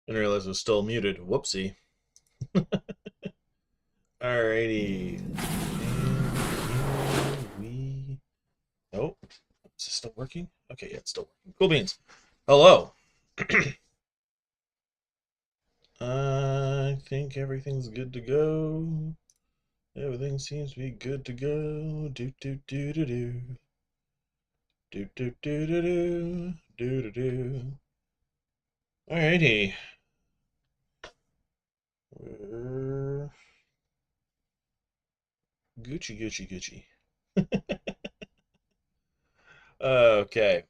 Didn't realize it was still muted. Whoopsie. Alrighty. And we. Oh, is this still working? Okay, yeah, it's still working. Cool beans. Hello. I think everything's good to go. Everything seems to be good to go. Do do do do do. Do do do do do. Do do do. Alrighty. Gucci, Gucci, Gucci. Okay.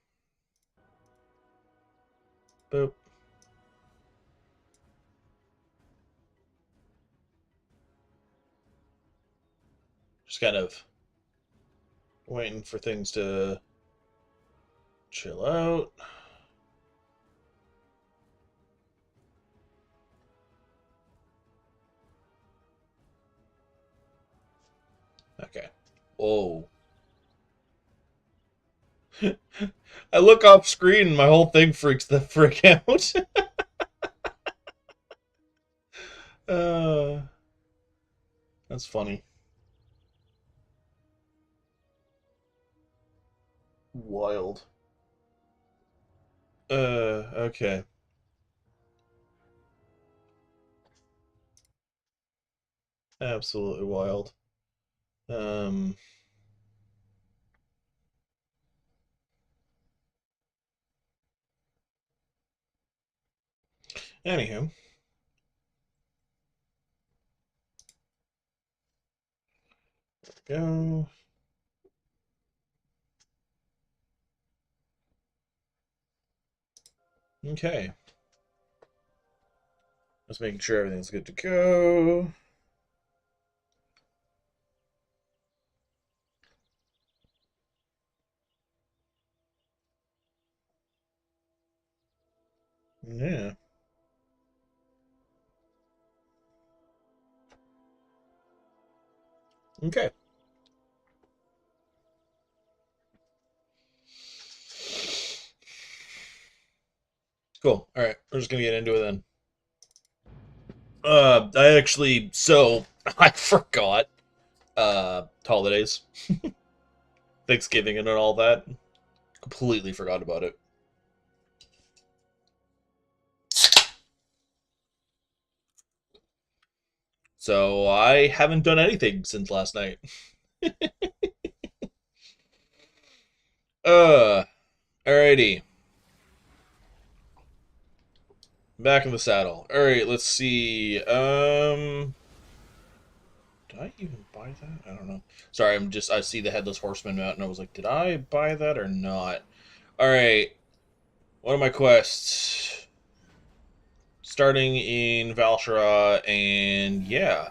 Boop. Just kind of waiting for things to chill out. Okay. Whoa. I look off screen and my whole thing freaks the frick out. uh, that's funny. Wild. Okay. Absolutely wild. Um, Anywho. Go. Okay. Just making sure everything's good to go. Yeah. Okay. Cool. All right. We're just gonna get into it then. I actually, so I forgot holidays, Thanksgiving and all that. Completely forgot about it. So I haven't done anything since last night. Uh, Alrighty. Back in the saddle. Alright, let's see. Did I even buy that? I don't know. Sorry, I see the Headless Horseman mount and I was like, did I buy that or not? Alright. What are my quests? Starting in Valshara, and yeah.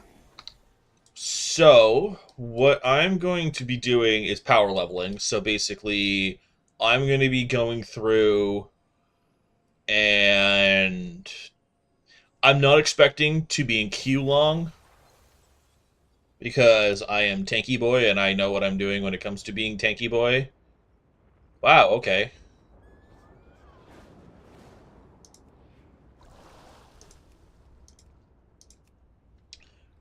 So, what I'm going to be doing is power leveling. So basically, I'm going to be going through, and I'm not expecting to be in queue long because I am Tanky Boy and I know what I'm doing when it comes to being Tanky Boy. Wow, okay.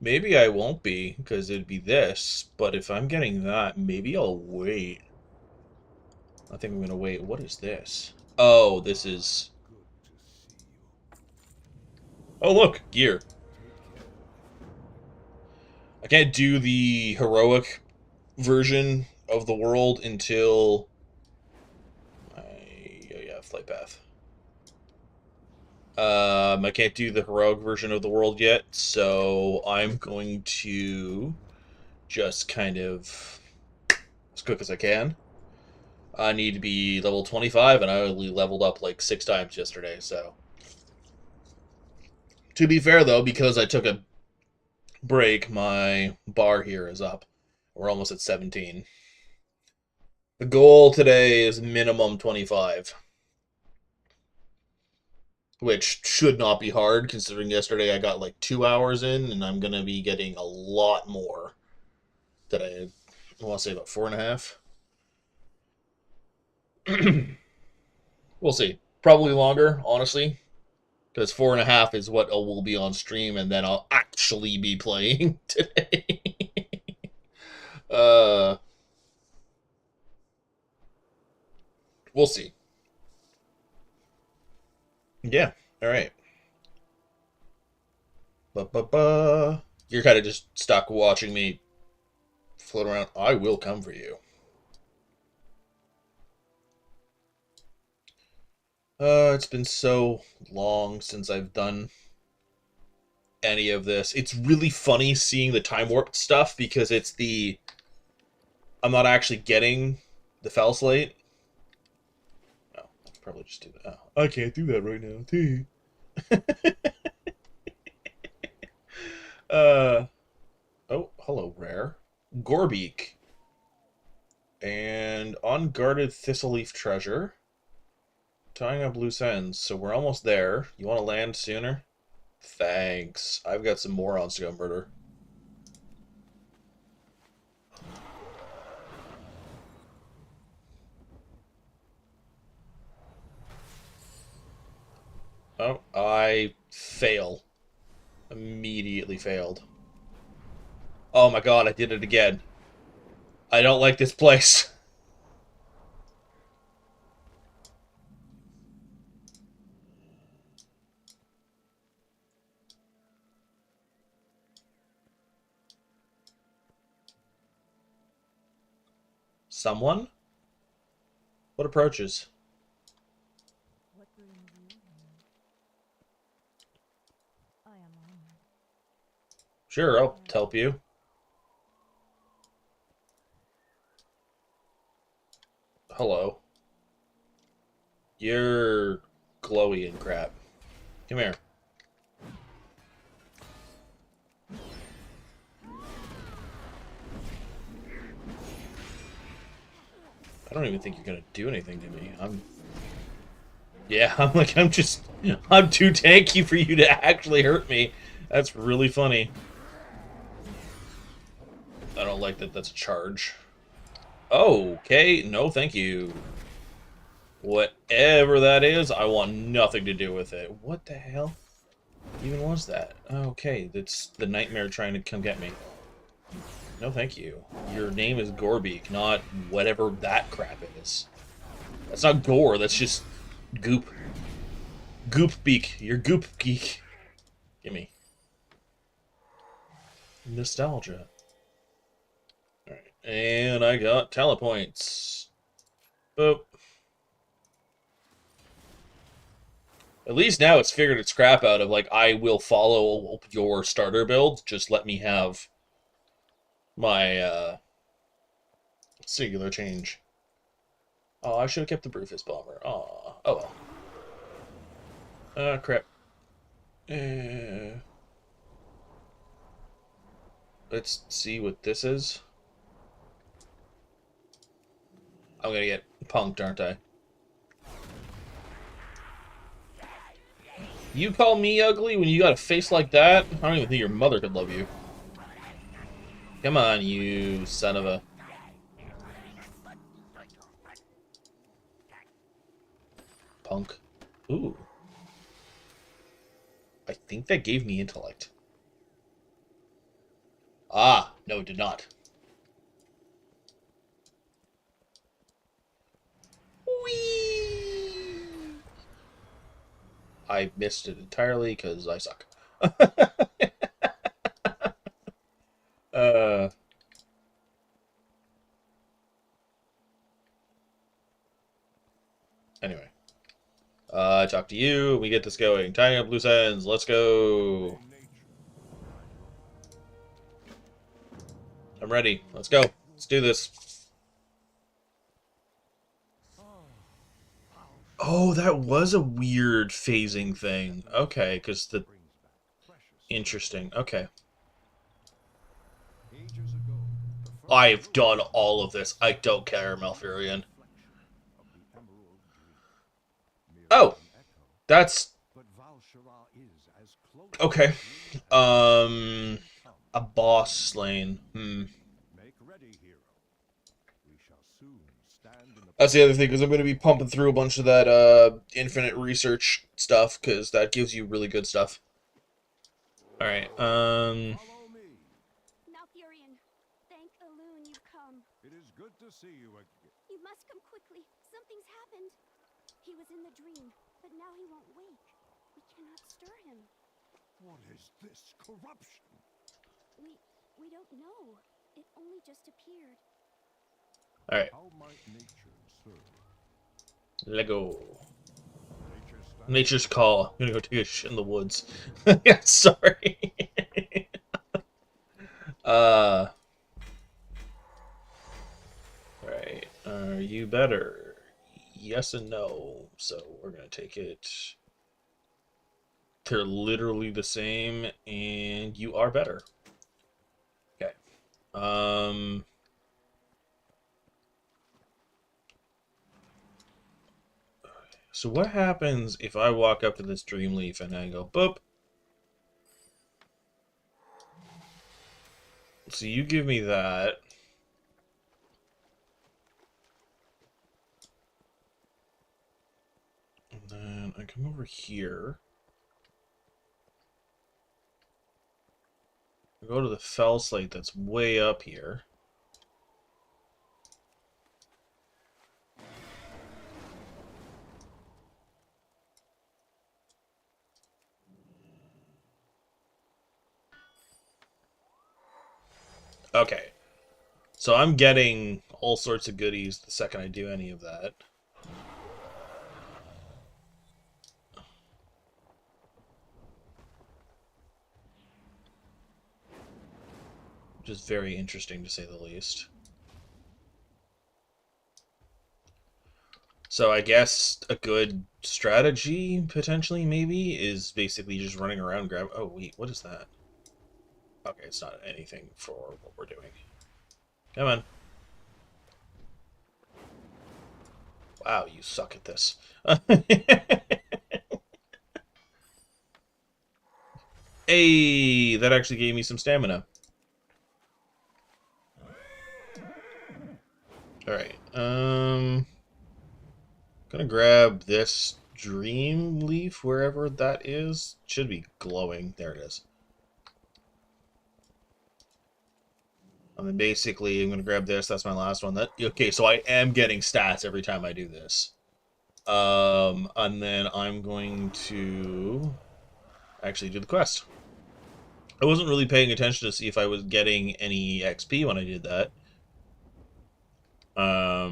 Maybe I won't be because it'd be this, but if I'm getting that, maybe I'll wait. I think I'm going to wait. What is this? Oh, this is... Oh, look, gear. I can't do the heroic version of the world until yeah, flight path. I can't do the heroic version of the world yet, so I'm going to just kind of as quick as I can. I need to be level 25, and I only leveled up like 6 times yesterday, so. To be fair, though, because I took a break, my bar here is up. We're almost at 17. The goal today is minimum 25. Which should not be hard, considering yesterday I got like 2 hours in, and I'm going to be getting a lot more today. I want to say about 4.5. We'll see. Probably longer, honestly, because 4.5 is what will be on stream, and then I'll actually be playing today. uh, we'll see. Yeah. All right. Ba-ba-ba. You're kind of just stuck watching me float around. I will come for you. It's been so long since I've done any of this. It's really funny seeing the time warp stuff because I'm not actually getting the Fell Slate. Oh, I could probably just do that. Oh, I can't do that right now. Too. uh oh, hello, rare. Gorbeak. And unguarded Thistleleaf treasure. Tying up loose ends, so we're almost there. You want to land sooner? Thanks. I've got some morons to go murder. Oh, I fail. Immediately failed. Oh my god, I did it again. I don't like this place. Someone? What approaches? What brings you here? I am honored. Sure, I'll help you. Hello. You're glowy and crap. Come here. I don't even think you're gonna do anything to me. Yeah, I'm too tanky for you to actually hurt me. That's really funny. I don't like that that's a charge. Okay, no thank you. Whatever that is, I want nothing to do with it. What the hell? even was that? Okay, that's the nightmare trying to come get me. No, thank you. Your name is Gorbeak, not whatever that crap is. That's not gore, that's just goop. Goop beak. You're goop geek. Gimme. Nostalgia. Alright, and I got talent points. Boop. At least now it's figured its crap out of, like, I will follow your starter build, just let me have my, singular change. Oh, I should have kept the Brewfist Bomber. Aw. Oh well. Crap. Let's see what this is. I'm gonna get punked, aren't I? You call me ugly when you got a face like that? I don't even think your mother could love you. Come on, you son of a... Punk. Ooh. I think that gave me intellect. Ah, no, it did not. Whee! I missed it entirely because I suck. uh... Anyway. Talk to you. We get this going. Tying up loose ends. Let's go. I'm ready. Let's go. Let's do this. Oh, that was a weird phasing thing. Okay, because the... Interesting. Okay. I've done all of this. I don't care, Malfurion. Oh! That's... Okay. A boss slain. That's the other thing, because I'm going to be pumping through a bunch of that infinite research stuff, because that gives you really good stuff. Alright, Malfurion, thank Elune you've come. It is good to see you again. You must come quickly. Something's happened. He was in the dream, but now he won't wake. We cannot stir him. What is this corruption? We don't know. It only just appeared. Alright. How might nature serve? Lego. Nature's Nature's call. I'm gonna go take a shit in the woods. Yeah, sorry. Right. Are you better? Yes and no. So we're gonna take it. They're literally the same, and you are better. Okay. So what happens if I walk up to this Dreamleaf and I go, boop? So you give me that. And then I come over here. I go to the Fell Slate that's way up here. Okay. So I'm getting all sorts of goodies the second I do any of that. Which is very interesting to say the least. So I guess a good strategy, potentially, maybe, is basically just running around, grab... Oh, wait, what is that? Okay, it's not anything for what we're doing. Come on. Wow, you suck at this. Hey, that actually gave me some stamina. Alright, gonna grab this dream leaf, wherever that is. Should be glowing. There it is. And then basically, I'm going to grab this. That's my last one. Okay, so I am getting stats every time I do this. And then I'm going to actually do the quest. I wasn't really paying attention to see if I was getting any XP when I did that. What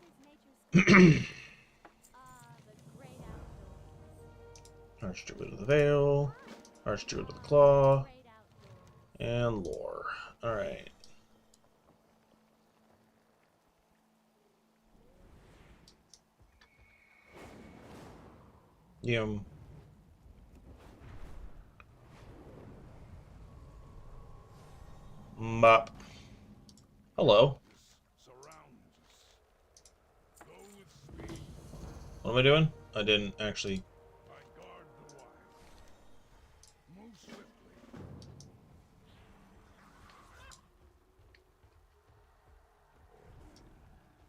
is nature's the great outdoors. Archdruid of the Veil, Archdruid of the Claw, Great outdoors. and Lore. Alright. Yum. Mop. Hello. Surrounds us. Go with speed. What am I doing? I didn't actually... I guard the wild. Move swiftly.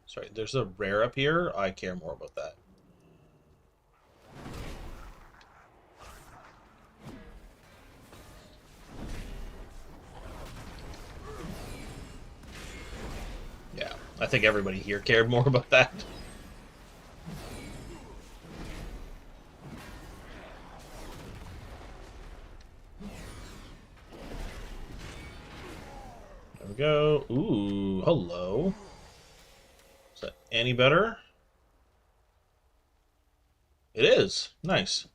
Sorry, there's a rare up here. I care more about that. Yeah, I think everybody here cared more about that. There we go. Ooh, hello. Is that any better? It is. Nice.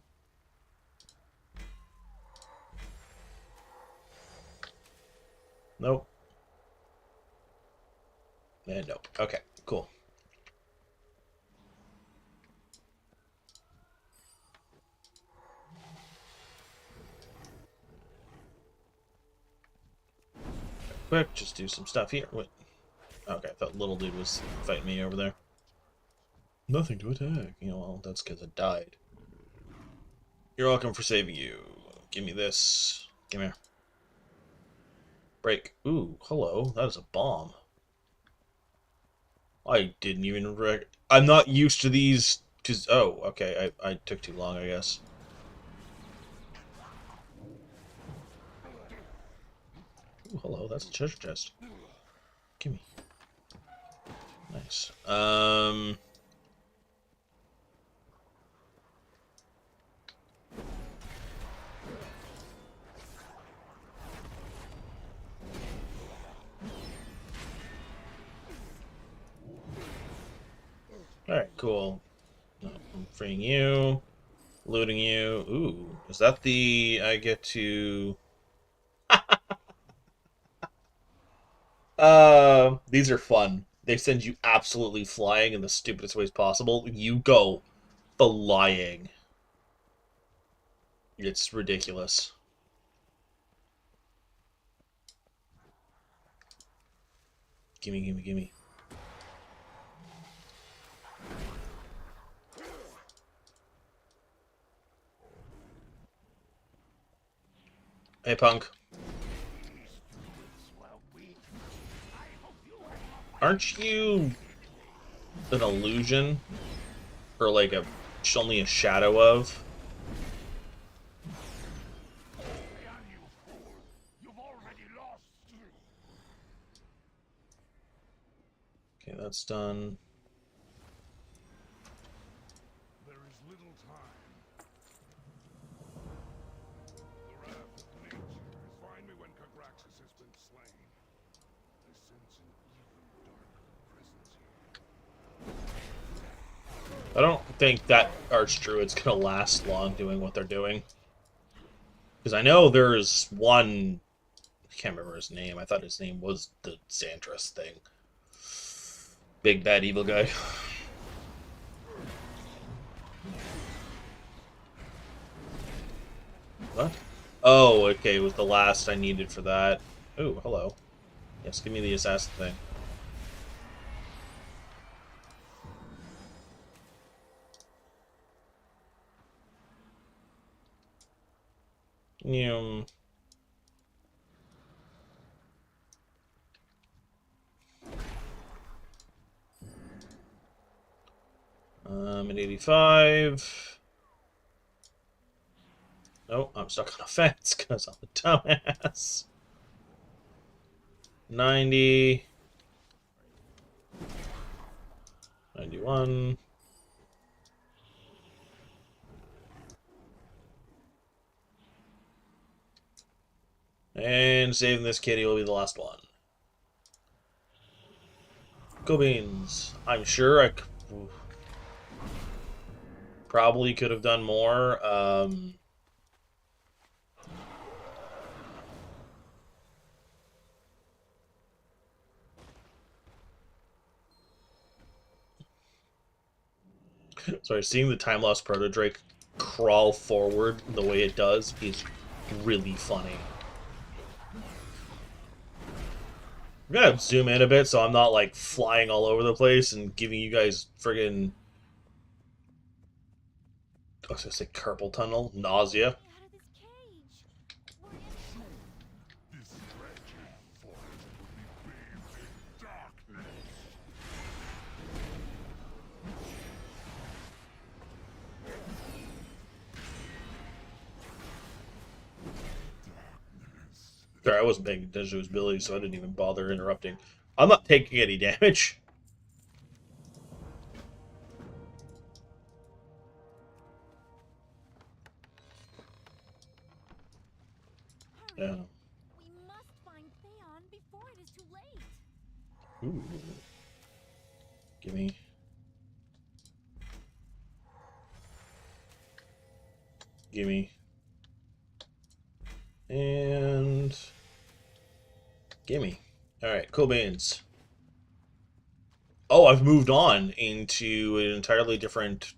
Nope. And nope. Okay, cool. Quick, just do some stuff here. Wait. Okay, I thought little dude was fighting me over there. Nothing to attack. You know, well, that's because it died. You're welcome for saving you. Give me this. Come here. Break. Ooh, hello. That is a bomb. I didn't even I'm not used to these, because... Oh, okay, I took too long, I guess. Ooh, hello, that's a treasure chest. Gimme. Nice. Alright, cool. No, I'm freeing you. Looting you. Ooh, is that the... I get to... These are fun. They send you absolutely flying in the stupidest ways possible. You go flying. It's ridiculous. Gimme, gimme, gimme. Hey, punk. Aren't you an illusion? Or like only a shadow of? Okay, that's done. There is little time. The wrath of nature. Find me when Kagraxis has been slain. I sense an even darker presence here. I don't think that Archdruid's gonna last long doing what they're doing. Because I know there's one... I can't remember his name. I thought his name was the Xantras thing. Big bad evil guy. What? Oh, okay, it was the last I needed for that. Oh, hello. Yes, give me the assassin thing. at 85. Oh, I'm stuck on a fence because I'm a dumbass. 90. 91. And saving this kitty will be the last one. Go beans. I'm sure I probably could have done more. Sorry, seeing the time lost proto drake crawl forward the way it does is really funny. I'm gonna zoom in a bit so I'm not like flying all over the place and giving you guys friggin' I was gonna say carpal tunnel nausea. Out of this cage. We're in This wretched forest will be bathed in darkness. Sorry, I wasn't paying attention to his abilities, so I didn't even bother interrupting. I'm not taking any damage. Hurry. Yeah. We must find Theon before it is too late. Ooh. Gimme. Gimme. And gimme. Alright, cool beans. Oh, I've moved on into an entirely different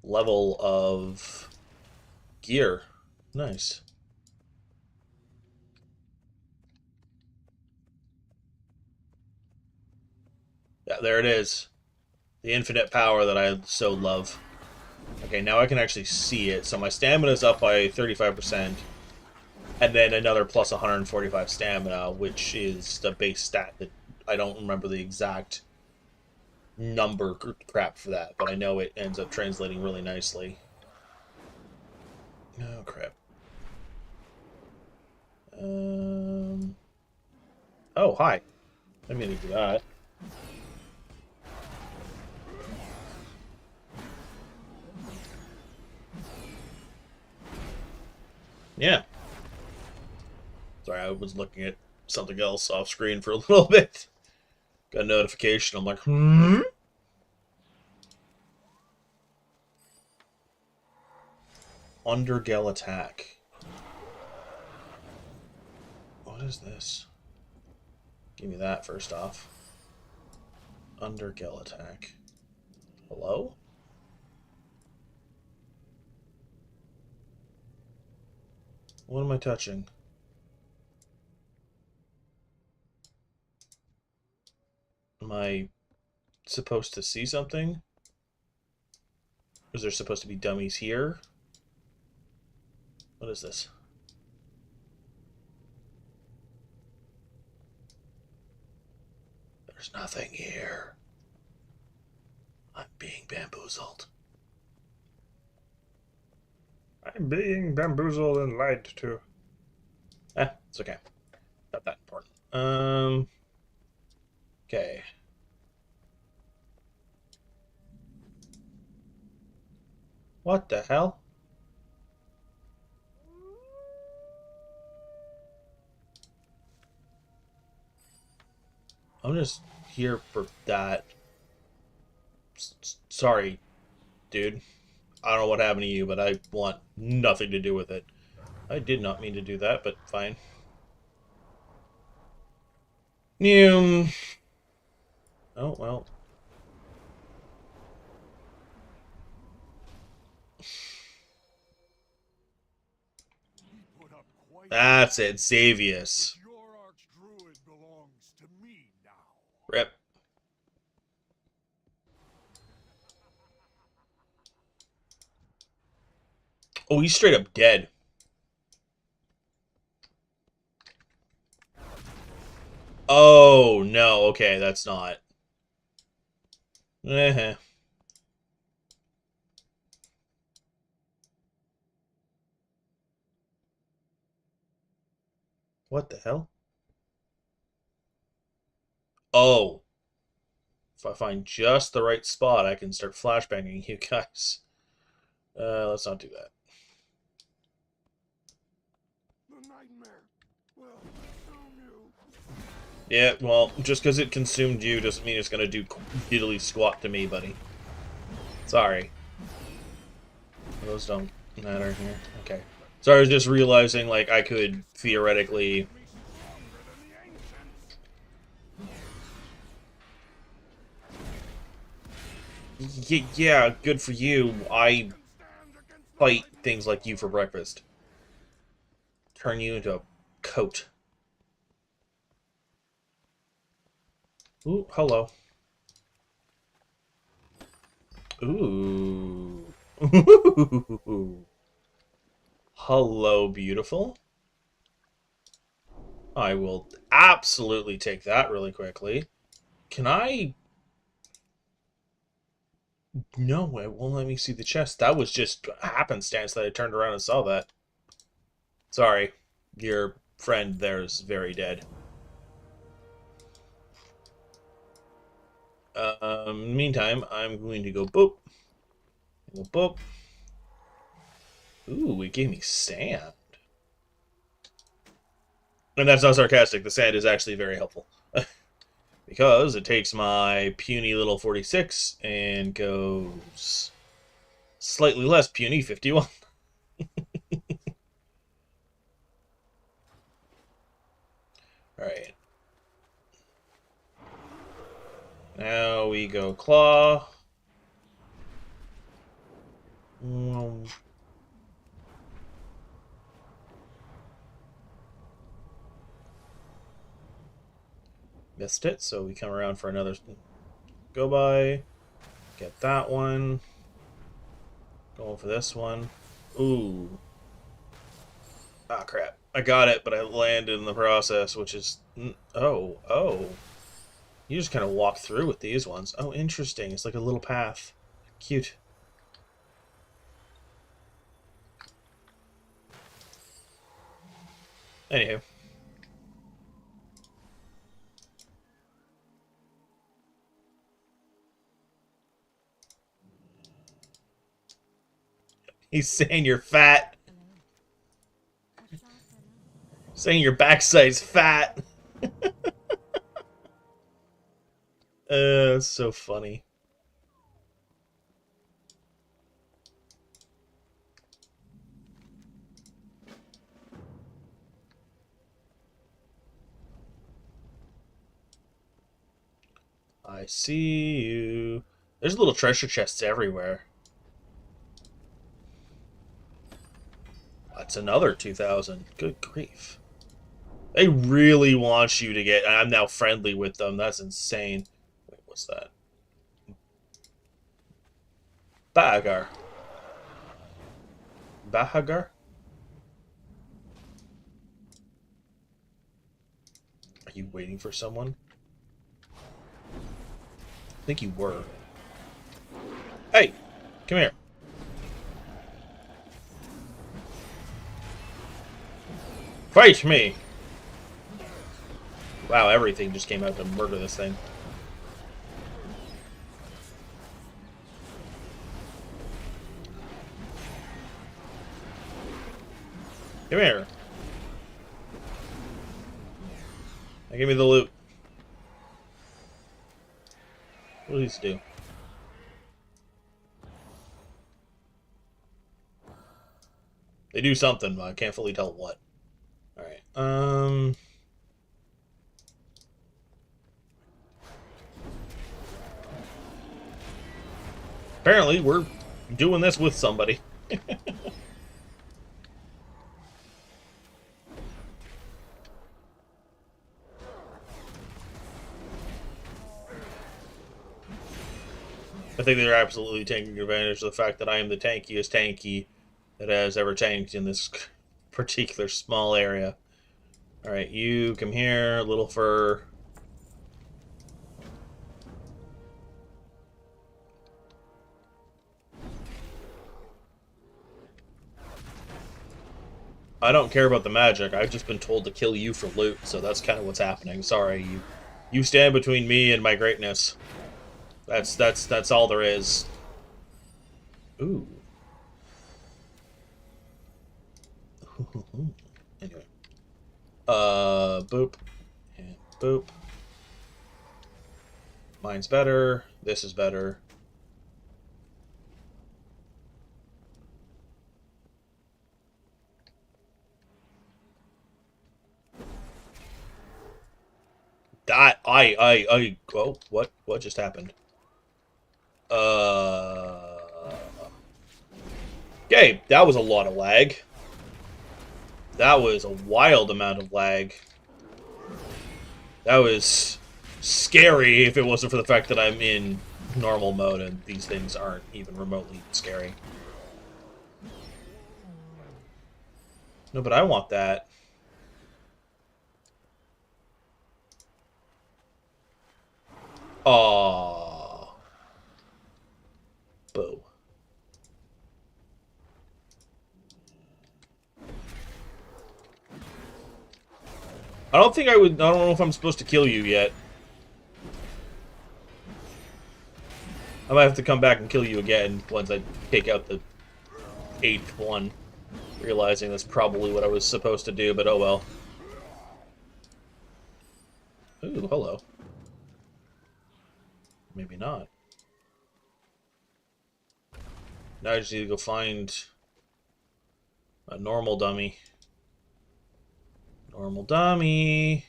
level of gear. Nice. Yeah, there it is. The infinite power that I so love. Okay, now I can actually see it. So my stamina's up by 35%. And then another plus 145 stamina, which is the base stat that I don't remember the exact number crap for that, but I know it ends up translating really nicely. Oh, crap. Oh, hi. I mean to do that. Yeah. Sorry, I was looking at something else off screen for a little bit. Got a notification. I'm like, hmm? Undergale attack. What is this? Give me that first off. Undergale attack. Hello? What am I touching? Am I supposed to see something? Is there supposed to be dummies here? What is this? There's nothing here. I'm being bamboozled. I'm being bamboozled and lied to. It's okay. Not that important. Okay. What the hell? I'm just here for that. Sorry, dude. I don't know what happened to you, but I want nothing to do with it. I did not mean to do that, but fine. Oh, well. That's it, Xavius. Your archdruid belongs to me now. Rip. Oh, he's straight up dead. Oh, no. Okay, that's not. What the hell? Oh. If I find just the right spot, I can start flashbanging you guys. Let's not do that. The nightmare. Well, consume you. Yeah, well, just because it consumed you doesn't mean it's going to do diddly squat to me, buddy. Sorry. Those don't matter here. Okay. So I was just realizing, like, I could theoretically... Me stronger than the ancients. Yeah, good for you. I Can stand against fight things like you for breakfast. Turn you into a coat. Ooh, hello. Ooh. Hello, beautiful. I will absolutely take that really quickly. Can I... No, it won't let me see the chest. That was just happenstance that I turned around and saw that. Sorry. Your friend there's very dead. Meantime, I'm going to go boop. Go boop. Ooh, it gave me sand. And that's not sarcastic. The sand is actually very helpful. Because it takes my puny little 46 and goes slightly less puny 51. Alright. Now we go claw. Missed it, so we come around for another go by. Get that one. Going for this one. Ooh. Ah, crap. I got it, but I landed in the process, which is... Oh. You just kind of walk through with these ones. Oh, interesting. It's like a little path. Cute. Anywho. He's saying you're fat. Saying your backside's fat. That's so funny. I see you. There's little treasure chests everywhere. That's another 2,000. Good grief. They really want you to get... I'm now friendly with them. That's insane. Wait, what's that? Bahagar. Bahagar? Are you waiting for someone? I think you were. Hey! Come here. Fight me! Wow, everything just came out to murder this thing. Come here. Now give me the loot. What do these do? They do something, but I can't fully tell what. Alright, apparently, we're doing this with somebody. I think they're absolutely taking advantage of the fact that I am the tankiest tanky that has ever tanked in this particular small area. Alright, you come here, little fur. I don't care about the magic. I've just been told to kill you for loot, so that's kind of what's happening. Sorry, you stand between me and my greatness. That's all there is. Ooh. Anyway. Boop. And boop. Mine's better. This is better. Oh, what just happened? Okay, that was a lot of lag. That was a wild amount of lag. That was scary if it wasn't for the fact that I'm in normal mode and these things aren't even remotely scary. No, but I want that. Aww. Boo. I don't think I would. I don't know if I'm supposed to kill you yet. I might have to come back and kill you again once I take out the 8th one. Realizing that's probably what I was supposed to do, but oh well. Ooh, hello. Maybe not. Now I just need to go find a normal dummy. Normal dummy.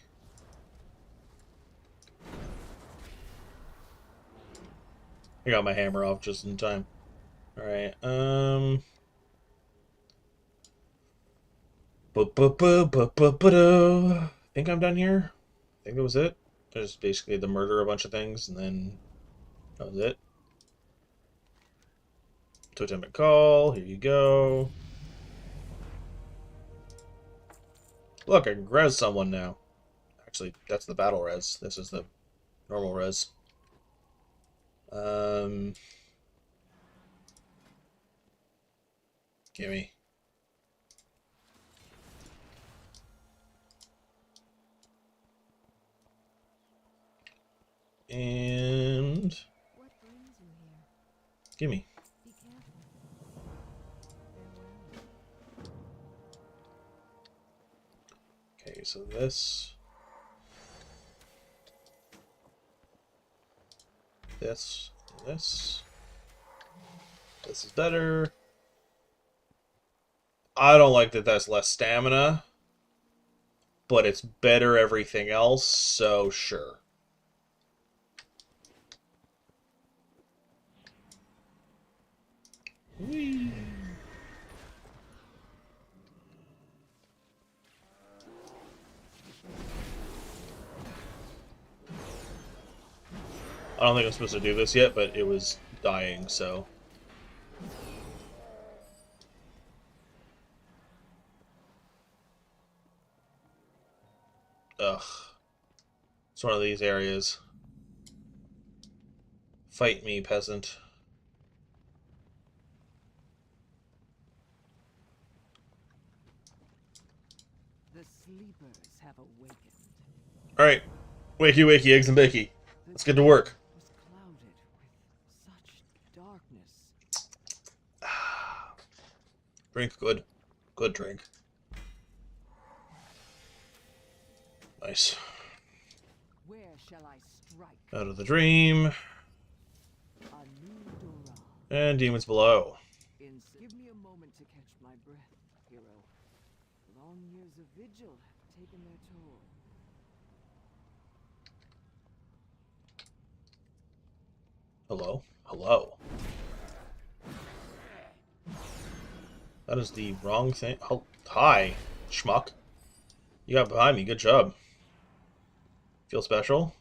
I got my hammer off just in time. Alright, I think I'm done here. I think that was it. Just basically to murder a bunch of things, and then that was it. Totemic call, here you go. Look, I can res someone now. Actually, that's the battle res. This is the normal res. Gimme. And What brings you here? gimme. Be careful. Farewell. Okay, so this is better. I don't like that that's less stamina, but it's better everything else, so sure. Whee. I don't think I'm supposed to do this yet, but it was dying, so. Ugh. It's one of these areas. Fight me, peasant. The sleepers have awakened. Alright. Wakey, wakey, eggs and bakey. Let's get to work. Was clouded with such darkness. Drink good. Good drink. Nice. Where shall I strike? Out of the dream. A new Dora. And demons below. Give me a moment to catch my breath, hero. Long years of vigil have taken their toll. Hello? Hello. That is the wrong thing. Oh, hi, schmuck. You got behind me. Good job. Feel special?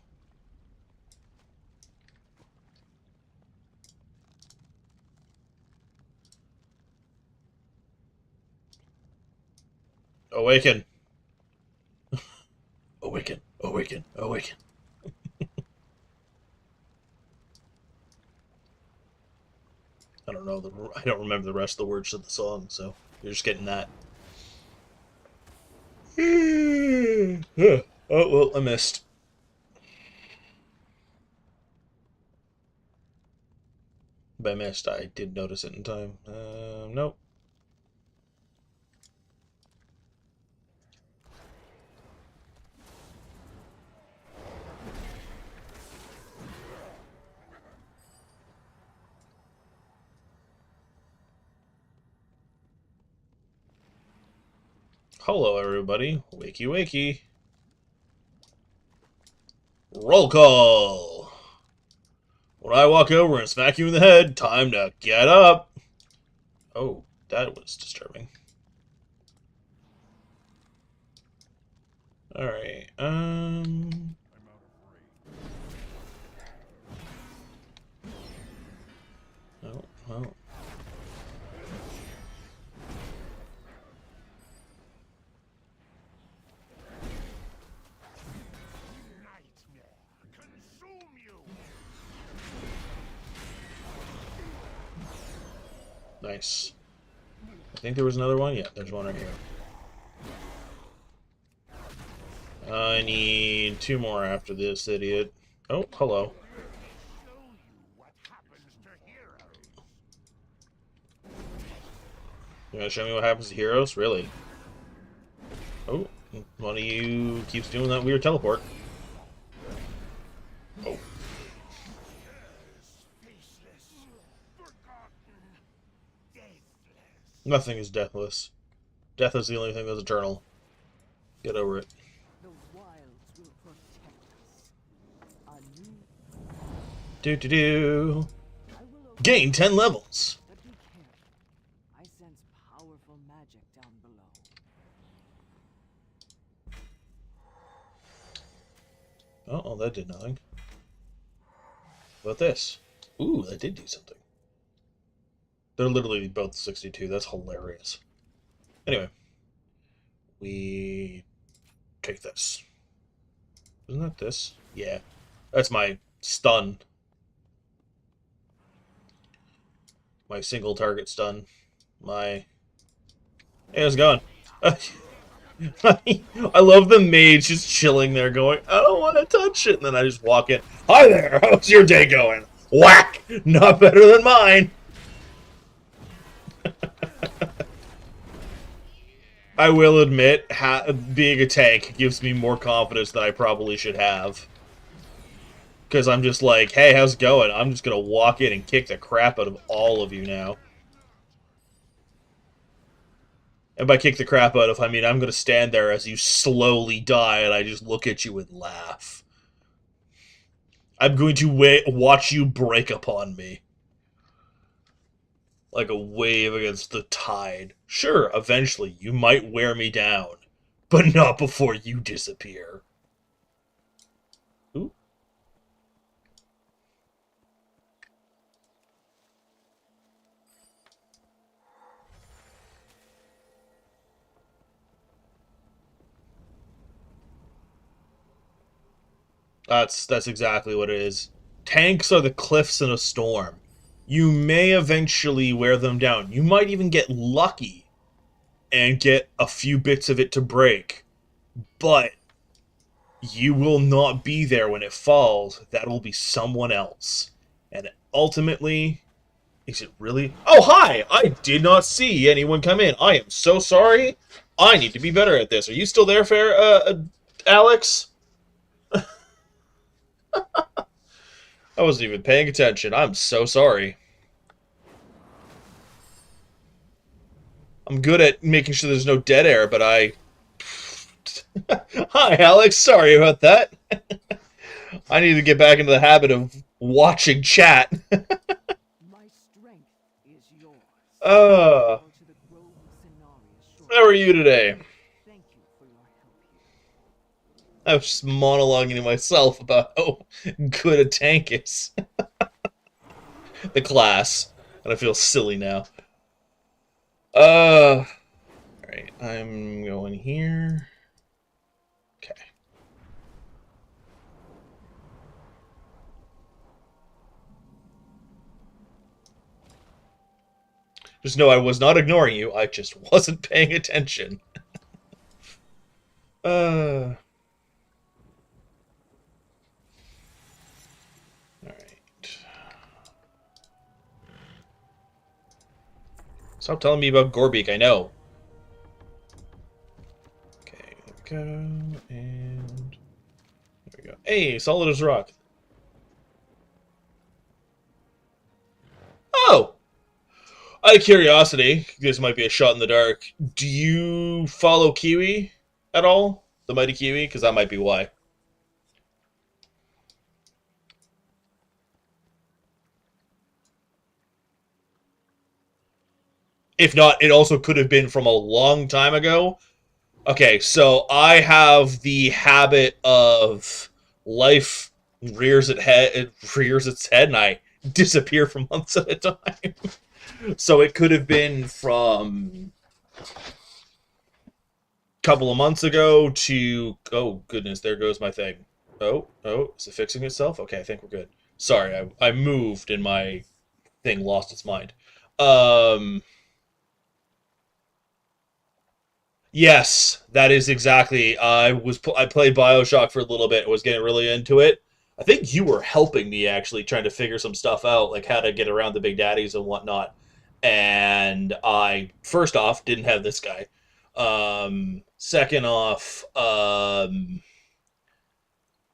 Awaken. Awaken. Awaken. Awaken. I don't know. I don't remember the rest of the words of the song, so you're just getting that. Oh, well, I missed. By missed, I did notice it in time. Nope. Hello, everybody. Wakey, wakey. Roll call. When I walk over and smack you in the head, time to get up. Oh, that was disturbing. Alright, I'm out of range. Oh, well. Nightmare! Consume you! Nice. I think there was another one. Yeah, there's one right here. I need 2 more after this idiot. Oh, hello. Show you what happens to heroes. You gonna show me what happens to heroes? Really? Oh, one of you keeps doing that weird teleport. Oh. Faceless, forgotten, deathless. Nothing is deathless. Death is the only thing that's eternal. Get over it. The wilds will protect us. A new Do. I will Gain 10 levels. but be careful. I sense powerful magic down below. Oh, that did nothing. What about this? Ooh, that did do something. They're literally both 62. That's hilarious. Anyway. We take this. Isn't that this? Yeah. That's my stun. My single target stun. My... Hey, how's it going? I love the mage just chilling there going, I don't want to touch it. And then I just walk in. Hi there, how's your day going? Whack! Not better than mine. I will admit, being a tank gives me more confidence than I probably should have. Because I'm just like, hey, how's it going? I'm just going to walk in and kick the crap out of all of you now. And by kick the crap out of, I mean I'm going to stand there as you slowly die and I just look at you and laugh. I'm going to watch you break upon me. Like a wave against the tide. Sure, eventually you might wear me down, but not before you disappear. Ooh. That's exactly what it is. Tanks are the cliffs in a storm. You may eventually wear them down. You might even get lucky and get a few bits of it to break. But you will not be there when it falls. That will be someone else. And ultimately, is it really... Oh, hi! I did not see anyone come in. I am so sorry. I need to be better at this. Are you still there, Alex? I wasn't even paying attention. I'm so sorry. I'm good at making sure there's no dead air, but I... Hi, Alex. Sorry about that. I need to get back into the habit of watching chat. My strength is yours. How Go to the Grove of Cenarius shortly. are you today? Thank you for your help here. I was just monologuing to myself about how good a tank is. The class. And I feel silly now. Alright, I'm going here. Okay. Just know I was not ignoring you, I just wasn't paying attention. Stop telling me about Gorbeak, I know. Okay, there we go, and there we go. Hey, solid as rock. Oh! Out of curiosity, this might be a shot in the dark. Do you follow Kiwi at all? The Mighty Kiwi? Because that might be why. If not, it also could have been from a long time ago. Okay, so I have the habit of life rears its head, and I disappear for months at a time. So it could have been from a couple of months ago to... Oh, goodness, there goes my thing. Oh, is it fixing itself? Okay, I think we're good. Sorry, I moved and my thing lost its mind. Yes, that is exactly. I played BioShock for a little bit and was getting really into it. I think you were helping me actually trying to figure some stuff out, like how to get around the Big Daddies and whatnot. And I, first off, didn't have this guy. Second off,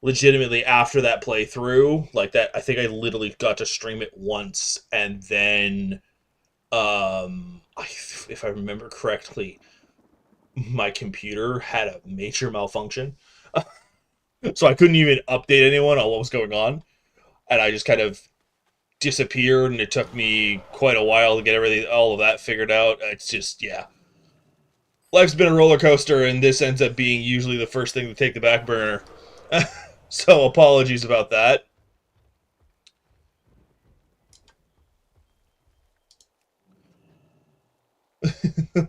legitimately after that playthrough, like that, I think I literally got to stream it once, and then, if I remember correctly, my computer had a major malfunction. So I couldn't even update anyone on what was going on. And I just kind of disappeared, and it took me quite a while to get all of that figured out. It's just, yeah. Life's been a roller coaster, and this ends up being usually the first thing to take the back burner. So apologies about that.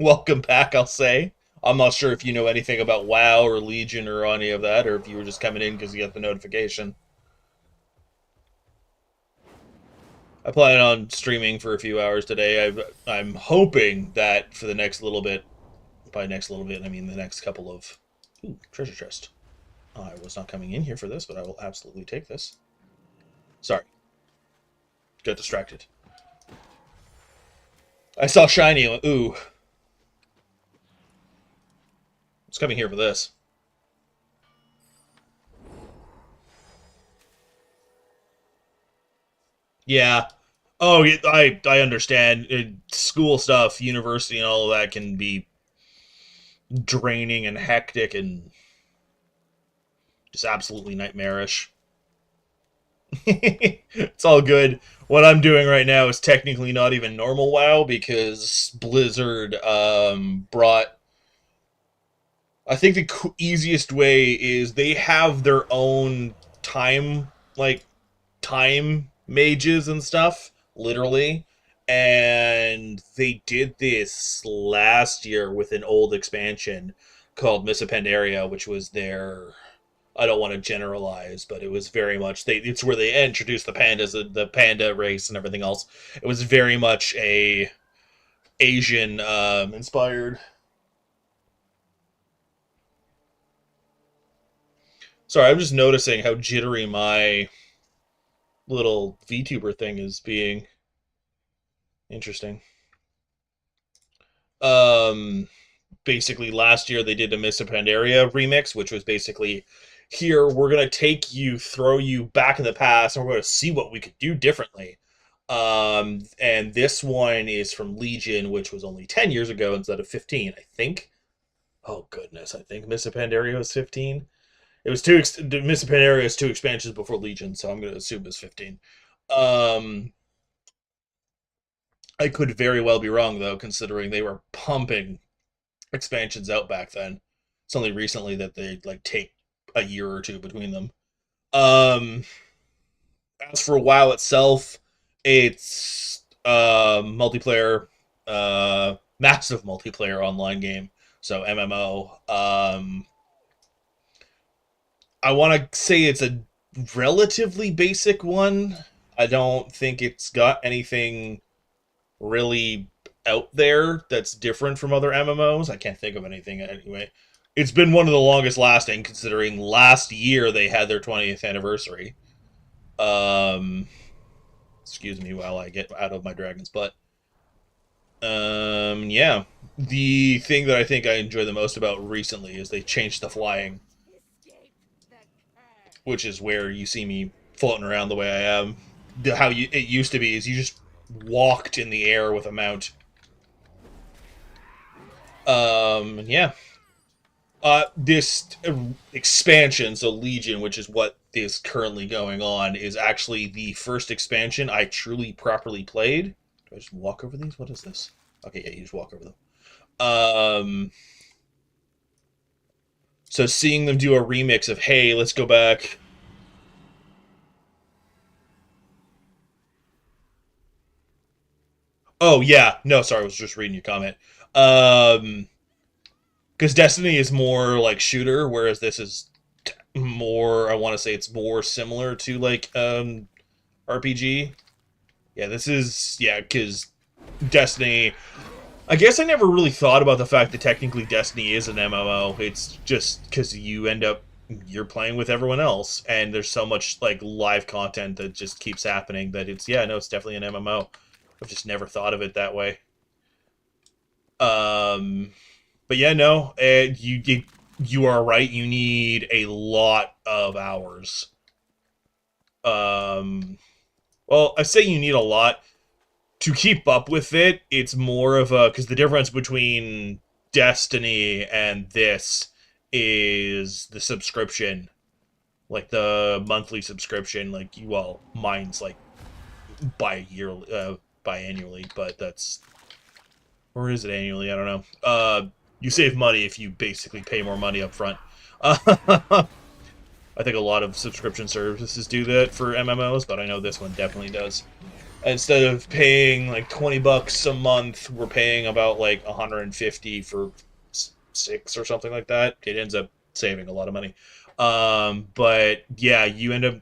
Welcome back, I'll say. I'm not sure if you know anything about WoW or Legion or any of that, or if you were just coming in because you got the notification. I plan on streaming for a few hours today. I'm hoping that for the next little bit, by next little bit, I mean the next couple of... Ooh, treasure chest. I was not coming in here for this, but I will absolutely take this. Sorry. Got distracted. I saw shiny and went, ooh. It's coming here for this. Yeah. Oh, I understand. School stuff, university, and all of that can be draining and hectic and just absolutely nightmarish. It's all good. What I'm doing right now is technically not even normal WoW because Blizzard brought... I think the easiest way is they have their own time mages and stuff, literally. And they did this last year with an old expansion called Mists of Pandaria, which was their... I don't want to generalize, but it was very much... it's where they introduced the pandas, the panda race and everything else. It was very much a Asian inspired... Sorry, I'm just noticing how jittery my little VTuber thing is being. Interesting. Basically, last year they did a Mists of Pandaria remix, which was basically, here, we're going to take you, throw you back in the past, and we're going to see what we could do differently. And this one is from Legion, which was only 10 years ago instead of 15, I think. Oh, goodness, I think Mists of Pandaria was 15. It was Mists of Pandaria is 2 expansions before Legion, so I'm going to assume it's 15. I could very well be wrong, though, considering they were pumping expansions out back then. It's only recently that they, take a year or two between them. As for WoW itself, it's multiplayer, massive multiplayer online game, so MMO. I want to say it's a relatively basic one. I don't think it's got anything really out there that's different from other MMOs. I can't think of anything anyway. It's been one of the longest lasting, considering last year they had their 20th anniversary. Excuse me while I get out of my dragon's butt. Yeah. The thing that I think I enjoy the most about recently is they changed the flying, which is where you see me floating around the way I am. How it used to be is you just walked in the air with a mount. Yeah. This expansion, so Legion, which is what is currently going on, is actually the first expansion I truly properly played. Do I just walk over these? What is this? Okay, yeah, you just walk over them. So seeing them do a remix of, hey, let's go back. Oh, yeah. No, sorry, I was just reading your comment. Because Destiny is more like shooter, whereas this is more, I want to say it's more similar to like RPG. Yeah, this is, yeah, because Destiny, I guess I never really thought about the fact that technically Destiny is an MMO. It's just because you're playing with everyone else, and there's so much like live content that just keeps happening that it's, yeah, no, it's definitely an MMO. I've just never thought of it that way. But yeah, no, you are right. You need a lot of hours. Well, I say you need a lot to keep up with it. It's more of a, because the difference between Destiny and this is the subscription, like the monthly subscription. Like, well, mine's like biannually, but that's, or is it annually? I don't know. You save money if you basically pay more money up front. I think a lot of subscription services do that for MMOs, but I know this one definitely does. Instead of paying like $20 a month, we're paying about like 150 for 6 or something like that. It ends up saving a lot of money. But yeah, you end up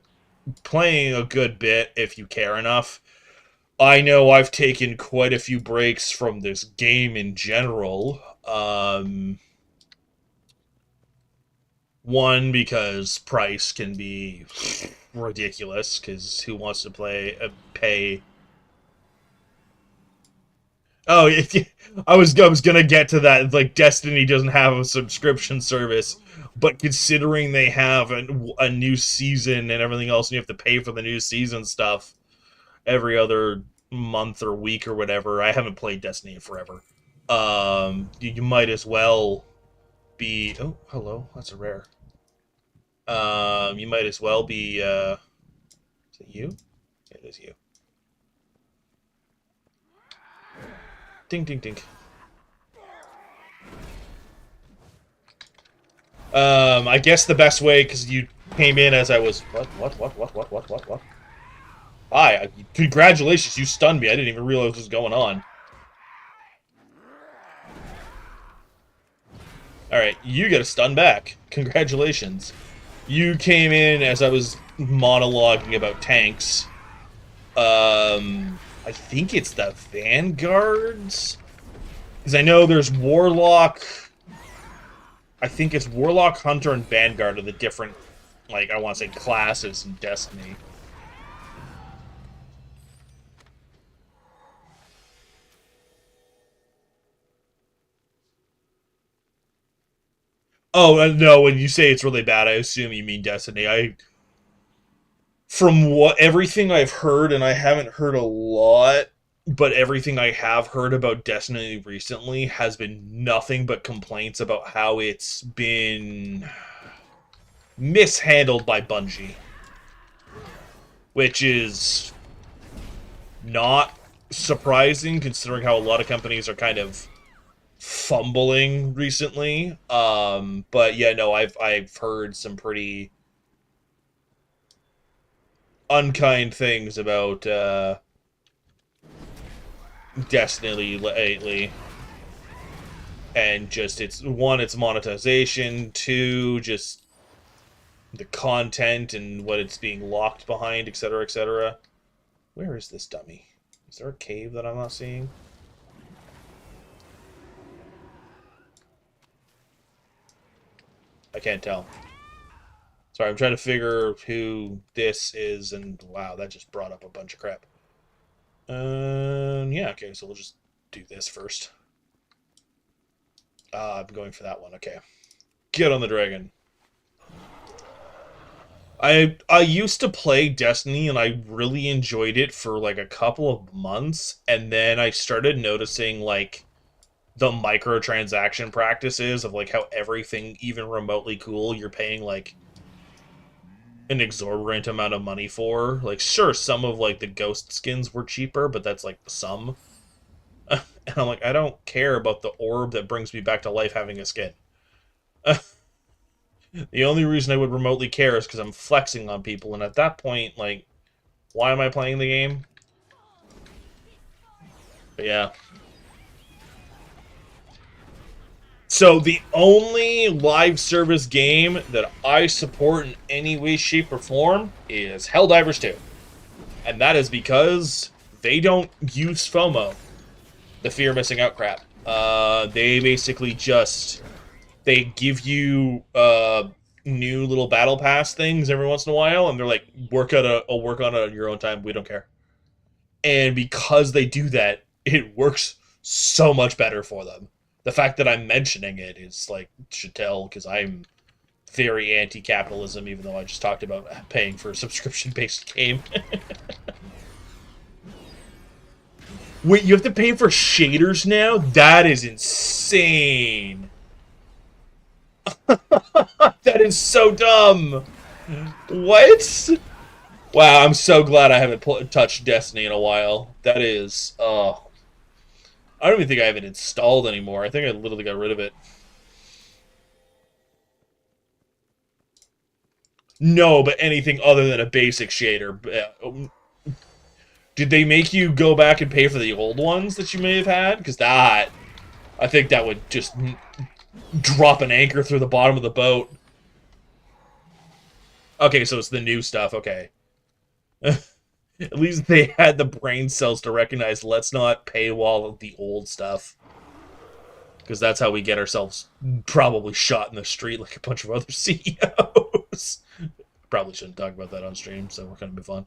playing a good bit if you care enough. I know I've taken quite a few breaks from this game in general. One, because price can be ridiculous, because who wants to pay... Oh, I was gonna get to that. Like, Destiny doesn't have a subscription service, but considering they have a new season and everything else, and you have to pay for the new season stuff every other month or week or whatever. I haven't played Destiny in forever. You might as well be... Oh, hello. That's a rare. You might as well be, is it you? Yeah, it is you. Ding, ding, ding. I guess the best way, because you came in as I was... What? Hi, congratulations, you stunned me. I didn't even realize what was going on. Alright, you get a stun back. Congratulations. You came in as I was monologuing about tanks. I think it's the Vanguards? Because I know there's Warlock... I think it's Warlock, Hunter, and Vanguard are the different, like, I want to say classes in Destiny. Oh, no, when you say it's really bad, I assume you mean Destiny. From everything I've heard, and I haven't heard a lot, but everything I have heard about Destiny recently has been nothing but complaints about how it's been mishandled by Bungie. Which is not surprising, considering how a lot of companies are kind of fumbling recently. But yeah, no, I've heard some pretty unkind things about Destiny lately. And just, it's monetization, two, just the content and what it's being locked behind, etc., etc. Where is this dummy? Is there a cave that I'm not seeing? I can't tell. Sorry, I'm trying to figure who this is, and wow, that just brought up a bunch of crap. Yeah, okay, so we'll just do this first. I'm going for that one. Okay. Get on the dragon. I used to play Destiny and I really enjoyed it for like a couple of months, and then I started noticing like the microtransaction practices of like how everything even remotely cool you're paying like an exorbitant amount of money for. Like sure, some of like the ghost skins were cheaper, but that's like some. And I'm like, I don't care about the orb that brings me back to life having a skin. The only reason I would remotely care is because I'm flexing on people, and at that point, like, why am I playing the game? But yeah. So the only live service game that I support in any way, shape, or form is Helldivers 2. And that is because they don't use FOMO, the fear of missing out crap. They basically just... They give you new little battle pass things every once in a while, and they're like, work on it on your own time. We don't care. And because they do that, it works so much better for them. The fact that I'm mentioning it is like should tell, because I'm very anti-capitalism, even though I just talked about paying for a subscription-based game. Wait, you have to pay for shaders now? That is insane. That is so dumb. What? Wow, I'm so glad I haven't touched Destiny in a while. That is, I don't even think I have it installed anymore. I think I literally got rid of it. No, but anything other than a basic shader. Did they make you go back and pay for the old ones that you may have had? Because that, I think that would just drop an anchor through the bottom of the boat. Okay, so it's the new stuff. Okay. At least they had the brain cells to recognize, let's not paywall the old stuff. Because that's how we get ourselves probably shot in the street like a bunch of other CEOs. Probably shouldn't talk about that on stream, so we're going to move on.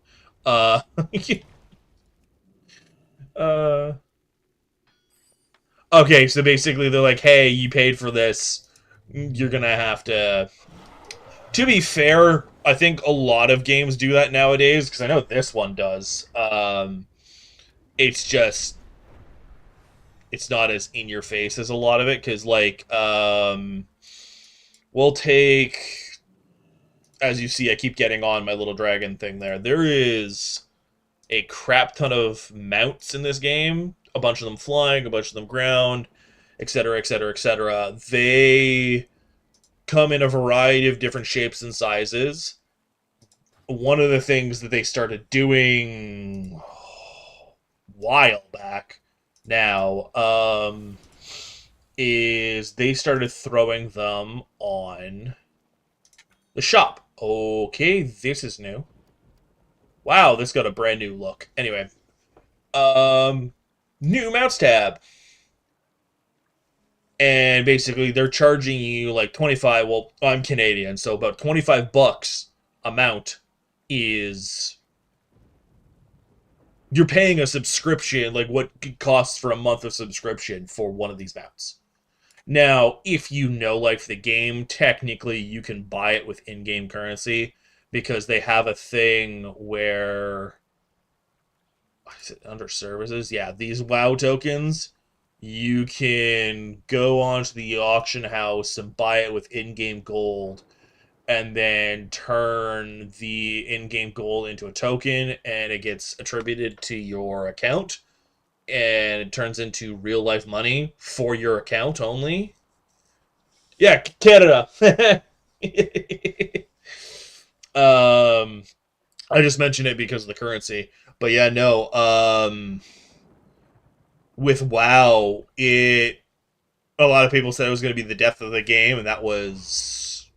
Okay, so basically they're like, hey, you paid for this. You're going to have to... To be fair, I think a lot of games do that nowadays, because I know this one does. It's just... It's not as in-your-face as a lot of it, because, like, we'll take... As you see, I keep getting on my little dragon thing there. There is a crap ton of mounts in this game. A bunch of them flying, a bunch of them ground, etc., etc., etc. They come in a variety of different shapes and sizes. One of the things that they started doing a while back now is they started throwing them on the shop. Okay, this is new. Wow, this got a brand new look. Anyway, new mounts tab. And basically they're charging you like 25, well, I'm Canadian, so about 25 bucks a mount is... You're paying a subscription, like what it costs for a month of subscription for one of these mounts. Now, if you know like the game, technically you can buy it with in-game currency, because they have a thing where... Is it under services? Yeah, these WoW tokens, you can go onto the auction house and buy it with in-game gold, and then turn the in-game gold into a token, and it gets attributed to your account, and it turns into real-life money for your account only. Yeah, Canada! I just mentioned it because of the currency. But yeah, no, with WoW, a lot of people said it was going to be the death of the game, and that was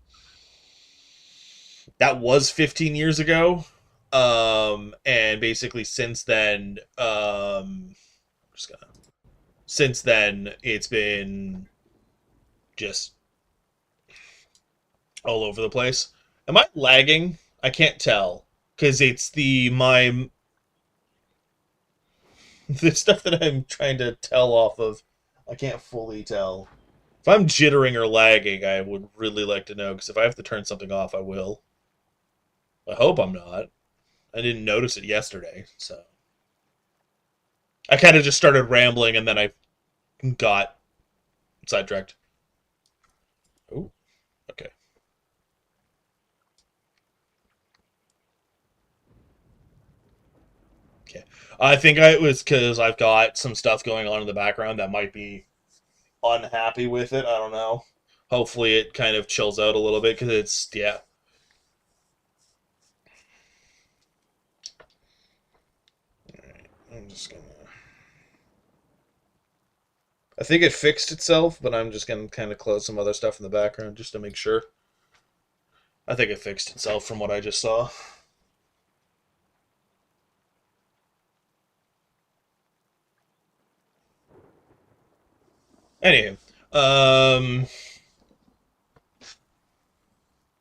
15 years ago. And basically since then, it's been just all over the place. Am I lagging? I can't tell, because it's The stuff that I'm trying to tell off of, I can't fully tell. If I'm jittering or lagging, I would really like to know, because if I have to turn something off, I will. I hope I'm not. I didn't notice it yesterday, so. I kind of just started rambling, and then I got sidetracked. Oh, okay. Okay. I think it was because I've got some stuff going on in the background that might be unhappy with it. I don't know. Hopefully it kind of chills out a little bit, because it's, yeah. Alright, I'm just gonna... I think it fixed itself, but I'm just gonna kind of close some other stuff in the background just to make sure. I think it fixed itself from what I just saw. Anywho,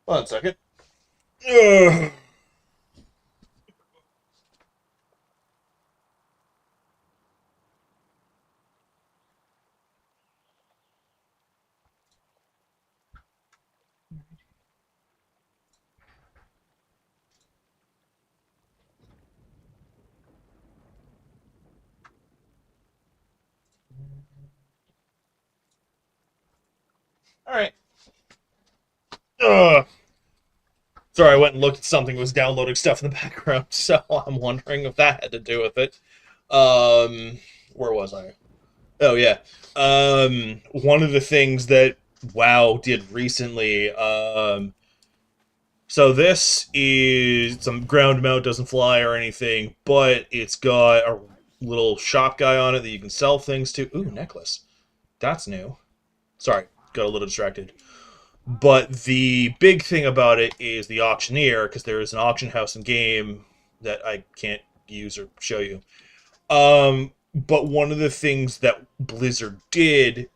1 second. Ugh. Alright. Ugh. Sorry, I went and looked at something that was downloading stuff in the background, so I'm wondering if that had to do with it. Where was I? Oh, yeah. One of the things that WoW did recently, so this is some ground mount, doesn't fly or anything, but it's got a little shop guy on it that you can sell things to. Ooh, necklace. That's new. Sorry, got a little distracted. But the big thing about it is the auctioneer, because there is an auction house in game that I can't use or show you. But one of the things that Blizzard did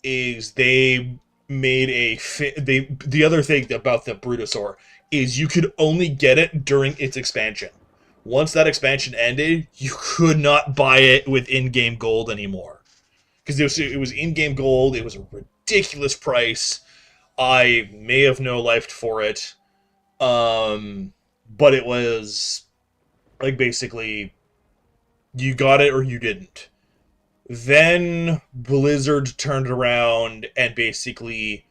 is they made the other thing about the Brutosaur is you could only get it during its expansion. Once that expansion ended, you could not buy it with in-game gold anymore. Because it was in-game gold, it was a ridiculous price. I may have no-lifed for it. But it was, like, basically, you got it or you didn't. Then Blizzard turned around and basically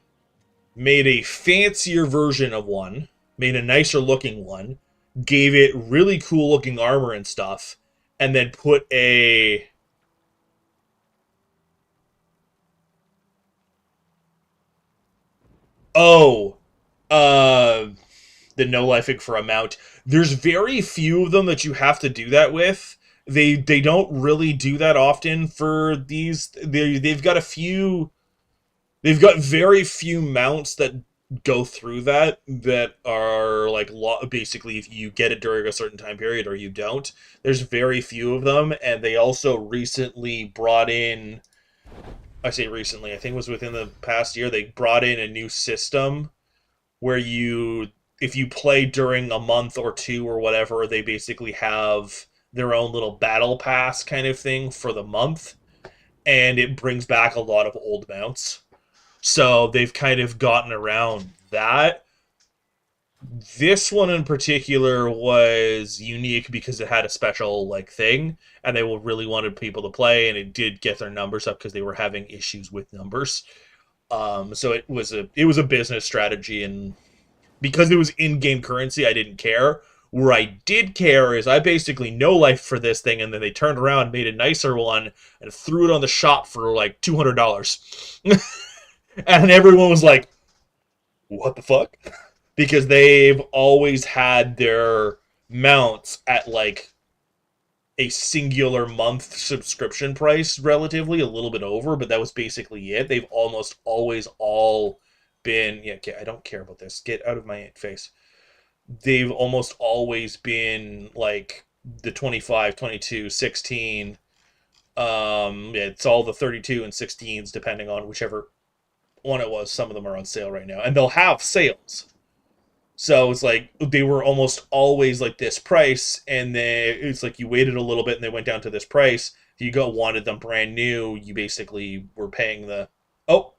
made a fancier version of one, made a nicer looking one, gave it really cool looking armor and stuff, and then put a... Oh, the no-lifing for a mount. There's very few of them that you have to do that with. They don't really do that often for these. They've got a few. They've got very few mounts that go through that are like basically if you get it during a certain time period or you don't. There's very few of them, and they also recently brought in. I say recently. I think it was within the past year. They brought in a new system where if you play during a month or two or whatever, they basically have their own little battle pass kind of thing for the month, and it brings back a lot of old mounts. So they've kind of gotten around that. This one in particular was unique because it had a special like thing, and they really wanted people to play, and it did get their numbers up because they were having issues with numbers. So it was a business strategy, and because it was in-game currency, I didn't care. Where I did care is I basically no-life for this thing, and then they turned around, made a nicer one, and threw it on the shop for like $200. And everyone was like, what the fuck? Because they've always had their mounts at like a singular month subscription price, relatively, a little bit over, but that was basically it. They've almost always all been, yeah, I don't care about this. Get out of my face. They've almost always been like the 25, 22, 16. It's all the 32 and 16s, depending on whichever one it was. Some of them are on sale right now, and they'll have sales. So it's like they were almost always like this price, and then it's like you waited a little bit and they went down to this price. If you wanted them brand new, you basically were paying the oh.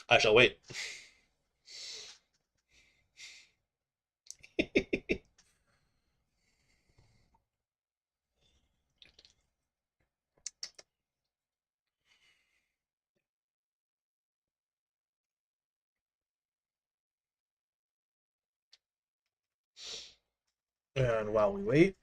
I shall wait. And while we wait,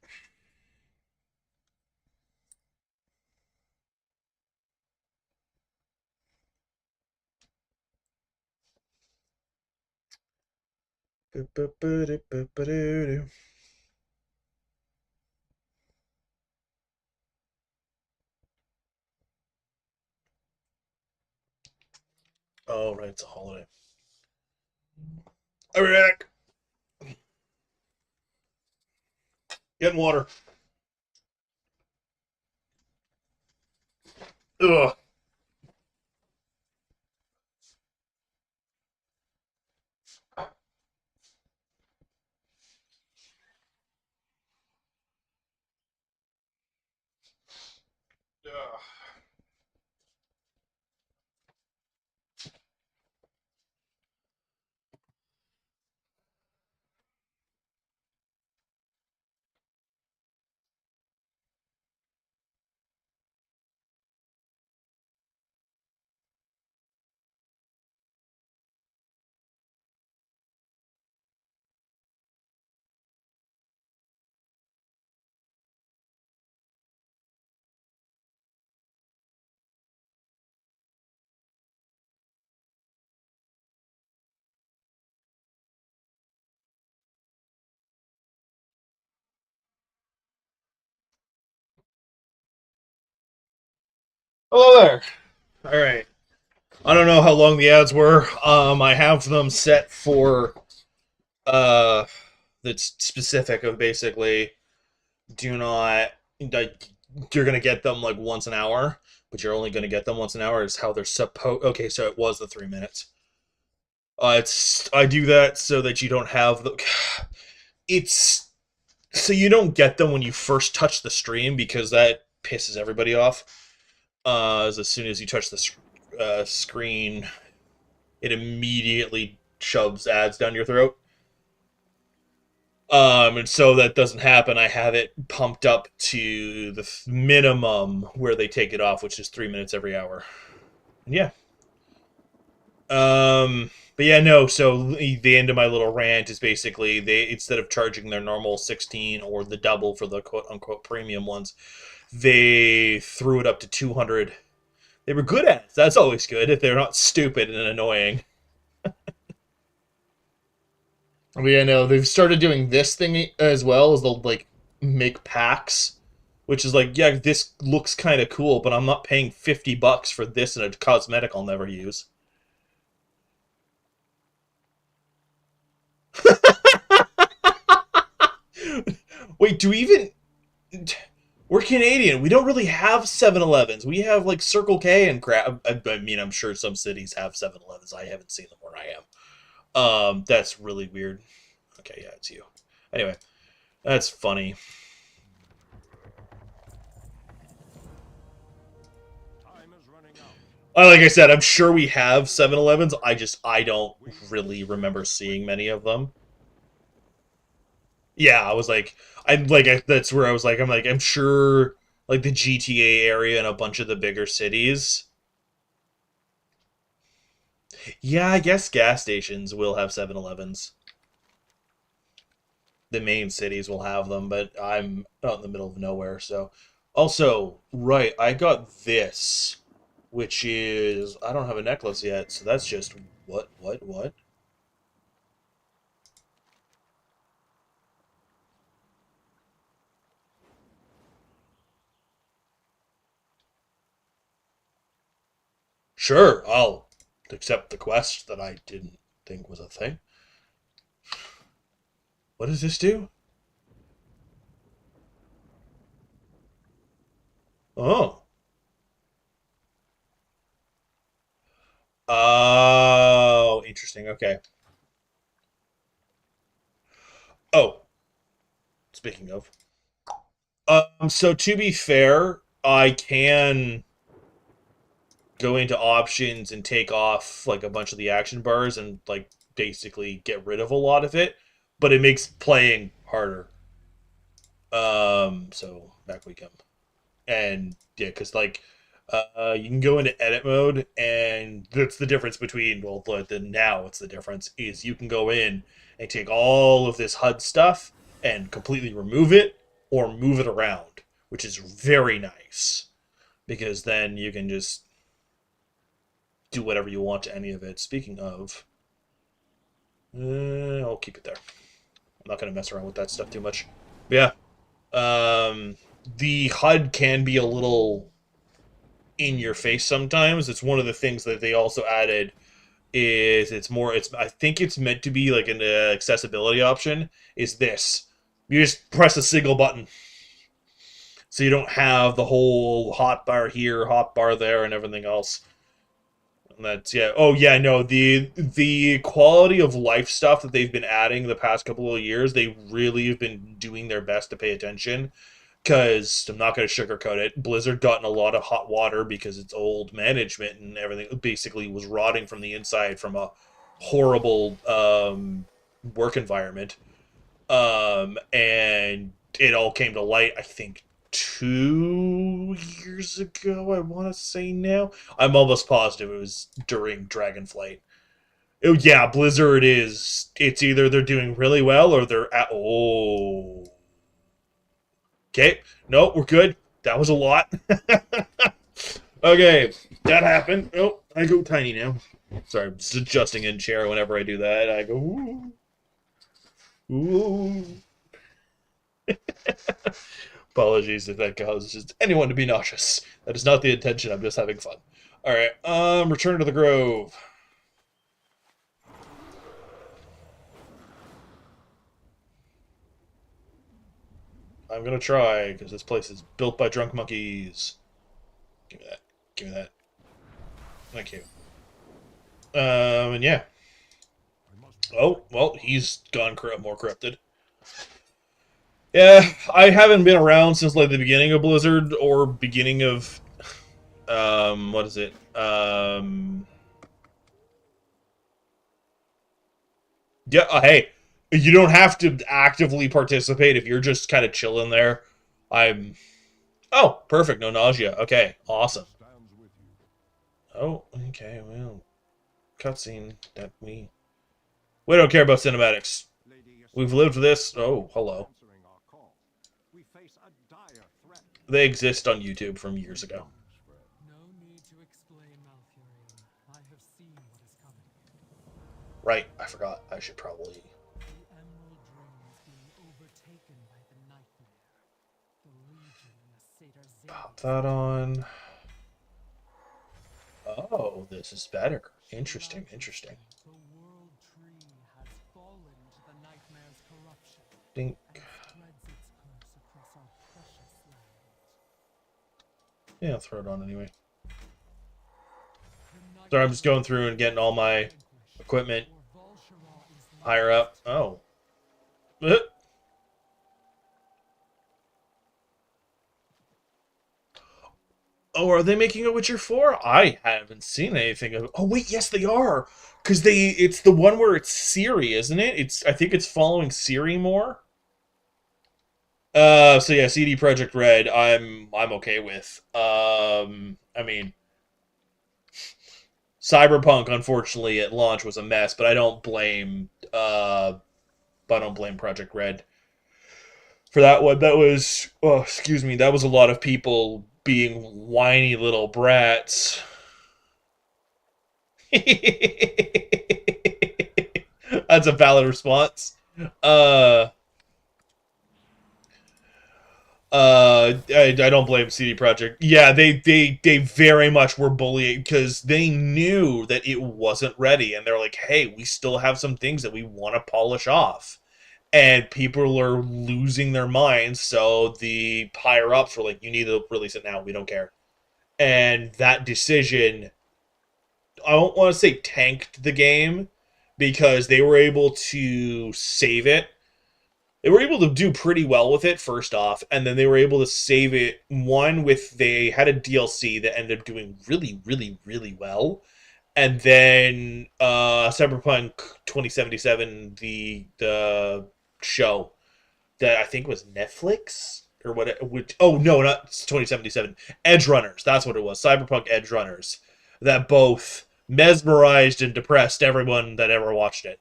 oh right, it's a holiday. All right, getting water. Ugh. Ugh. Hello there. All right. I don't know how long the ads were. I have them set for uh that's specific of basically do not like you're gonna get them like once an hour, but you're only gonna get them once an hour is how they're supposed. Okay, so it was the 3 minutes. It's I do that so that you don't have the. It's so you don't get them when you first touch the stream because that pisses everybody off. As soon as you touch the screen, it immediately shoves ads down your throat. And so that doesn't happen. I have it pumped up to the minimum where they take it off, which is 3 minutes every hour. And yeah. But yeah, no. So the end of my little rant is basically they instead of charging their normal 16 or the double for the quote unquote premium ones, they threw it up to 200. They were good at it. That's always good if they're not stupid and annoying. But yeah, no, they've started doing this thing as well as they'll like make packs, which is like, yeah, this looks kind of cool, but I'm not paying $50 for this and a cosmetic I'll never use. Wait, do we even? We're Canadian. We don't really have 7-Elevens. We have like Circle K and crap. I mean, I'm sure some cities have 7-Elevens. I haven't seen them where I am. That's really weird. Okay, yeah, it's you. Anyway, that's funny. Like I said, I'm sure we have 7-Elevens. I don't really remember seeing many of them. Yeah, I was like, that's where I was like, I'm sure like the GTA area and a bunch of the bigger cities. Yeah, I guess gas stations will have 7-Elevens. The main cities will have them, but I'm out in the middle of nowhere, so. Also, right, I got this, which is I don't have a necklace yet, so that's just what? Sure, I'll accept the quest that I didn't think was a thing. What does this do? Oh. Oh, interesting. Okay. Oh, speaking of. So to be fair, I can go into options and take off like a bunch of the action bars and like basically get rid of a lot of it, but it makes playing harder. So back we come. And yeah, because like you can go into edit mode, and that's the difference between well, the now it's the difference is you can go in and take all of this HUD stuff and completely remove it or move it around, which is very nice because then you can just do whatever you want to any of it. Speaking of, I'll keep it there. I'm not gonna mess around with that stuff too much. But yeah, the HUD can be a little in your face sometimes. It's one of the things that they also added is it's more it's I think it's meant to be like an accessibility option is this. You just press a single button. So you don't have the whole hotbar here, hotbar there, and everything else. And that's yeah. Oh yeah, no, the quality of life stuff that they've been adding the past couple of years, they really have been doing their best to pay attention. Because I'm not going to sugarcoat it, Blizzard got in a lot of hot water because its old management and everything basically was rotting from the inside from a horrible work environment. And it all came to light, I think, 2 years ago, I want to say now. I'm almost positive it was during Dragonflight. Oh, yeah, Blizzard is... It's either they're doing really well or they're at... Oh... Okay, no, we're good. That was a lot. Okay, that happened. Oh, I go tiny now. Sorry, I'm just adjusting in chair whenever I do that. I go, ooh. Ooh. Apologies if that causes anyone to be nauseous. That is not the intention. I'm just having fun. Alright, return to the Grove. I'm gonna try, because this place is built by drunk monkeys. Give me that. Give me that. Thank you. And yeah. Oh, well, he's gone more corrupted. Yeah, I haven't been around since, like, the beginning of Blizzard, or beginning of... what is it? Yeah, hey, you don't have to actively participate if you're just kind of chilling there. Oh, perfect, no nausea. Okay, awesome. Oh, okay, well, cutscene that we don't care about cinematics. We've lived this. Oh, hello. They exist on YouTube from years ago. No need to explain, Malfurion. I have seen what is coming. Right, I forgot. I should probably... The Emerald Dream is being overtaken by the Nightmare. The Legion and the Satyr Zane. Pop that on. Oh, this is better. Interesting, interesting. The World Tree has fallen to the Nightmare's corruption. Dink. And spreads its curse across our precious land. Yeah, I'll throw it on anyway. Sorry, I'm just going through and getting all my equipment higher up. Oh. Oh, are they making a Witcher 4? I haven't seen anything of it. Oh, wait, yes, they are. Because it's the one where it's Ciri, isn't it? I think it's following Ciri more. So yeah, CD Projekt Red, I'm okay with. I mean, Cyberpunk, unfortunately, at launch was a mess, but I don't blame Project Red for that one. That was, oh, excuse me, that was a lot of people being whiny little brats. That's a valid response. I don't blame CD Projekt. Yeah, they very much were bullying because they knew that it wasn't ready, and they're like, hey, we still have some things that we want to polish off. And people are losing their minds, so the higher-ups were like, you need to release it now, we don't care. And that decision I don't want to say tanked the game, because they were able to save it. They were able to do pretty well with it, first off, and then they were able to save it, one, they had a DLC that ended up doing really, really, really well, and then Cyberpunk 2077, the show that I think was Netflix, or what, oh no, not 2077, Edge Runners, that's what it was, Cyberpunk Edge Runners, that both mesmerized and depressed everyone that ever watched it.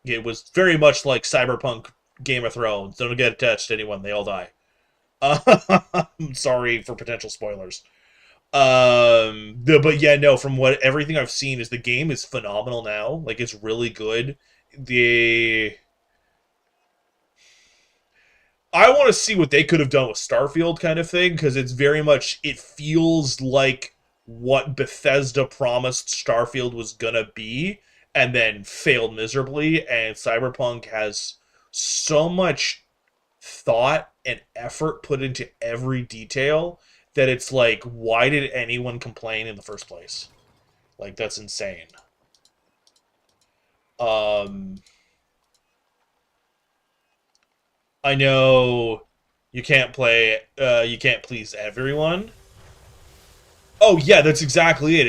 It was very much like Cyberpunk Game of Thrones. Don't get attached to anyone, they all die. I'm sorry for potential spoilers. But yeah, no, from everything I've seen is the game is phenomenal now. Like, it's really good. I want to see what they could have done with Starfield kind of thing, because it's very much, it feels like what Bethesda promised Starfield was gonna be, and then failed miserably, and Cyberpunk has so much thought and effort put into every detail that it's like, why did anyone complain in the first place? Like, that's insane. I know you can't please everyone. Oh yeah, that's exactly it.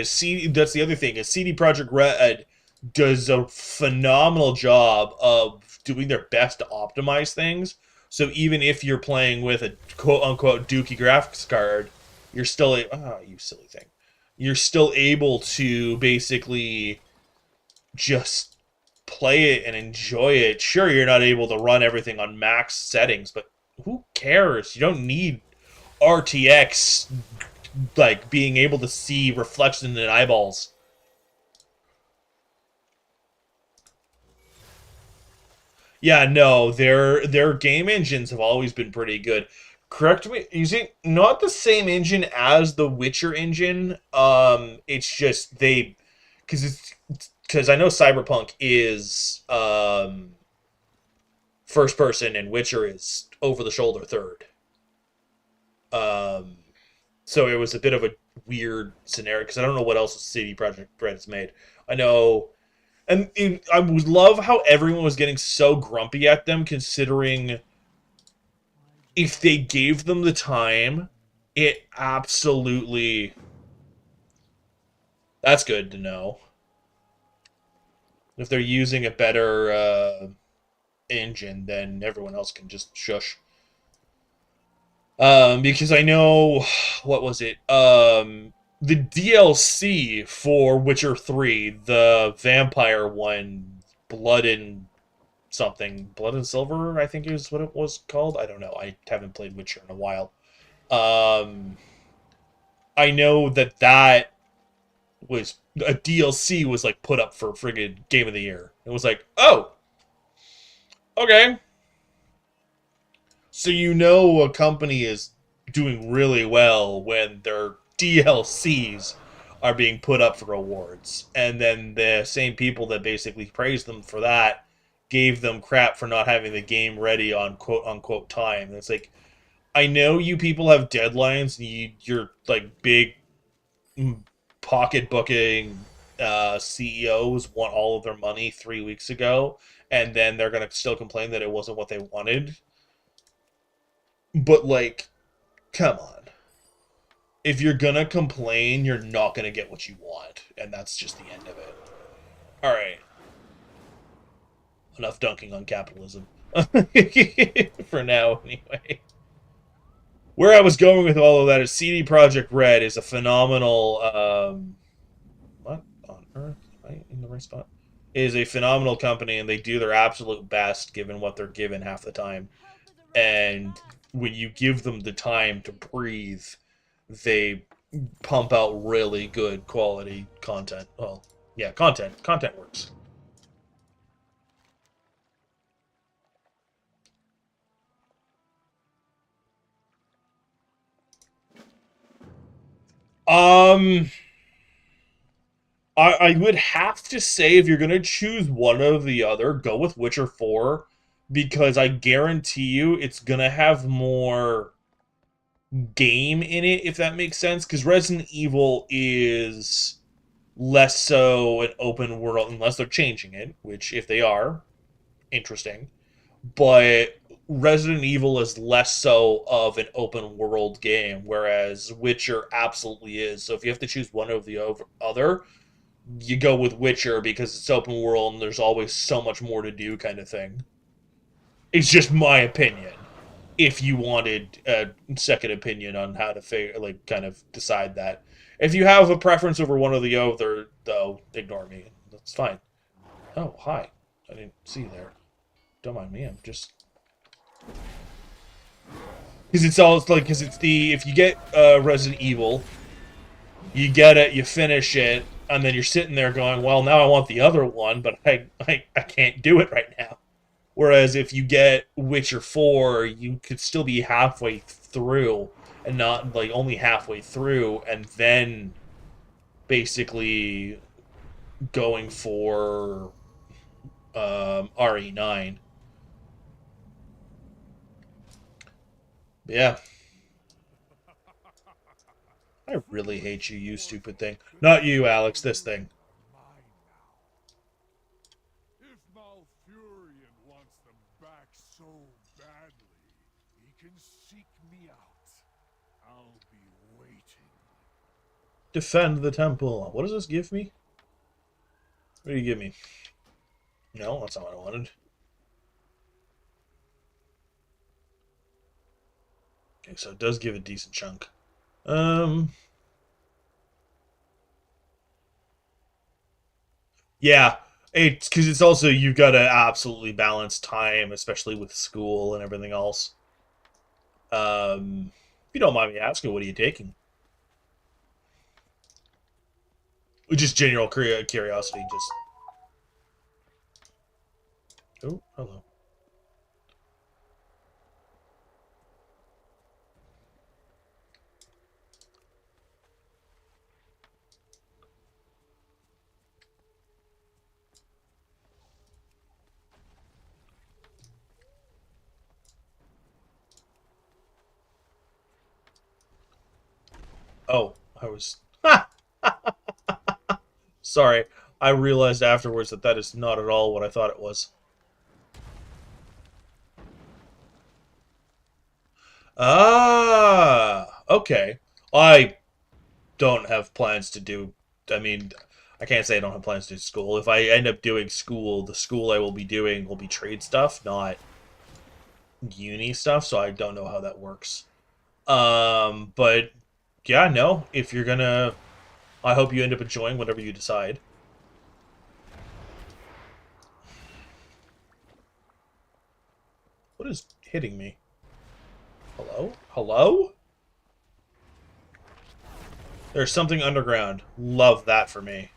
That's the other thing. CD Projekt Red does a phenomenal job of doing their best to optimize things. So even if you're playing with a quote-unquote dookie graphics card, you're still you silly thing. You're still able to basically just play it and enjoy it. Sure, you're not able to run everything on max settings, but who cares? You don't need RTX, like, being able to see reflections in eyeballs. Yeah, no, their game engines have always been pretty good. Correct me, using not the same engine as the Witcher engine. It's just because I know Cyberpunk is first person and Witcher is over the shoulder third. So it was a bit of a weird scenario, because I don't know what else CD Projekt Red has made. I know. And I would love how everyone was getting so grumpy at them, considering if they gave them the time, it absolutely... That's good to know. If they're using a better engine, then everyone else can just shush. Because I know... What was it? The DLC for Witcher 3, the vampire one, Blood and something, Blood and Silver, I think is what it was called. I don't know. I haven't played Witcher in a while. I know that was a DLC was like put up for friggin' Game of the Year. It was like, oh, okay. So you know a company is doing really well when their DLCs are being put up for awards. And then the same people that basically praised them for that gave them crap for not having the game ready on quote-unquote time. And it's like, I know you people have deadlines, and you're like big pocketbooking CEOs want all of their money 3 weeks ago, and then they're going to still complain that it wasn't what they wanted. But, like, come on. If you're gonna complain, you're not gonna get what you want. And that's just the end of it. Alright. Enough dunking on capitalism. For now, anyway. Where I was going with all of that is CD Projekt Red is a phenomenal... what on earth? Am I in the right spot? Is a phenomenal company, and they do their absolute best given what they're given half the time. And when you give them the time to breathe, they pump out really good quality content. Well, yeah, content. Content works. I would have to say, if you're going to choose one or the other, go with Witcher 4, because I guarantee you it's going to have more game in it, if that makes sense, because Resident Evil is less so an open world, unless they're changing it, which, if they are, interesting. But Resident Evil is less so of an open world game, whereas Witcher absolutely is. So if you have to choose one over the other, you go with Witcher because it's open world and there's always so much more to do, kind of thing. It's just my opinion. If you wanted a second opinion on how to kind of decide that. If you have a preference over one or the other, though, ignore me. That's fine. Oh, hi. I didn't see you there. Don't mind me. I'm just because if you get Resident Evil, you get it, you finish it, and then you're sitting there going, well, now I want the other one, but I can't do it right now. Whereas if you get Witcher 4, you could still be halfway through, and not, like, only halfway through, and then basically going for RE9. Yeah. I really hate you, you stupid thing. Not you, Alex, this thing. Mine now. If Malfurion wants them back so badly, he can seek me out. I'll be waiting. Defend the temple. What does this give me? What do you give me? No, that's not what I wanted. Okay, so it does give a decent chunk. Yeah, it's because it's also, you've got to absolutely balance time, especially with school and everything else. If you don't mind me asking, what are you taking? Just general curiosity, just... Oh, hello. Oh, I was... Sorry, I realized afterwards that that is not at all what I thought it was. Ah, okay. I don't have plans to do... I mean, I can't say I don't have plans to do school. If I end up doing school, the school I will be doing will be trade stuff, not uni stuff, so I don't know how that works. But yeah, no, if you're gonna... I hope you end up enjoying whatever you decide. What is hitting me? Hello? Hello? There's something underground. Love that for me.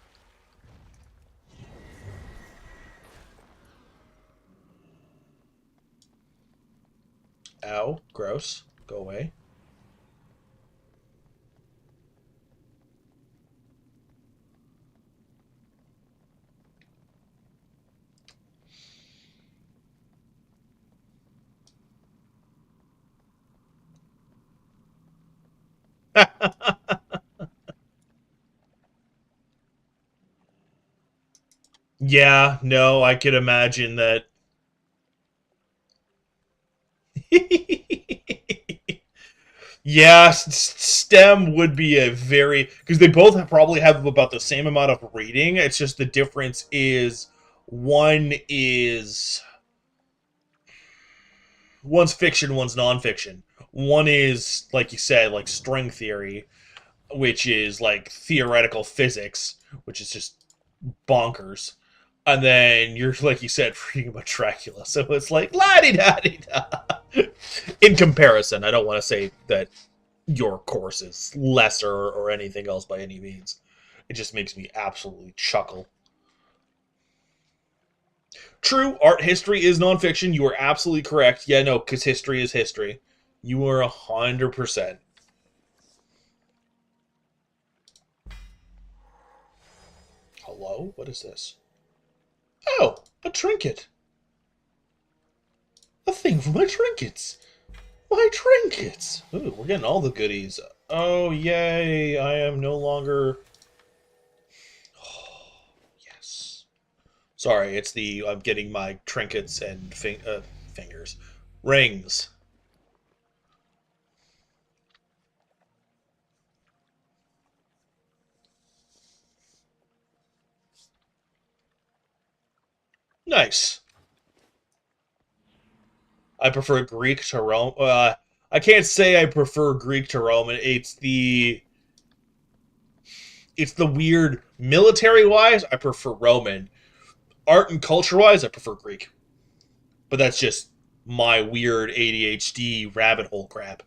Ow. Gross. Go away. Yeah, no, I could imagine that. Yeah, STEM would be a very... Because they both probably have about the same amount of rating. It's just the difference is one is... One's fiction, one's nonfiction. One is, like you said, like string theory, which is like theoretical physics, which is just bonkers. And then you're, like you said, reading about Dracula. So it's like, la-di-da-di-da. In comparison, I don't want to say that your course is lesser or anything else by any means. It just makes me absolutely chuckle. True, art history is nonfiction. You are absolutely correct. Yeah, no, because history is history. You are 100%. Hello? What is this? Oh, a trinket. A thing for my trinkets. My trinkets! Ooh, we're getting all the goodies. Oh, yay! I am no longer... Oh, yes. Sorry, it's the... I'm getting my trinkets and fingers. Rings. Nice. I prefer Greek to Rome. I can't say I prefer Greek to Roman. It's the weird military-wise, I prefer Roman. Art and culture-wise, I prefer Greek. But that's just my weird ADHD rabbit hole crap.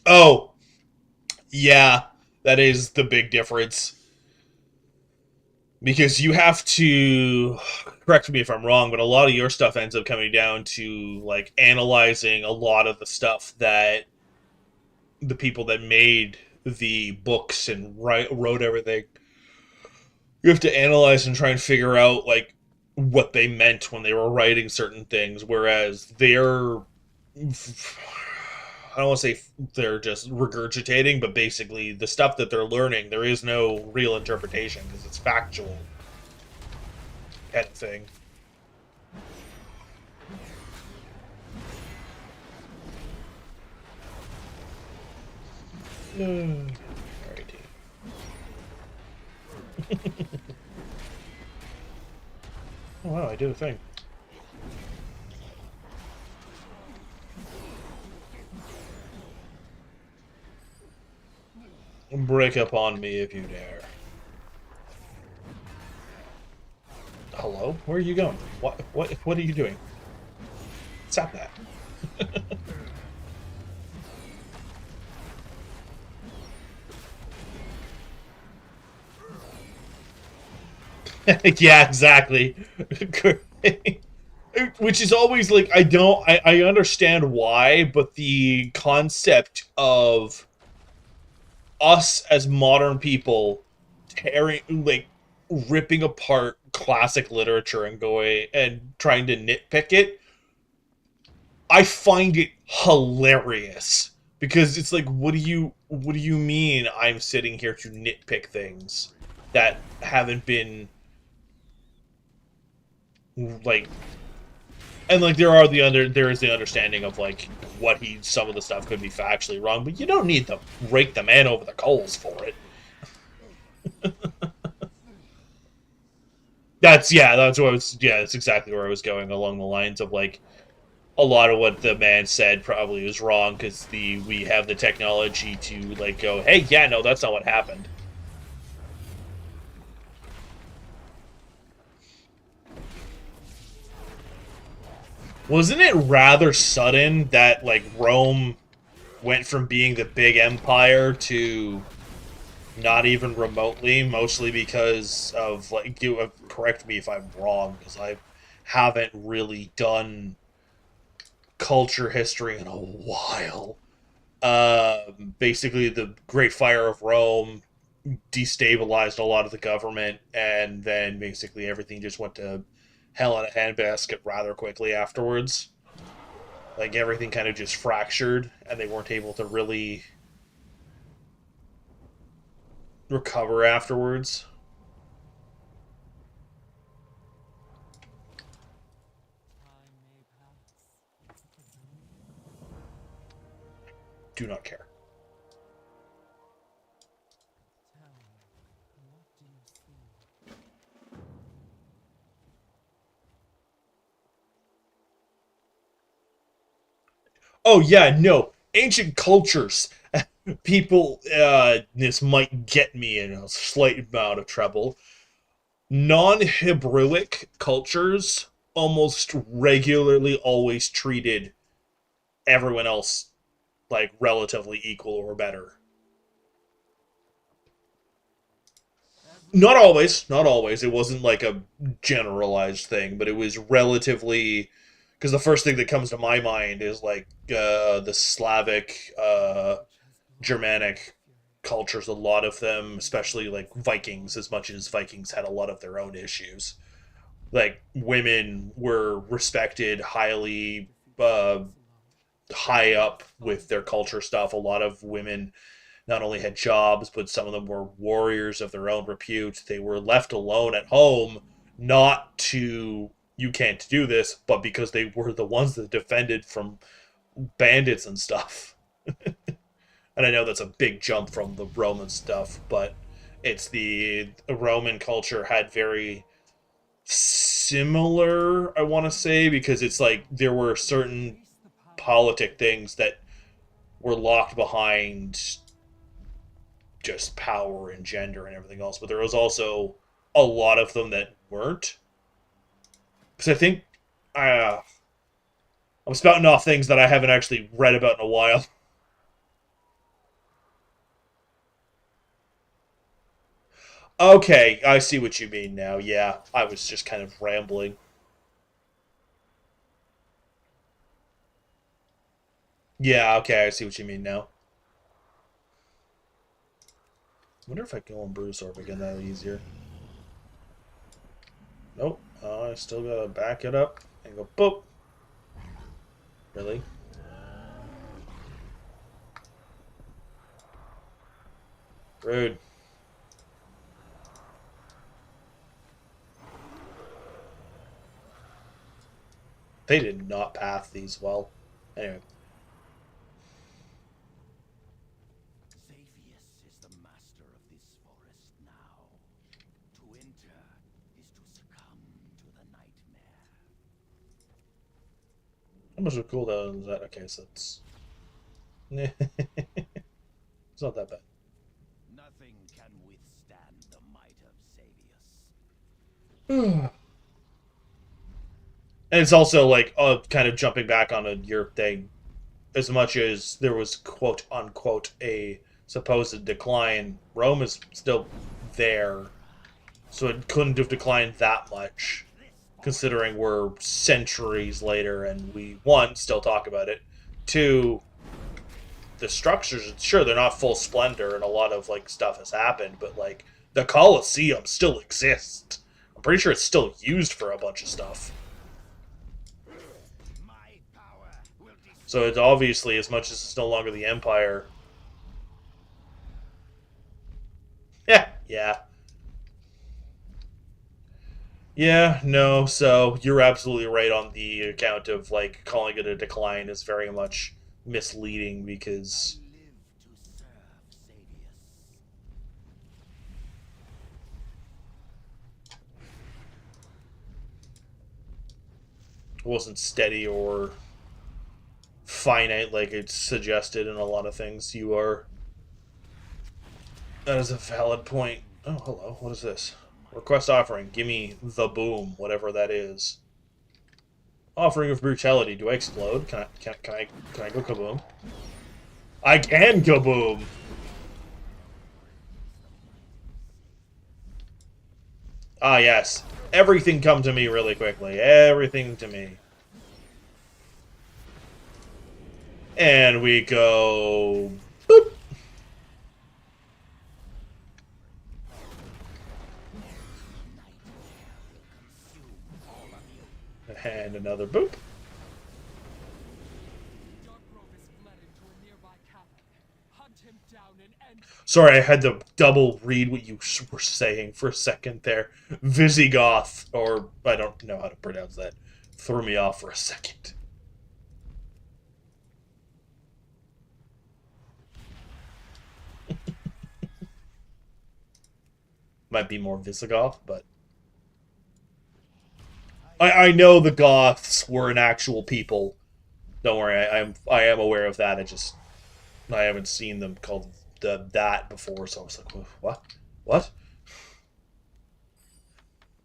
Oh, yeah, that is the big difference. Because you have to, correct me if I'm wrong, but a lot of your stuff ends up coming down to, like, analyzing a lot of the stuff that the people that made the books and wrote everything. You have to analyze and try and figure out, like, what they meant when they were writing certain things, whereas they're... I don't want to say they're just regurgitating, but basically the stuff that they're learning, there is no real interpretation because it's factual kind of thing. Alrighty. Oh wow, I did a thing. Break up on me if you dare. Hello? Where are you going? What are you doing? Stop that. Yeah, exactly. Which is always like, I understand why, but the concept of us as modern people ripping apart classic literature and going and trying to nitpick it, I find it hilarious because it's like, what do you mean I'm sitting here to nitpick things that haven't been like, and like there is the understanding of like some of the stuff could be factually wrong, but you don't need to rake the man over the coals for it. That's exactly where I was going, along the lines of like a lot of what the man said probably was wrong because we have the technology to like go, hey, yeah, no, that's not what happened. Wasn't it rather sudden that, like, Rome went from being the big empire to not even remotely, mostly because of, like, correct me if I'm wrong, because I haven't really done culture history in a while. Basically, the Great Fire of Rome destabilized a lot of the government, and then basically everything just went to hell in a handbasket rather quickly afterwards. Like, everything kind of just fractured, and they weren't able to really recover afterwards. Do not care. Oh yeah, no. Ancient cultures. People, this might get me in a slight amount of trouble. Non-Hebrewic cultures almost regularly always treated everyone else like relatively equal or better. Not always, not always. It wasn't like a generalized thing, but it was relatively, because the first thing that comes to my mind is like the Slavic, Germanic cultures, a lot of them, especially like Vikings, as much as Vikings had a lot of their own issues. Like women were respected highly, high up with their culture stuff. A lot of women not only had jobs, but some of them were warriors of their own repute. They were left alone at home, not to, you can't do this, but because they were the ones that defended from bandits and stuff. And I know that's a big jump from the Roman stuff, but it's the Roman culture had very similar, I want to say, because it's like there were certain politic things that were locked behind just power and gender and everything else, but there was also a lot of them that weren't. Because I think I'm spouting off things that I haven't actually read about in a while. Okay, I see what you mean now. Yeah, I was just kind of rambling. Yeah, okay, I see what you mean now. I wonder if I can go on Bruisorb again, that'll be easier. Nope, I still gotta back it up and go boop. Really? Rude. They did not path these well. Anyway. Xavius is the master of this forest now. To enter is to succumb to the nightmare. How much of a cooldown is that? Okay, so it's... it's not that bad. Nothing can withstand the might of Xavius. And it's also like, kind of jumping back on your thing, as much as there was quote unquote a supposed decline, Rome is still there, so it couldn't have declined that much, considering we're centuries later and we, one, still talk about it, two, the structures, sure, they're not full splendor and a lot of like stuff has happened, but like the Colosseum still exists. I'm pretty sure it's still used for a bunch of stuff. So it's obviously, as much as it's no longer the Empire. Yeah, yeah. Yeah, no, so you're absolutely right on the account of, like, calling it a decline is very much misleading because... I live to serve Xavius. it wasn't steady or finite like it's suggested in a lot of things. You are... That is a valid point. Oh, hello. What is this? Request offering. Give me the boom, whatever that is. Offering of brutality. Do I explode? Can I go kaboom? I can kaboom! Ah, yes. Everything come to me really quickly. Everything to me. And we go... Boop! And another boop. Sorry, I had to double read what you were saying for a second there. Visigoth, or I don't know how to pronounce that, threw me off for a second. Might be more Visigoth, but... I know the Goths were an actual people. Don't worry, I am aware of that. I haven't seen them called that before, so I was like, what? What?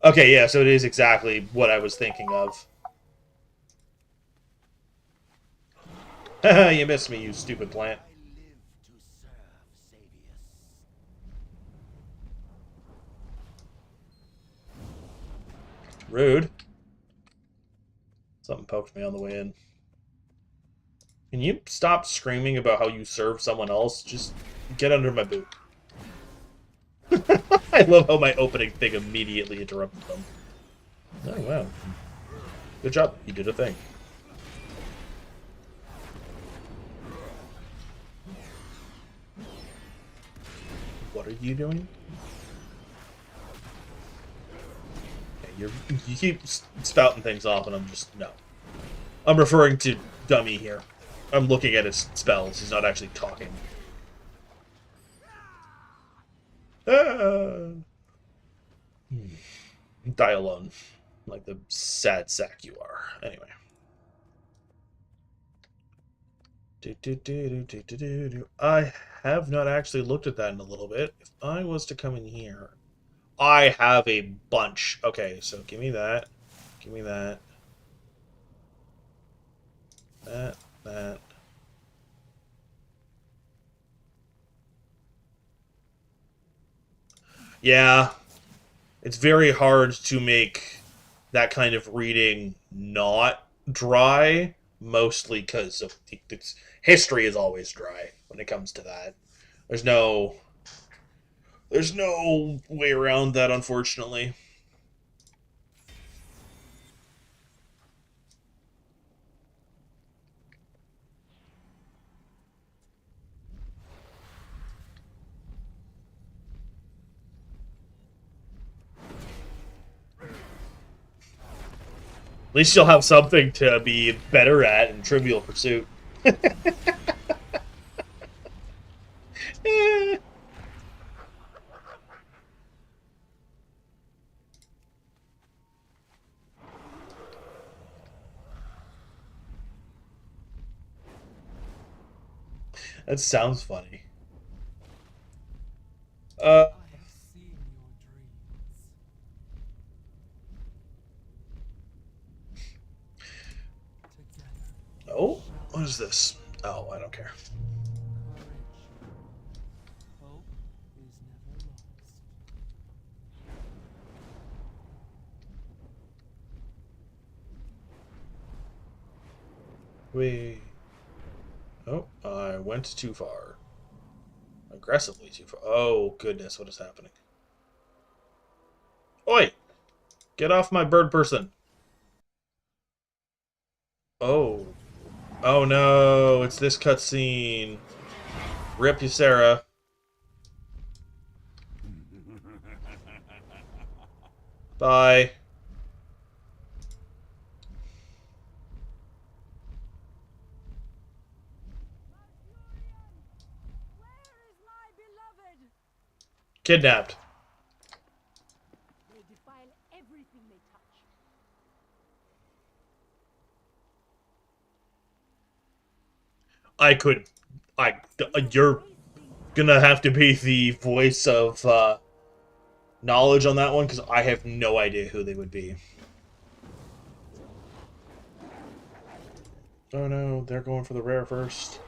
Okay, yeah, so it is exactly what I was thinking of. Haha, you missed me, you stupid plant. I live to serve Xavius. Rude. Something poked me on the way in. Can you stop screaming about how you serve someone else? Just Get under my boot. I love how my opening thing immediately interrupted them. Oh, wow. Good job. You did a thing. What are you doing? Okay, you keep spouting things off, and I'm just... No. I'm referring to Dummy here. I'm looking at his spells. He's not actually talking. Ah. Die alone. Like the sad sack you are. Anyway. I have not actually looked at that in a little bit. If I was to come in here... I have a bunch. Okay, so give me that. Give me that. That. Yeah. It's very hard to make that kind of reading not dry, mostly because of history is always dry when it comes to that. There's no way around that, unfortunately. At least you'll have something to be better at in Trivial Pursuit. That sounds funny. I have seen your dreams. Together. Oh, what is this? Oh, I don't care. Courage. Hope is never lost. Wait. Oh, I went too far. Aggressively too far. Oh, goodness, what is happening? Oi! Get off my bird person! Oh. Oh no, it's this cutscene. Rip you, Sarah. Bye. Kidnapped. They defile everything they touch. You're gonna have to be the voice of knowledge on that one, because I have no idea who they would be. Oh no, they're going for the rare first.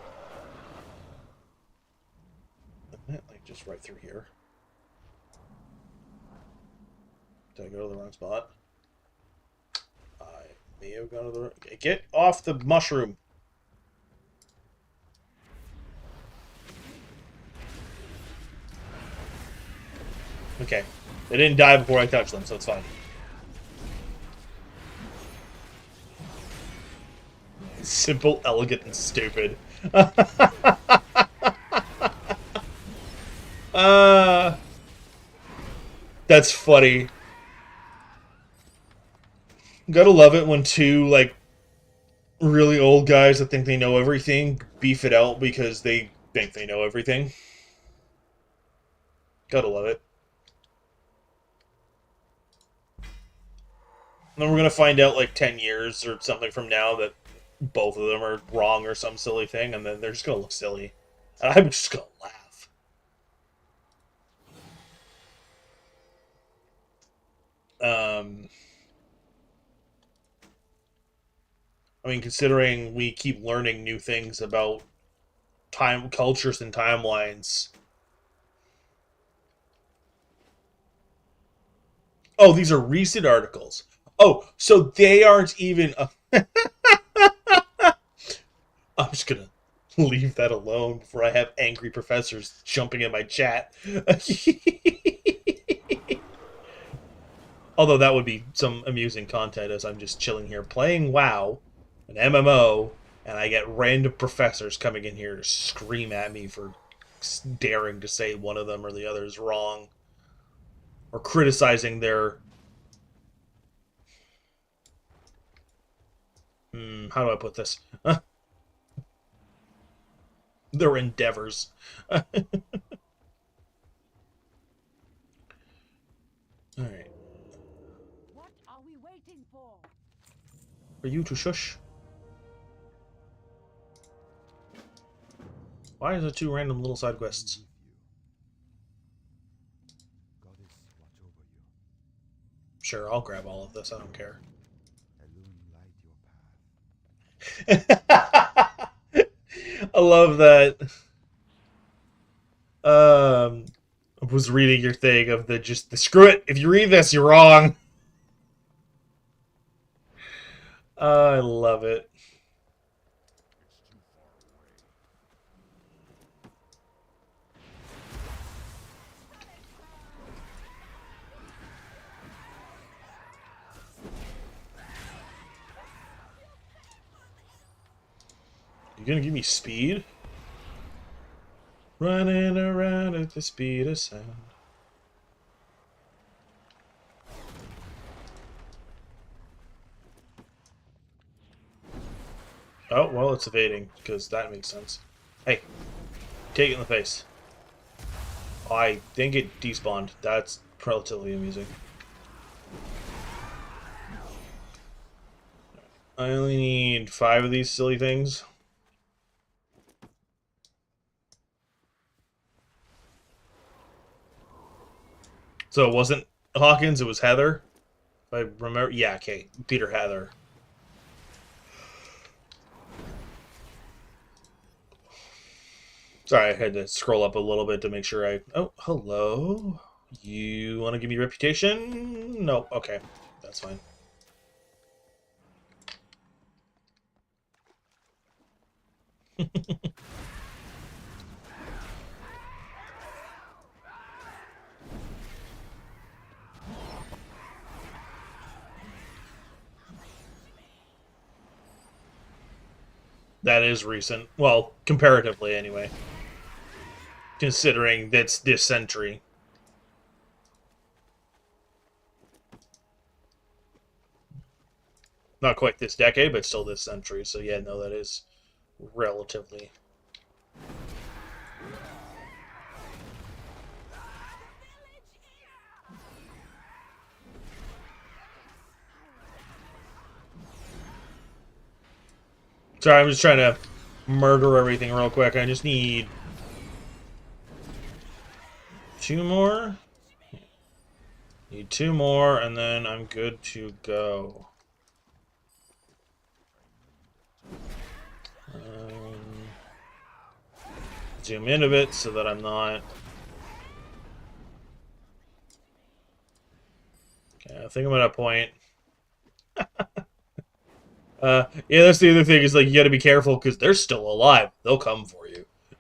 Isn't that like just right through here? Did I go to the wrong spot? I may have gone to the... Get off the mushroom! Okay. They didn't die before I touched them, so it's fine. Simple, elegant, and stupid. That's funny. Gotta love it when two, like, really old guys that think they know everything beef it out because they think they know everything. Gotta love it. And then we're gonna find out, like, 10 years or something from now that both of them are wrong or some silly thing, and then they're just gonna look silly. And I'm just gonna laugh. I mean, considering we keep learning new things about time, cultures, and timelines. Oh, these are recent articles. Oh, so they aren't even... I'm just gonna Leave that alone before I have angry professors jumping in my chat. Although that would be some amusing content as I'm just chilling here playing WoW, an MMO, and I get random professors coming in here to scream at me for daring to say one of them or the other is wrong. Or criticizing their... how do I put this? Their endeavors. Alright. What are we waiting for? For you to shush. Why is there two random little side quests? Goddess, watch over you. Sure, I'll grab all of this, I don't care. Illuminate your path. I love that. I was reading your thing of the screw it. If you read this, you're wrong. I love it. It's too far away. You gonna give me speed? Running around at the speed of sound. Oh, well, it's evading, because that makes sense. Hey, take it in the face. I think it despawned. That's relatively amusing. I only need 5 of these silly things. So it wasn't Hawkins, it was Heather? If I remember. Yeah, okay. Peter Heather. Sorry, I had to scroll up a little bit to make sure I... Oh, hello? You want to give me reputation? No, okay. That's fine. That is recent. Well, comparatively, anyway. Considering that's this century. Not quite this decade, but still this century. So yeah, no, that is relatively... Sorry, I'm just trying to murder everything real quick. I just need 2 more. Need 2 more, and then I'm good to go. Zoom in a bit so that I'm not... Okay, I think I'm at a point. Yeah, that's the other thing, is like, you gotta be careful, because they're still alive. They'll come for you. Your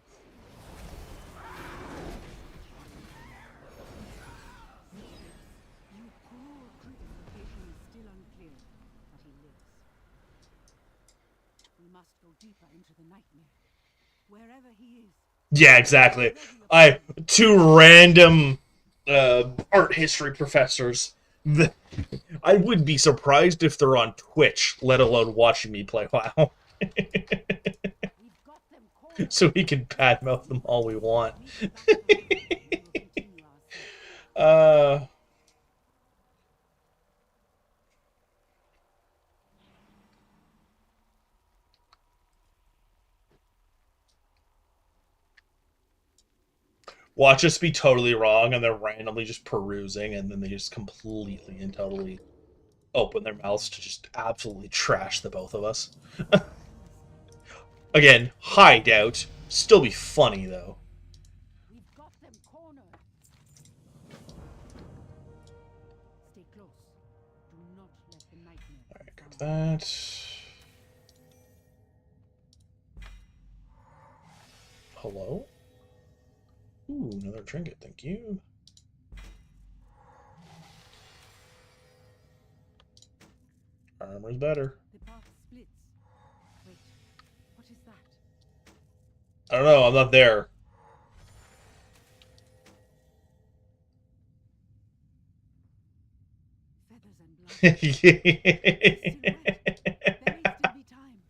core critical location is still unclear, but he lives. We must go deeper into the nightmare. Wherever he is. Yeah, exactly. 2 random art history professors. I would be surprised if they're on Twitch, let alone watching me play WoW. We've got them cornered. So we can badmouth them all we want. Leave that alone, and we will continue our search. Watch us be totally wrong, and they're randomly just perusing, and then they just completely and totally open their mouths to just absolutely trash the both of us. Again, hideout. Still be funny, though. We've got them cornered. Stay close. Do not let the nightmare. Alright, got that. hello? Ooh, another trinket, thank you. Armor's better. The path splits. Wait, what is that? I don't know, I'm not there. Feathers and blood. It's still wet. There may still be time.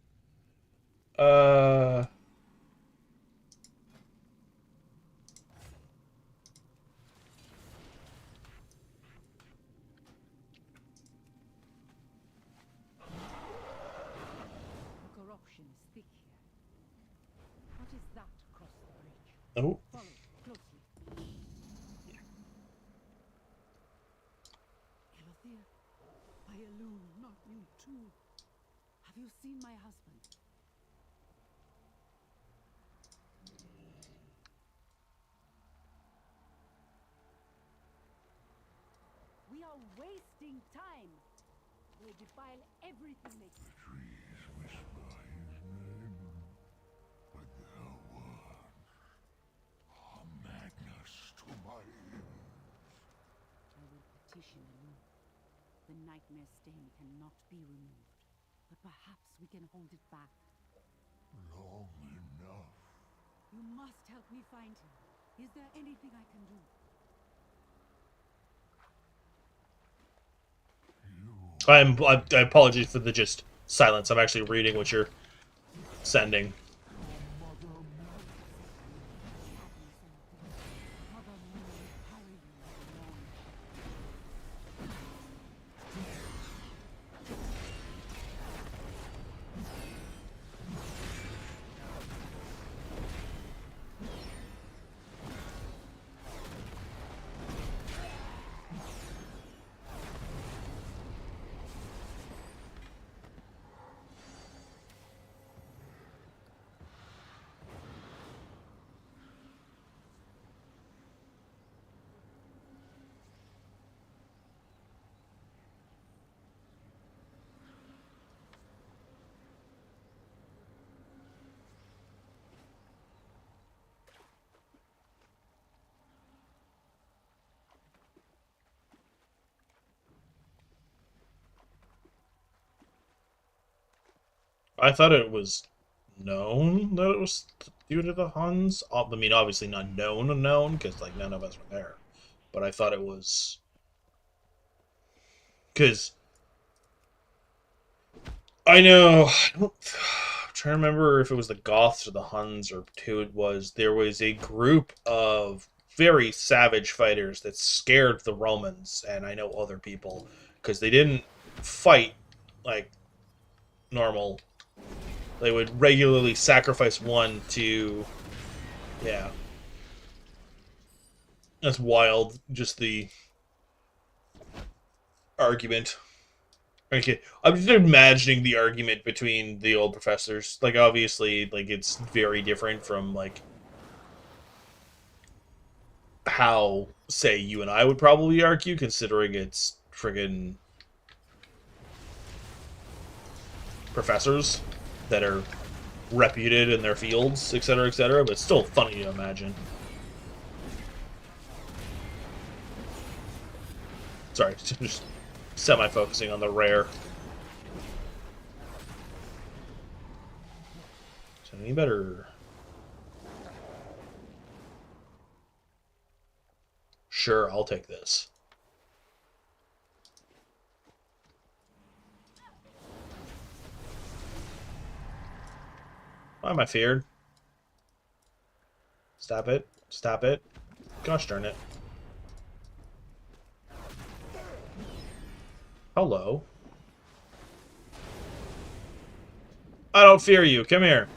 The corruption is thick here. What is that across the bridge? Oh, Follow closely. Elothir, by a loon, not you too. Have you seen my husband? We are wasting time. They defile everything they can. Trees whisper his name, but there was a madness to my ears. I will petition anew. The nightmare stain cannot be removed, but perhaps we can hold it back. Long enough. You must help me find him. Is there anything I can do? I apologize for the just silence. I'm actually reading what you're sending. Mother Moon, hurry you along. I thought it was known that it was due to the Huns. I mean, obviously not known, because like none of us were there. But I thought it was because I know. I'm trying to remember if it was the Goths or the Huns or who it was. There was a group of very savage fighters that scared the Romans, and I know other people because they didn't fight like normal. They would regularly sacrifice one to, yeah. That's wild, just the argument. Okay, I'm just imagining the argument between the old professors. Like, obviously, like, it's very different from, like, how, say, you and I would probably argue, considering it's friggin' professors that are reputed in their fields, etc., but it's still funny to imagine. Sorry, just semi-focusing on the rare. Is that any better? Sure, I'll take this. Why am I feared? Stop it. Stop it. Gosh darn it. Hello. I don't fear you. Come here.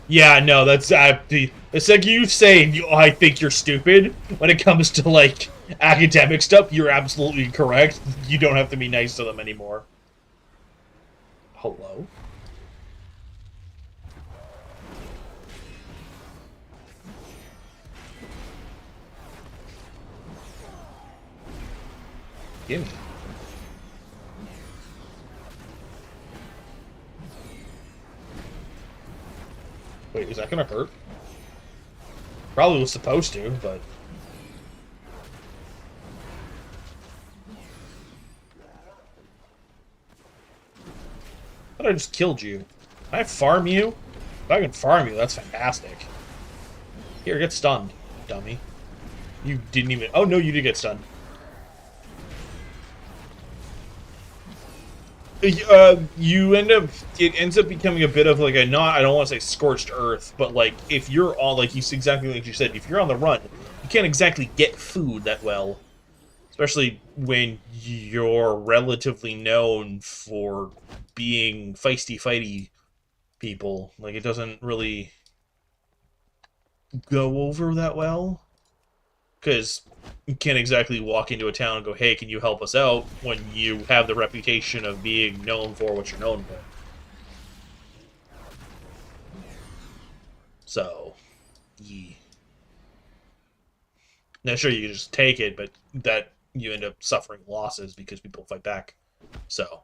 Yeah, no, that's it's like you saying I think you're stupid when it comes to like academic stuff. You're absolutely correct. You don't have to be nice to them anymore. Hello? Gimme. Wait, is that gonna hurt? Probably was supposed to, but... I thought I just killed you. Can I farm you? If I can farm you, that's fantastic. Here, get stunned, dummy. You didn't even... Oh, no, you did get stunned. You end up... It ends up becoming a bit of like a not... I don't want to say scorched earth, but like, if you're on... Like, exactly like you said, if you're on the run, you can't exactly get food that well. Especially when you're relatively known for being feisty-fighty people. Like, it doesn't really go over that well. Because you can't exactly walk into a town and go, hey, can you help us out, when you have the reputation of being known for what you're known for. So, yeah. Now, sure, you can just take it, but that you end up suffering losses because people fight back. So,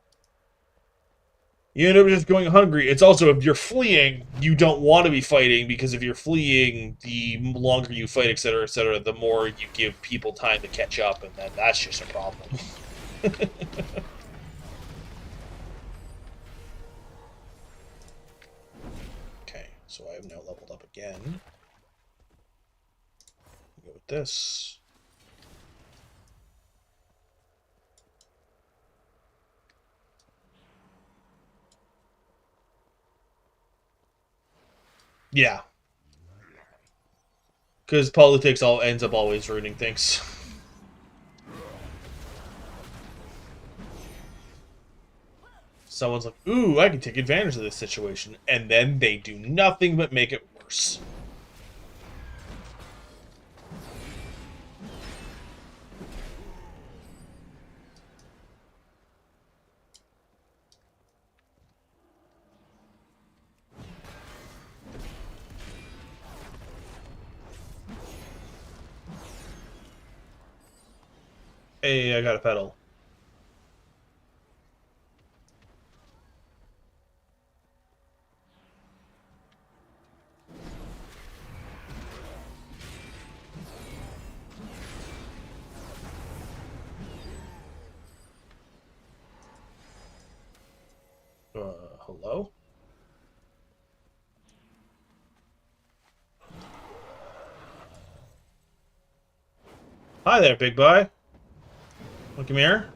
you end up just going hungry. It's also, if you're fleeing, you don't want to be fighting, because if you're fleeing, the longer you fight, etc., the more you give people time to catch up, and then that's just a problem. Okay, so I have now leveled up again. Go with this. Yeah. Because politics all ends up always ruining things. Someone's like, ooh, I can take advantage of this situation. And then they do nothing but make it worse. Hey, I got a pedal. Hello? Hi there, big boy. Come here.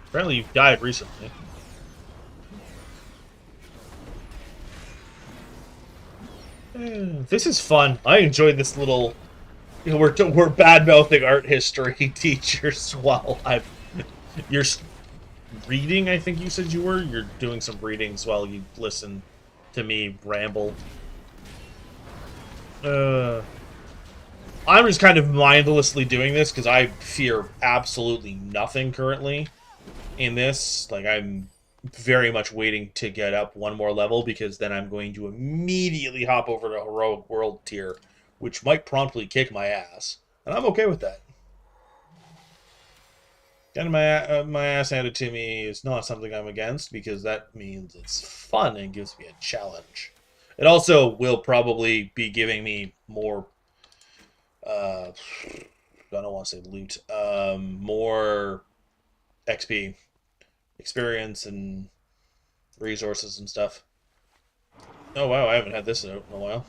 Apparently you've died recently. This is fun. I enjoyed this little... You know, we're bad-mouthing art history teachers while you're reading, I think you said you were? You're doing some readings while you listen to me ramble. I'm just kind of mindlessly doing this because I fear absolutely nothing currently in this. Like, I'm very much waiting to get up one more level, because then I'm going to immediately hop over to Heroic World tier, which might promptly kick my ass. And I'm okay with that. Getting my ass handed to me is not something I'm against, because that means it's fun and gives me a challenge. It also will probably be giving me more, I don't want to say loot, more XP, experience, and resources and stuff. Oh wow, I haven't had this in a while.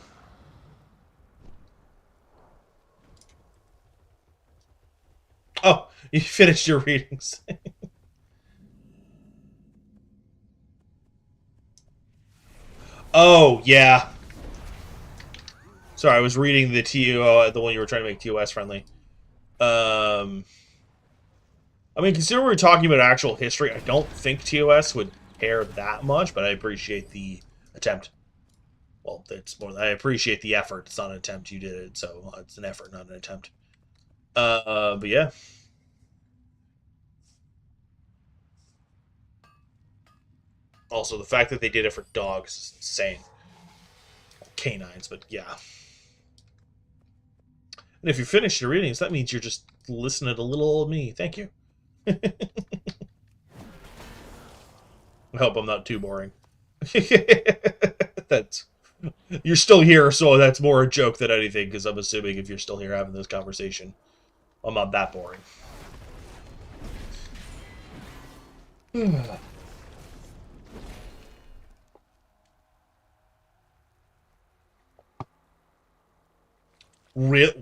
Oh, you finished your readings. Oh, yeah. Sorry, I was reading the TO, the one you were trying to make TOS friendly. I mean, considering we're talking about actual history, I don't think TOS would care that much, but I appreciate the attempt. Well, it's more. I appreciate the effort. It's not an attempt. You did it, so it's an effort, not an attempt. But yeah. Also, the fact that they did it for dogs is insane. Canines, but yeah. And if you finish your readings, that means you're just listening to little old me. Thank you. I hope I'm not too boring. That's you're still here, so that's more a joke than anything, because I'm assuming if you're still here having this conversation, I'm not that boring.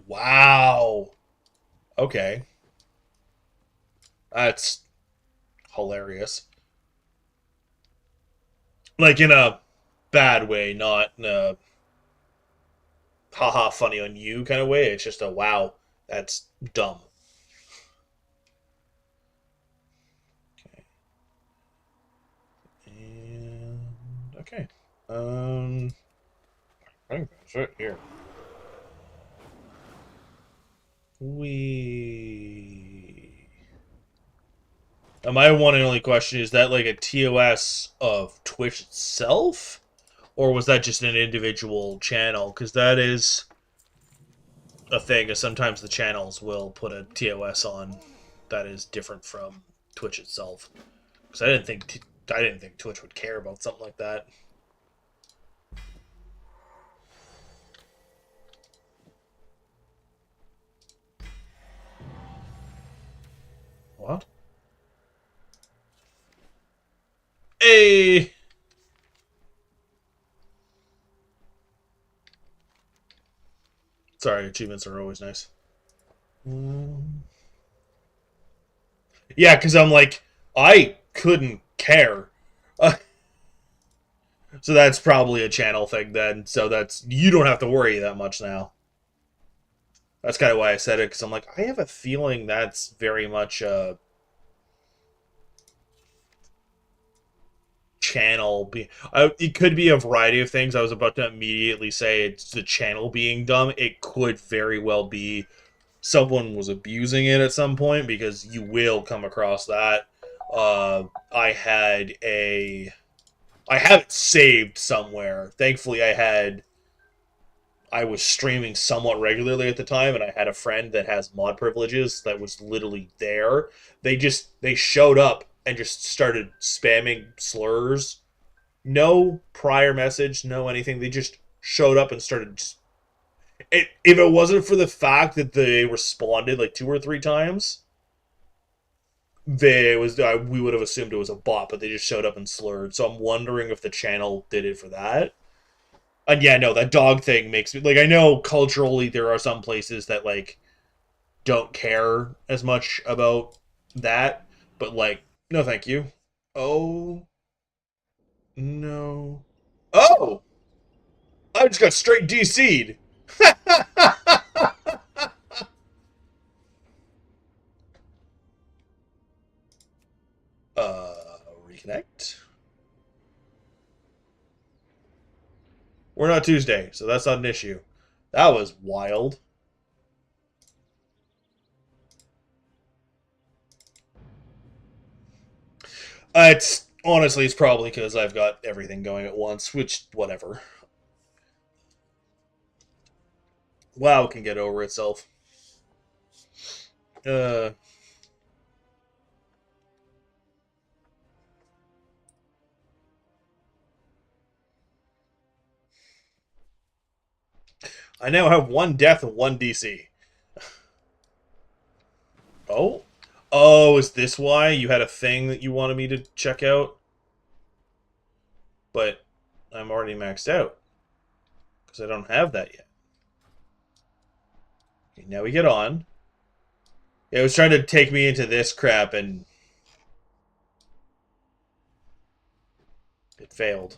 Wow. Okay. That's hilarious. Like, in a bad way, not in a haha funny on you kind of way. It's just a wow, that's dumb. Okay. And okay. I think that's it here. My one and only question is that like a TOS of Twitch itself? Or was that just an individual channel? Because that is a thing, is sometimes the channels will put a TOS on that is different from Twitch itself. Because I didn't think Twitch would care about something like that. What? Hey! Sorry, achievements are always nice. Yeah, because I'm like, I couldn't care. So that's probably a channel thing then. So that's, you don't have to worry that much now. That's kind of why I said it, because I'm like, I have a feeling that's very much a channel. It could be a variety of things. I was about to immediately say it's the channel being dumb. It could very well be someone was abusing it at some point, because you will come across that. I have it saved somewhere. Thankfully, I was streaming somewhat regularly at the time, and I had a friend that has mod privileges that was literally there. They showed up and just started spamming slurs. No prior message, no anything. They just showed up and started. If it wasn't for the fact that they responded like 2 or 3 times, we would have assumed it was a bot, but they just showed up and slurred. So I'm wondering if the channel did it for that. And yeah, no, that dog thing makes me, like, I know culturally there are some places that, like, don't care as much about that, but, like, no thank you. Oh. No. Oh! I just got straight DC'd. Reconnect. We're not Tuesday, so that's not an issue. That was wild. It's probably because I've got everything going at once, which, whatever. WoW can get over itself. I now have 1 death and 1 DC. Oh? Oh, is this why you had a thing that you wanted me to check out? But I'm already maxed out. Because I don't have that yet. Okay, now we get on. It was trying to take me into this crap and it failed.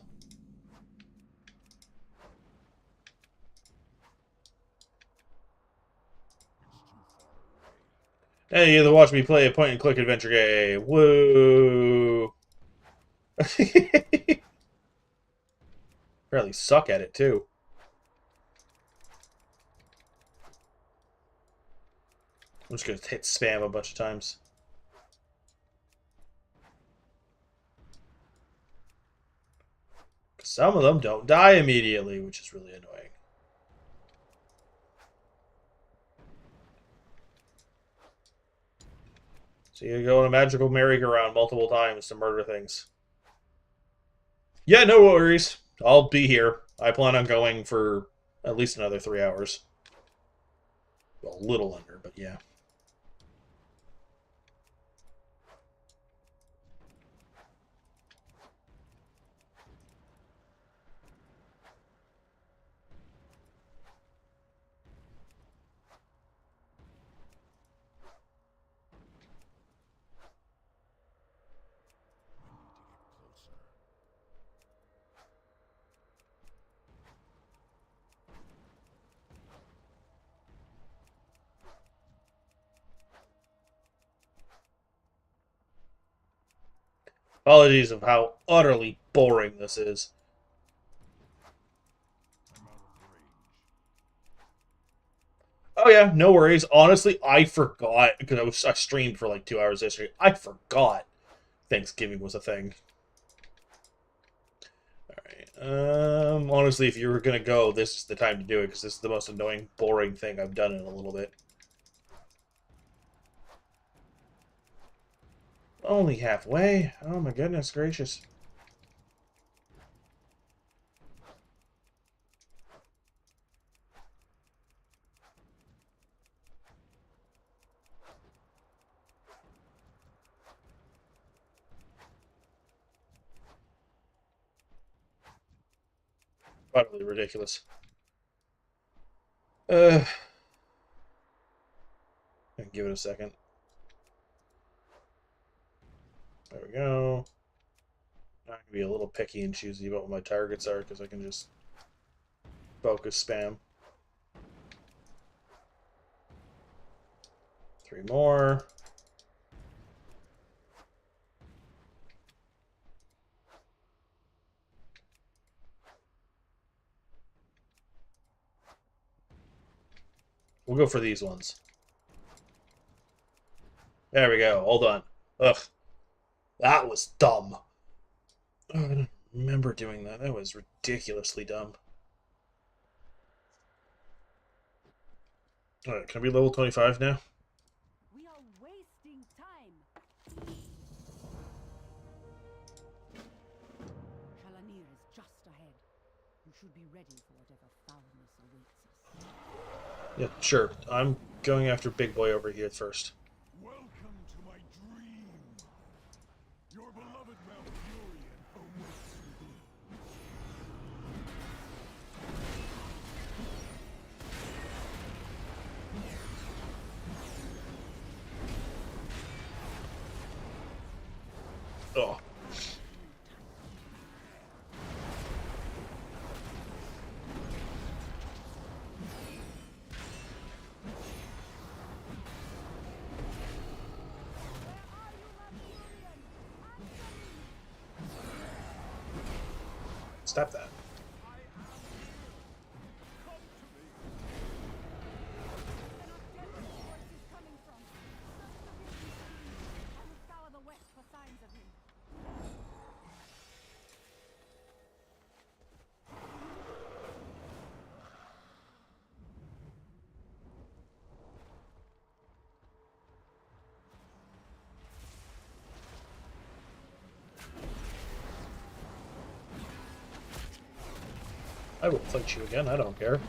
Hey, you either watch me play a point-and-click adventure game. Woo! Apparently suck at it, too. I'm just going to hit spam a bunch of times. Some of them don't die immediately, which is really annoying. So you go on a magical merry-go-round multiple times to murder things. Yeah, no worries. I'll be here. I plan on going for at least another 3 hours. Well, a little under, but yeah. Apologies of how utterly boring this is. I'm out of range. Oh yeah, no worries. Honestly, I forgot because I streamed for like 2 hours yesterday. I forgot Thanksgiving was a thing. Alright. Honestly, if you were gonna go, this is the time to do it because this is the most annoying, boring thing I've done in a little bit. Only halfway? Oh my goodness gracious. Utterly ridiculous. Give it a second. There we go. I can be a little picky and choosy about what my targets are because I can just focus spam. 3 more. We'll go for these ones. There we go. All done. Ugh. That was dumb. Oh, I don't remember doing that. That was ridiculously dumb. Alright, can I be level 25 now? We are wasting time. Shalanir is just ahead. You should be ready for whatever foulness awaits us. Yeah, sure. I'm going after Big Boy over here first. Welcome to my dream. Your beloved Malfurion awaits you. Oh. Stop that. I will fight you again, I don't care.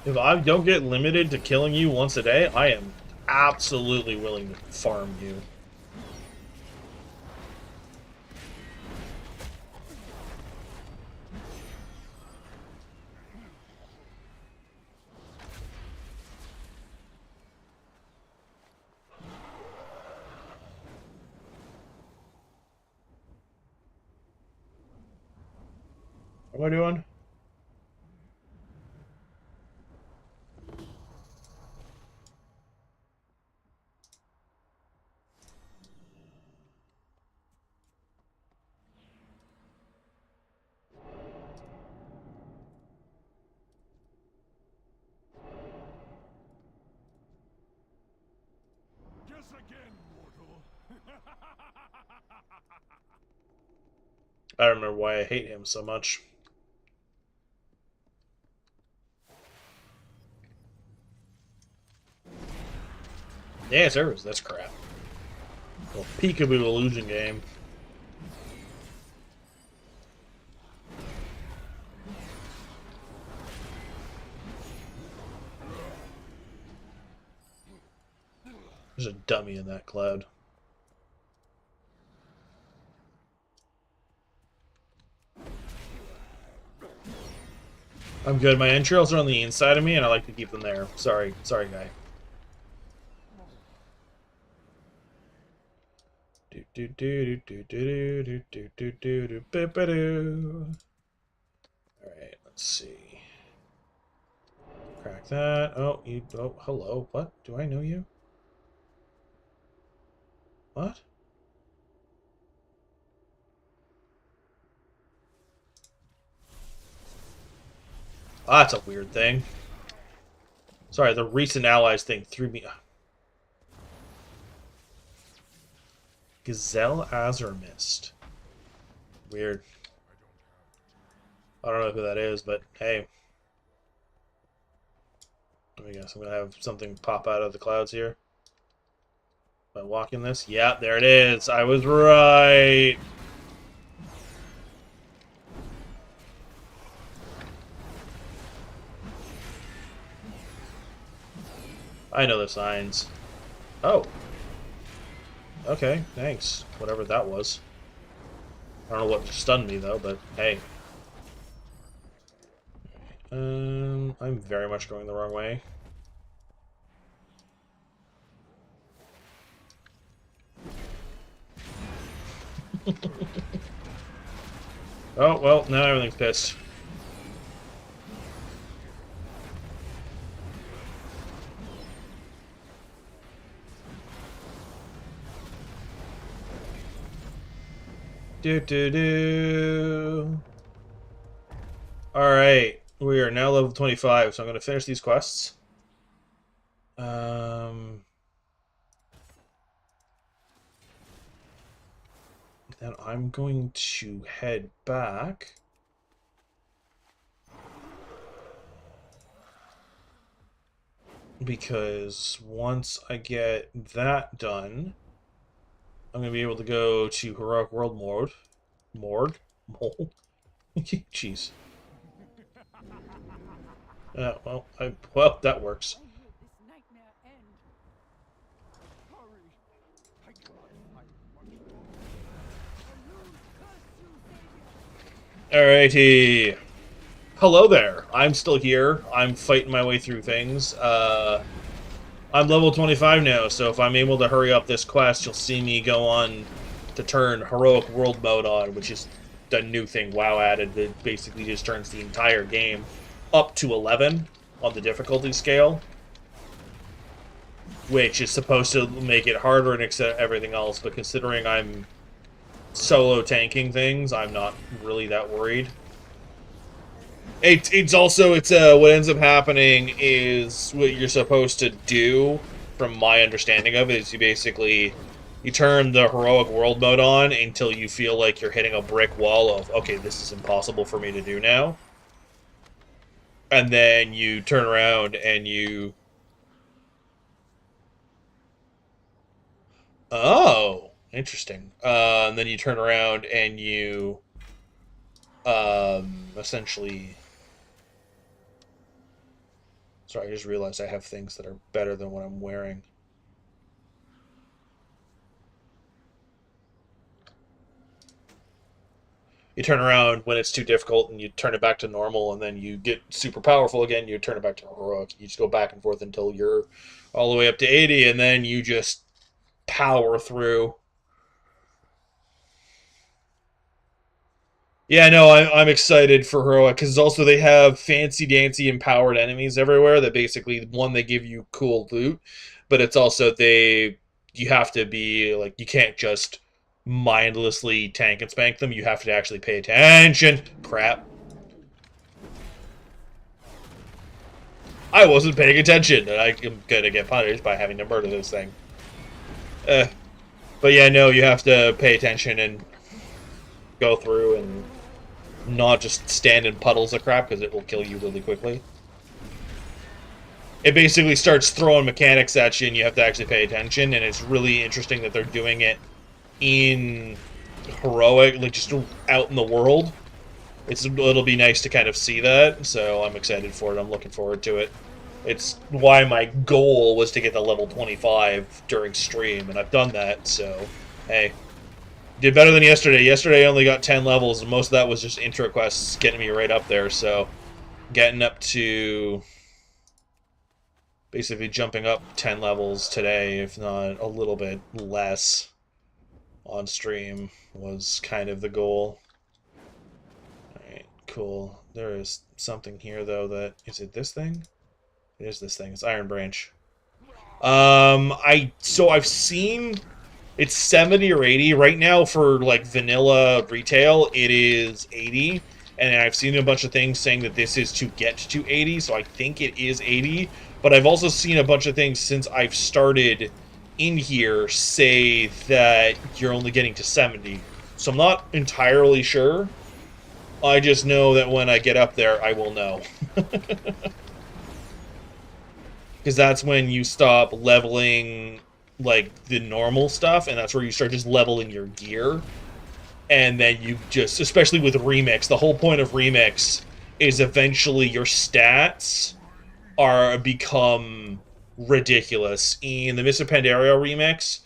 If I don't get limited to killing you once a day, I am absolutely willing to farm you. What am I doing? I remember why I hate him so much. Yeah, service. That's crap. Well, peekaboo illusion game. There's a dummy in that cloud. I'm good. My entrails are on the inside of me, and I like to keep them there. Sorry, guy. Alright, let's see. Crack that. Oh, you. Oh, hello. What? Do I know you? What? Oh, that's a weird thing. Sorry, the recent allies thing threw me. Gazelle Azurmist. Weird. I don't know who that is, but hey. I guess I'm gonna have something pop out of the clouds here. Am I walking this? Yeah, there it is. I was right. I know the signs. Oh. Okay, thanks. Whatever that was. I don't know what stunned me though, but hey. I'm very much going the wrong way. Oh, well, now everything's pissed. Alright, we are now level 25, so I'm going to finish these quests. Then I'm going to head back. Because once I get that done, I'm going to be able to go to Heroic World Mode. Mode? Jeez. Well, that works. Alrighty. Hello there. I'm still here. I'm fighting my way through things. I'm level 25 now, so if I'm able to hurry up this quest, you'll see me go on to turn Heroic World Mode on, which is the new thing WoW added that basically just turns the entire game up to 11 on the difficulty scale, which is supposed to make it harder and accept everything else, but considering I'm solo tanking things, I'm not really that worried. It's what ends up happening is what you're supposed to do, from my understanding of it, is you turn the Heroic World Mode on until you feel like you're hitting a brick wall of, okay, this is impossible for me to do now. And then you turn around and you... Oh, interesting. And then you turn around and you... essentially... Sorry, I just realized I have things that are better than what I'm wearing. You turn around when it's too difficult and you turn it back to normal, and then you get super powerful again, you turn it back to heroic. You just go back and forth until you're all the way up to 80, and then you just power through. Yeah, no, I'm excited for heroic, because also they have fancy-dancy empowered enemies everywhere that basically, one, they give you cool loot, but it's also you have to be, like, you can't just mindlessly tank and spank them, you have to actually pay attention. Crap. I wasn't paying attention, and I'm gonna get punished by having to murder this thing. But yeah, no, you have to pay attention and go through and not just stand in puddles of crap, because it will kill you really quickly. It basically starts throwing mechanics at you, and you have to actually pay attention, and it's really interesting that they're doing it in heroic, like just out in the world. It'll be nice to kind of see that, so I'm excited for it. I'm looking forward to it. It's why my goal was to get to level 25 during stream, and I've done that, so hey. Did better than yesterday. Yesterday I only got 10 levels, and most of that was just intro quests getting me right up there, so getting up to basically jumping up 10 levels today, if not a little bit less on stream, was kind of the goal. Alright, cool. There is something here, though, that... Is it this thing? It is this thing. It's Iron Branch. So I've seen... It's 70 or 80. Right now, for, like, vanilla retail, it is 80. And I've seen a bunch of things saying that this is to get to 80, so I think it is 80. But I've also seen a bunch of things since I've started in here say that you're only getting to 70. So I'm not entirely sure. I just know that when I get up there, I will know. Because that's when you stop leveling, like, the normal stuff, and that's where you start just leveling your gear. And then you just, especially with Remix, the whole point of Remix is eventually your stats become ridiculous. In the Mists of Pandaria Remix,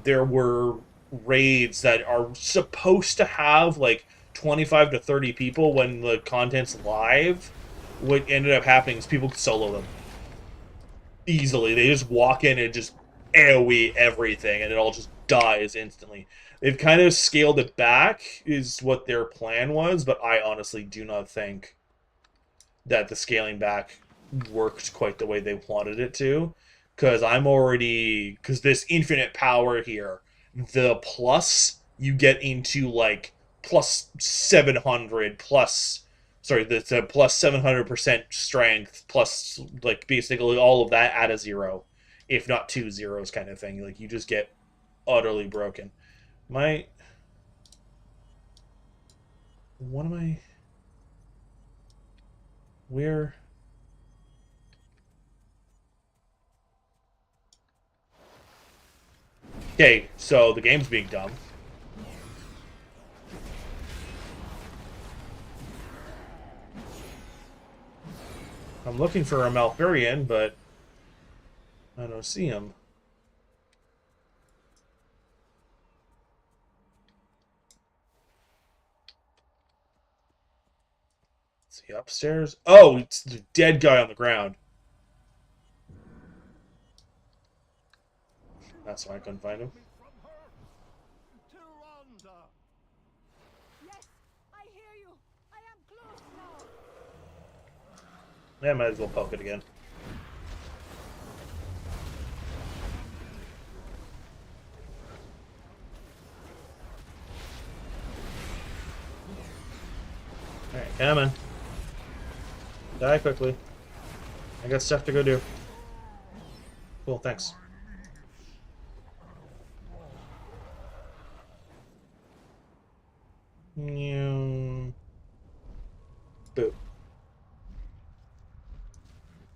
there were raids that are supposed to have, like, 25 to 30 people when the content's live. What ended up happening is people could solo them easily. They just walk in and just AoE everything, and it all just dies instantly. They've kind of scaled it back, is what their plan was, but I honestly do not think that the scaling back worked quite the way they wanted it to. Because because this infinite power here, the plus, you get into, like, plus 700, that's a plus 700% strength, plus, like, basically all of that at a 0. If not 2 zeros kind of thing. Like, you just get utterly broken. What am I... Where... Okay, so the game's being dumb. I'm looking for a Malfurion, but I don't see him. Is he upstairs? Oh, it's the dead guy on the ground. That's why I couldn't find him. Yes, I hear you. I am close now. Yeah, might as well poke it again. Alright, come on. Die quickly. I got stuff to go do. Cool, thanks. Boop.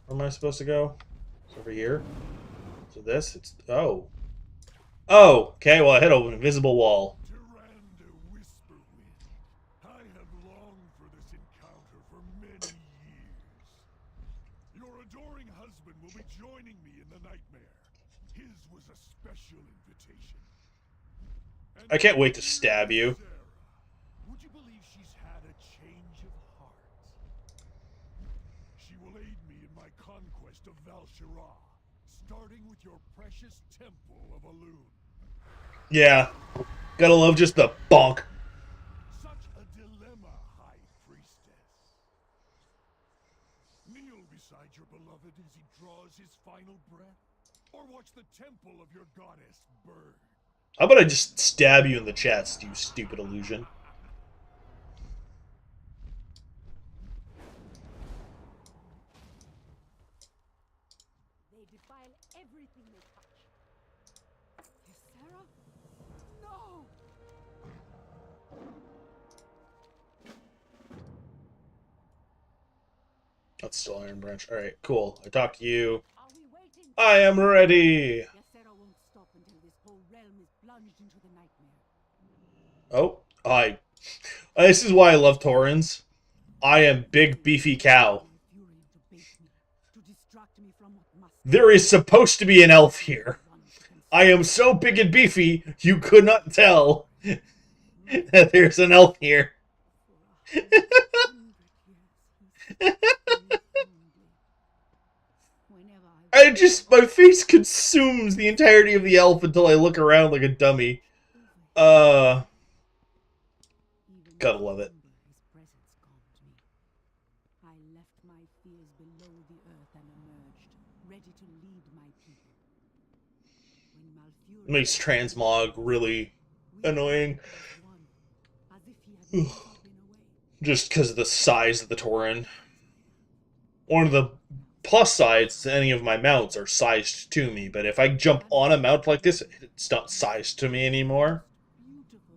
Where am I supposed to go? It's over here. So this, it's... Oh. Oh! Okay, well I hit an invisible wall. Tyrande Whisperwind, I have longed for this encounter for many years. Your adoring husband will be joining me in the nightmare. His was a special invitation. And I can't wait to stab you. Sarah, would you believe she's had a change of heart? She will aid me in my conquest of Val'Sharah, starting with your precious temple of Elune. Yeah. Gotta love just the bonk. Such a dilemma, High Priestess. Kneel beside your beloved as he draws his final breath, or watch the temple of your goddess burn. How about I just stab you in the chest, you stupid illusion? They defile everything they touch. Ysera? No! That's still Iron Branch. Alright, cool. I talked to you. Are we waiting? I am ready! Ysera won't stop until this whole realm is plunged into the nightmare. Oh, this is why I love Taurens. I am big beefy cow. Fury to bait me, to distract me from what must There is supposed to be an elf here. I am so big and beefy, you could not tell that there's an elf here. My face consumes the entirety of the elf until I look around like a dummy. Gotta love it. I left my fears below the earth and emerged, ready to lead my people. When Malfurion Makes transmog really annoying. as if he had never been away. Just because of the size of the Tauren. One of the plus sides to any of my mounts are sized to me, but if I jump on a mount like this, it's not sized to me anymore.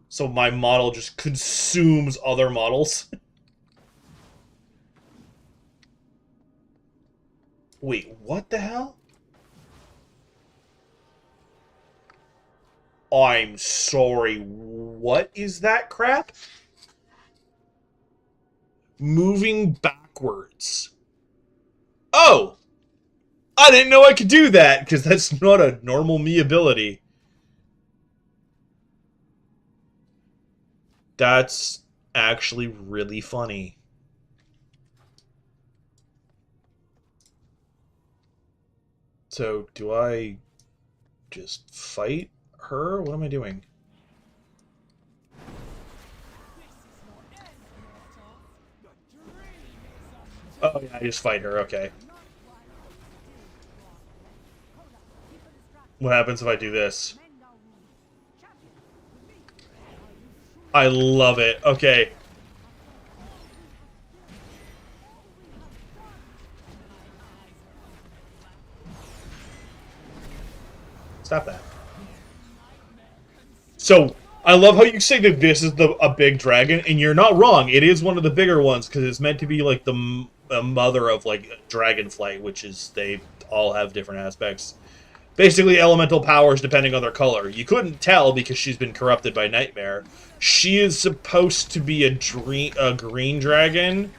So my model just consumes other models. Wait, what the hell? I'm sorry, what is that crap? Moving backwards. Oh! I didn't know I could do that, because that's not a normal me ability. That's actually really funny. So, do I just fight her? What am I doing? Oh yeah, I just fight her, okay. What happens if I do this? I love it. Okay. Stop that. So, I love how you say that this is a big dragon, and you're not wrong. It is one of the bigger ones, because it's meant to be like the mother of like Dragonflight, which is, they all have different aspects. Basically, elemental powers depending on their color. You couldn't tell because she's been corrupted by Nightmare. She is supposed to be a green dragon.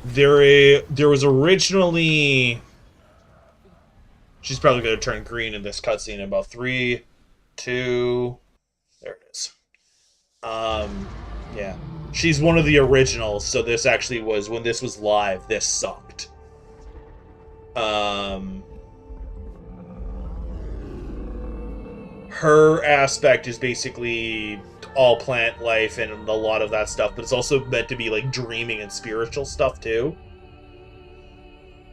There was originally... She's probably going to turn green in this cutscene in about 3, 2... There it is. Yeah. She's one of the originals, so this actually was, when this was live, this sucked. Her aspect is basically all plant life and a lot of that stuff, but it's also meant to be like dreaming and spiritual stuff too.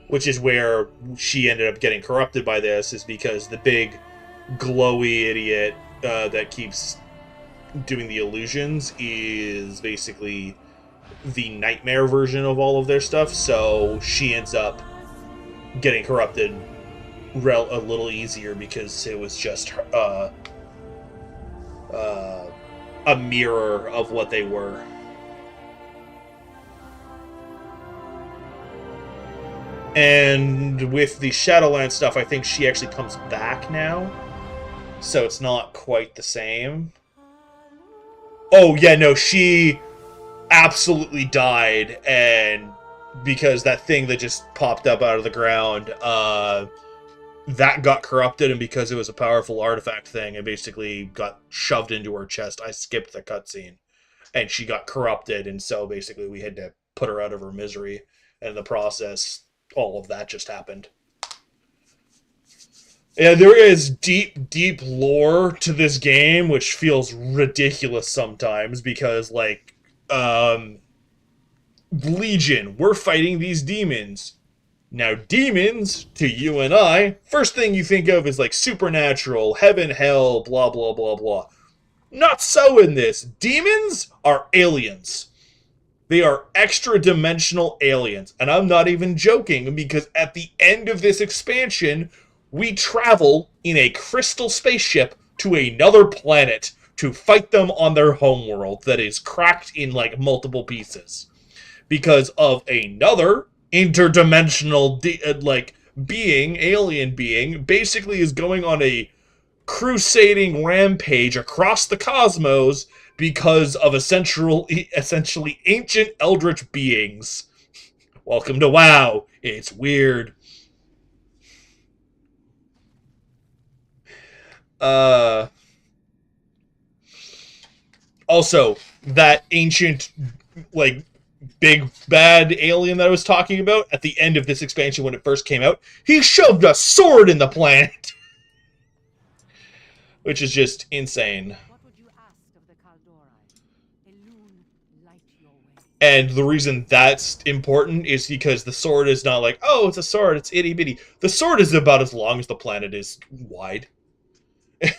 Which is where she ended up getting corrupted by this, is because the big glowy idiot that keeps doing the illusions is basically the Nightmare version of all of their stuff, so she ends up getting corrupted a little easier because it was just a mirror of what they were. And with the Shadowlands stuff, I think she actually comes back now, so it's not quite the same. Oh yeah, no, she absolutely died, and because that thing that just popped up out of the ground, that got corrupted, and because it was a powerful artifact thing, it basically got shoved into her chest. I skipped the cutscene, and she got corrupted, and so basically we had to put her out of her misery, and in the process, all of that just happened. Yeah, there is deep, deep lore to this game, which feels ridiculous sometimes, because, like, Legion, we're fighting these demons. Now, demons, to you and I, first thing you think of is, like, supernatural, heaven, hell, blah, blah, blah, blah. Not so in this. Demons are aliens. They are extra-dimensional aliens. And I'm not even joking, because at the end of this expansion, we travel in a crystal spaceship to another planet to fight them on their homeworld that is cracked in, like, multiple pieces. Because of another interdimensional alien being, basically is going on a crusading rampage across the cosmos because of essentially ancient eldritch beings. Welcome to WoW. It's weird. Also, that ancient, like, big bad alien that I was talking about at the end of this expansion when it first came out, he shoved a sword in the planet. Which is just insane. What would you ask of the Kaldorei? Elune, light your way. And the reason that's important is because the sword is not like, oh, it's a sword, it's itty bitty. The sword is about as long as the planet is wide. We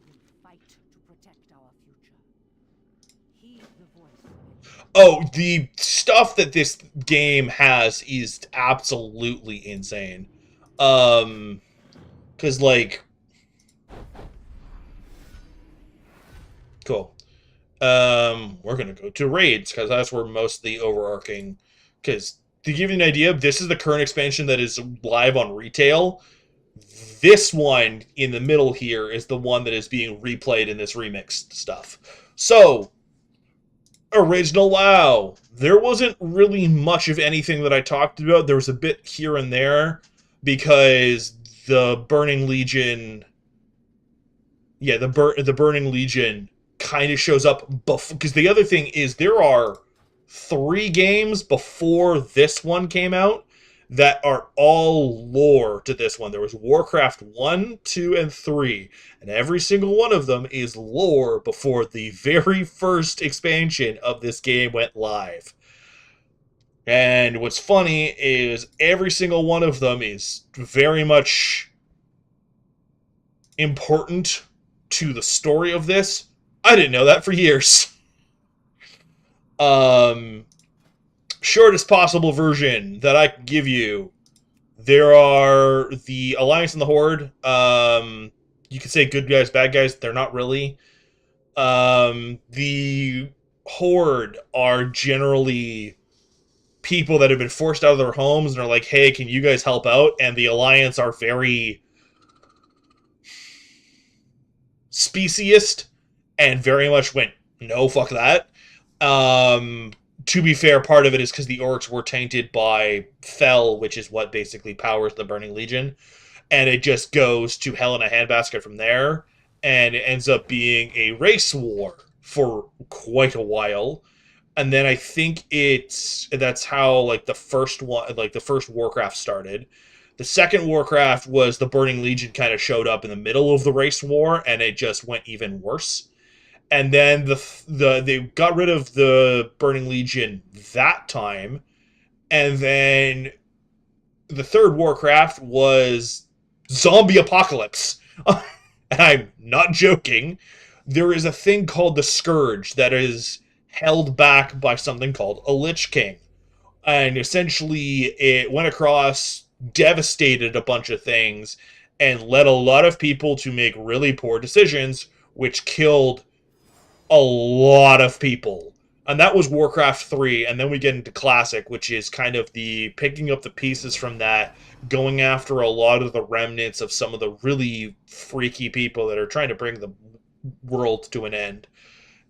will fight to protect our future. Heed the voice. Oh, the stuff that this game has is absolutely insane. Because, like... Cool. We're gonna go to raids, because that's where most of the overarching... Because, to give you an idea, this is the current expansion that is live on retail. This one, in the middle here, is the one that is being replayed in this remixed stuff. So... Original WoW. There wasn't really much of anything that I talked about. There was a bit here and there because the Burning Legion... Yeah, the Burning Legion kind of shows up before... Because the other thing is there are 3 games before this one came out that are all lore to this one. There was Warcraft 1, 2, and 3. And every single one of them is lore before the very first expansion of this game went live. And what's funny is every single one of them is very much important to the story of this. I didn't know that for years. Shortest possible version that I can give you. There are the Alliance and the Horde. You could say good guys, bad guys. They're not really. The Horde are generally people that have been forced out of their homes and are like, hey, can you guys help out? And the Alliance are very speciest and very much went, no, fuck that. To be fair, part of it is because the orcs were tainted by Fel, which is what basically powers the Burning Legion. And it just goes to hell in a handbasket from there. And it ends up being a race war for quite a while. And then I think that's how, like, the first Warcraft started. The second Warcraft was the Burning Legion kind of showed up in the middle of the race war, and it just went even worse. And then they got rid of the Burning Legion that time. And then the third Warcraft was zombie apocalypse. And I'm not joking. There is a thing called the Scourge that is held back by something called a Lich King. And essentially it went across, devastated a bunch of things, and led a lot of people to make really poor decisions, which killed a lot of people. And that was Warcraft 3, and then we get into Classic, which is kind of the picking up the pieces from that, going after a lot of the remnants of some of the really freaky people that are trying to bring the world to an end.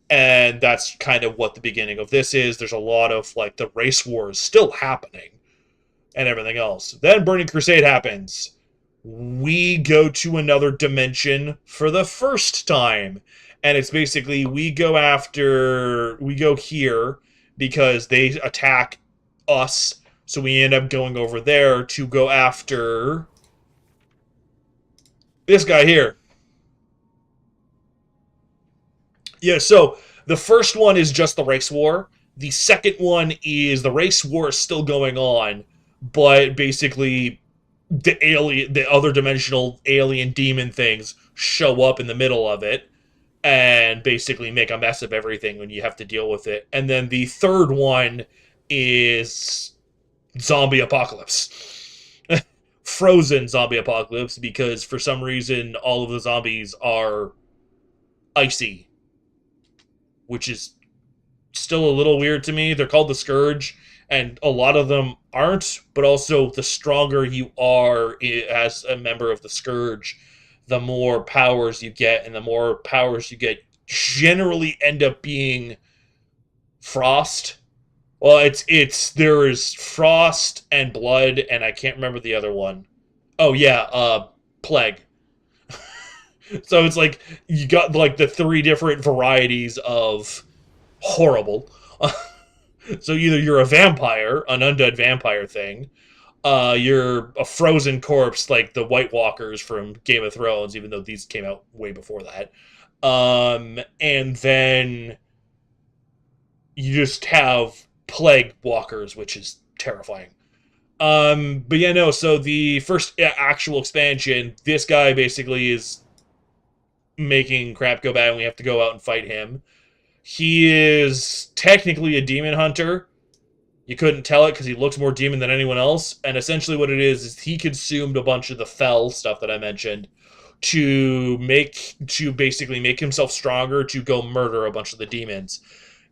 And that's kind of what the beginning of this is. There's a lot of, like, the race wars still happening and everything else. Then Burning Crusade happens. We go to another dimension for the first time. And it's basically, we go here because they attack us. So we end up going over there to go after this guy here. Yeah, so the first one is just the race war. The second one is the race war is still going on, but basically the other dimensional alien demon things show up in the middle of it and basically make a mess of everything when you have to deal with it. And then the third one is zombie apocalypse. Frozen zombie apocalypse, because for some reason all of the zombies are icy, which is still a little weird to me. They're called the Scourge, and a lot of them aren't, but also the stronger you are as a member of the Scourge, the more powers you get, and the more powers you get generally end up being Frost. Well, there is Frost and Blood, and I can't remember the other one. Oh yeah, Plague. So it's like you got like the 3 different varieties of horrible. So either you're a vampire, an undead vampire thing, you're a frozen corpse like the White Walkers from Game of Thrones, even though these came out way before that. And then you just have Plague Walkers, which is terrifying. But yeah, no, so the first actual expansion, this guy basically is making crap go bad, and we have to go out and fight him. He is technically a demon hunter. You couldn't tell it because he looks more demon than anyone else. And essentially what it is he consumed a bunch of the fell stuff that I mentioned to basically make himself stronger to go murder a bunch of the demons.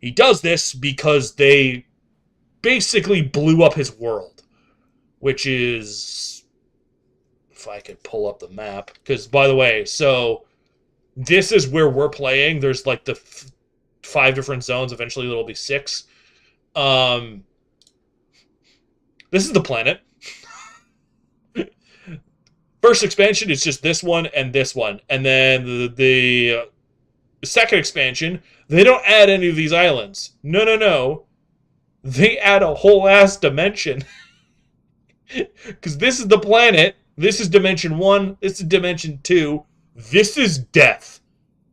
He does this because they basically blew up his world, which is, if I could pull up the map, because by the way, so this is where we're playing. There's like the 5 different zones. Eventually there'll be 6. This is the planet. First expansion is just this one and this one. And then the second expansion, they don't add any of these islands. No. They add a whole ass dimension. Because this is the planet. This is Dimension 1. This is Dimension 2. This is death.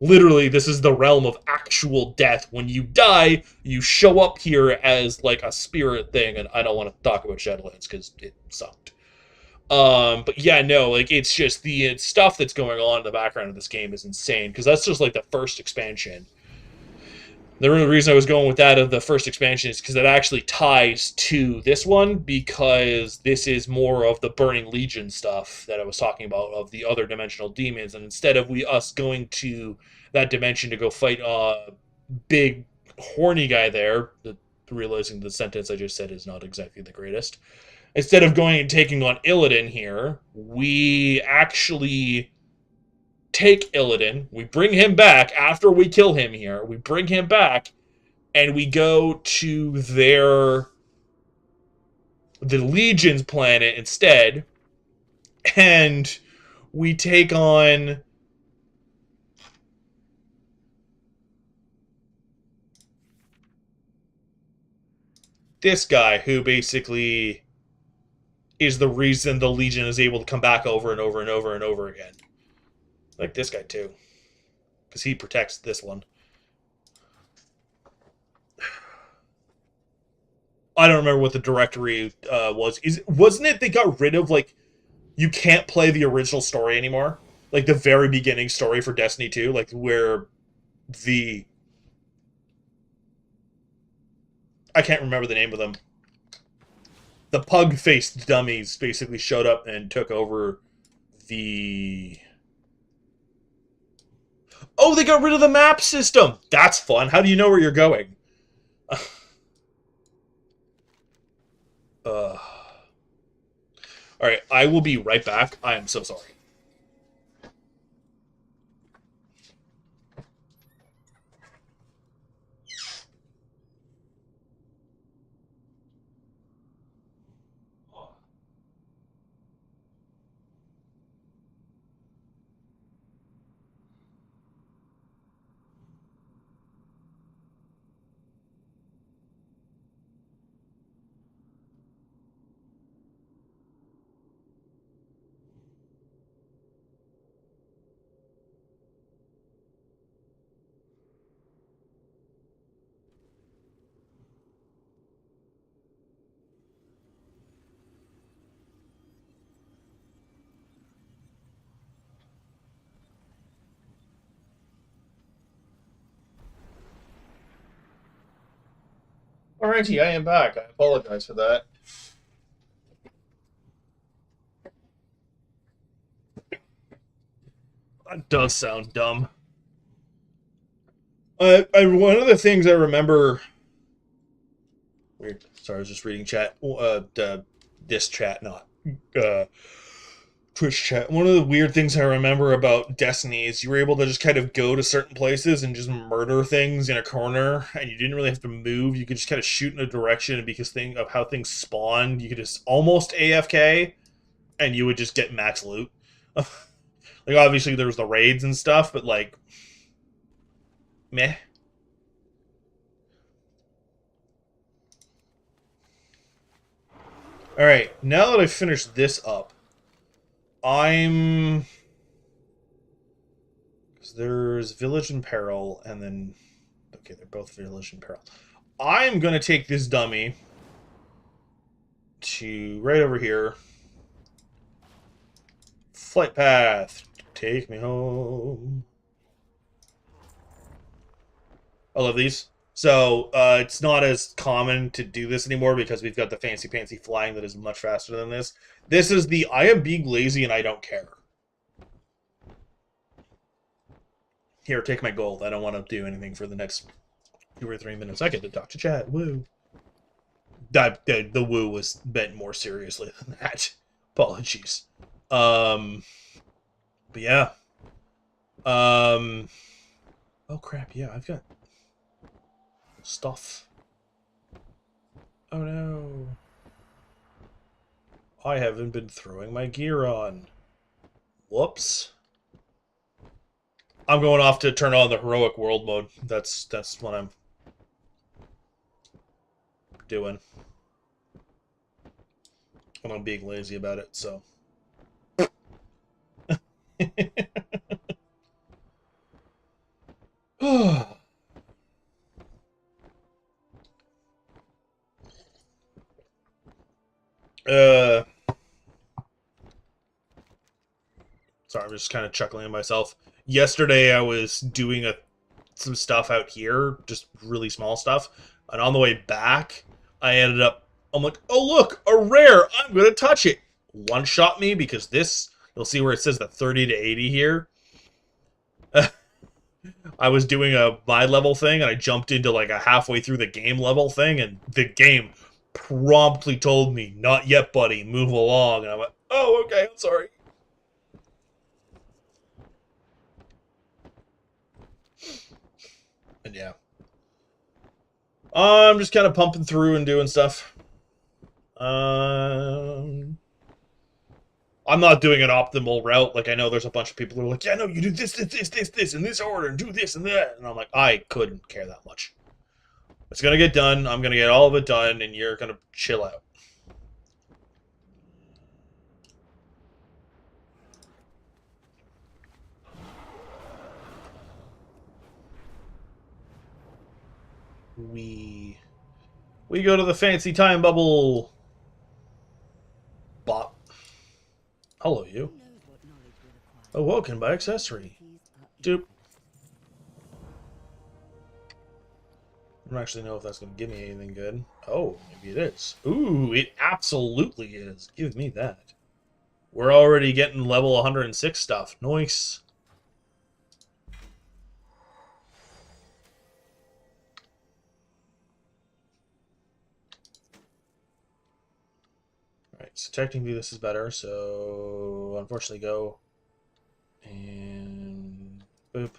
Literally, this is the realm of actual death. When you die, you show up here as like a spirit thing, and I don't want to talk about Shadowlands because it sucked. But yeah, no, like it's just the stuff that's going on in the background of this game is insane, because that's just like the first expansion. The real reason I was going with that of the first expansion is because it actually ties to this one, because this is more of the Burning Legion stuff that I was talking about, of the other dimensional demons, and instead of us going to that dimension to go fight a big horny guy there, realizing the sentence I just said is not exactly the greatest, instead of going and taking on Illidan here, we actually take Illidan, we bring him back after we kill him here, we bring him back, and we go to the Legion's planet instead, and we take on this guy, who basically is the reason the Legion is able to come back over and over and over and over again. Like this guy, too. Because he protects this one. I don't remember what the directory was. Wasn't it they got rid of, like, you can't play the original story anymore? Like, the very beginning story for Destiny 2? Like, where the... I can't remember the name of them. The pug-faced dummies basically showed up and took over the... Oh, they got rid of the map system! That's fun. How do you know where you're going? Alright, I will be right back. I am so sorry. Alrighty, I am back. I apologize for that. That does sound dumb. One of the things I remember Weird. Sorry, I was just reading chat. This chat, not Twitch chat. One of the weird things I remember about Destiny is you were able to just kind of go to certain places and just murder things in a corner, and you didn't really have to move. You could just kind of shoot in a direction, and because of how things spawned, you could just almost AFK, and you would just get max loot. Like, obviously, there was the raids and stuff, but, like, meh. Alright, now that I've finished this up, because there's Village in Peril, and then... Okay, they're both Village in Peril. I'm going to take this dummy to right over here. Flight path. Take me home. I love these. So, it's not as common to do this anymore because we've got the fancy flying that is much faster than this. This is the I am being lazy and I don't care. Here, take my gold. I don't want to do anything for the next 2 or 3 minutes. I get to talk to chat. Woo. The woo was meant more seriously than that. Apologies. But yeah. Oh crap, yeah, I've got stuff. Oh no. I haven't been throwing my gear on. Whoops. I'm going off to turn on the heroic world mode. That's what I'm doing. And I'm being lazy about it, so. Sorry, I'm just kind of chuckling at myself. Yesterday, I was doing some stuff out here, just really small stuff, and on the way back, I'm like, oh look, a rare, I'm gonna touch it. One-shot me, because this, you'll see where it says the 30 to 80 here. I was doing my level thing, and I jumped into like a halfway through the game level thing, and the game promptly told me, not yet, buddy, move along. And I went, oh, okay, I'm sorry. And yeah. I'm just kind of pumping through and doing stuff. I'm not doing an optimal route. Like, I know there's a bunch of people who are like, yeah, no, you do this, in this order, and do this and that. And I'm like, I couldn't care that much. It's going to get done. I'm going to get all of it done, and you're going to chill out. We go to the fancy time bubble. Bop. Hello, you. Awoken by accessory. Doop. I don't actually know if that's going to give me anything good. Oh, maybe it is. Ooh, it absolutely is. Give me that. We're already getting level 106 stuff. Nice. Alright, so technically this is better, so unfortunately go. And boop.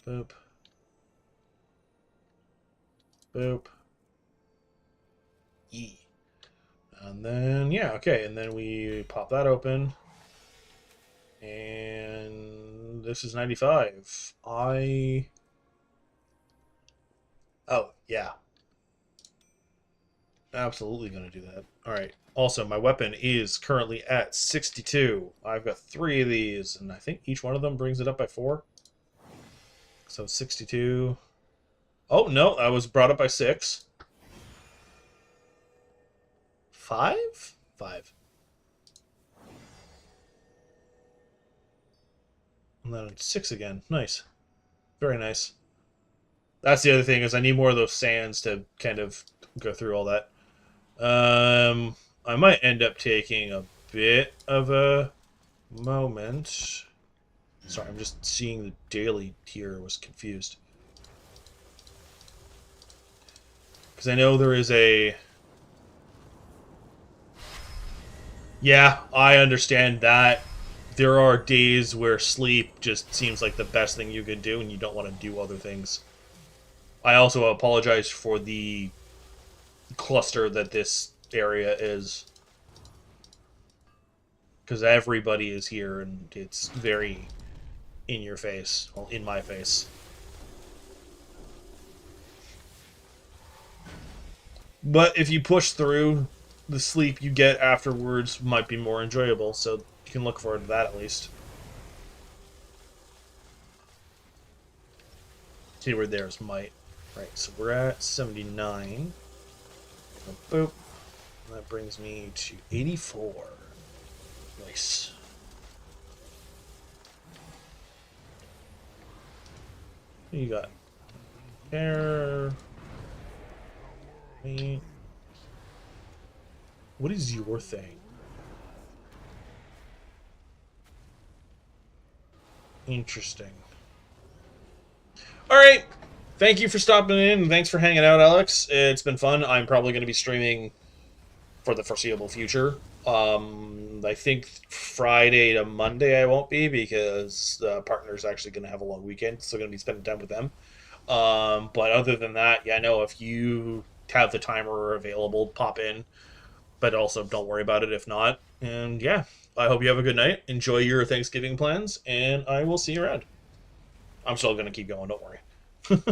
Boop. Boop. E. And then, yeah, okay, and then we pop that open. And this is 95. Oh, yeah. Absolutely going to do that. Alright. Also, my weapon is currently at 62. I've got 3 of these, and I think each one of them brings it up by 4. So 62. Oh, no, I was brought up by 6. 5? 5. And then 6 again. Nice. Very nice. That's the other thing, is I need more of those sands to kind of go through all that. I might end up taking a bit of a moment. Sorry, I'm just seeing the daily here. Was confused. Because I know there is a... Yeah, I understand that. There are days where sleep just seems like the best thing you could do, and you don't want to do other things. I also apologize for the cluster that this area is. Because everybody is here, and it's very in your face. Well, in my face. But if you push through, the sleep you get afterwards might be more enjoyable, so you can look forward to that at least. Keyword there is might. Right, so we're at 79. Boop. That brings me to 84. Nice. What you got? Air. Wait. What is your thing? Interesting. Alright. Thank you for stopping in, and thanks for hanging out, Alex. It's been fun. I'm probably going to be streaming for the foreseeable future. I think Friday to Monday I won't be, because the partner's actually going to have a long weekend, so I'm going to be spending time with them. But other than that, yeah, no, if you have the timer available, pop in. But also, don't worry about it if not. And yeah, I hope you have a good night. Enjoy your Thanksgiving plans, and I will see you around. I'm still going to keep going, don't worry. Return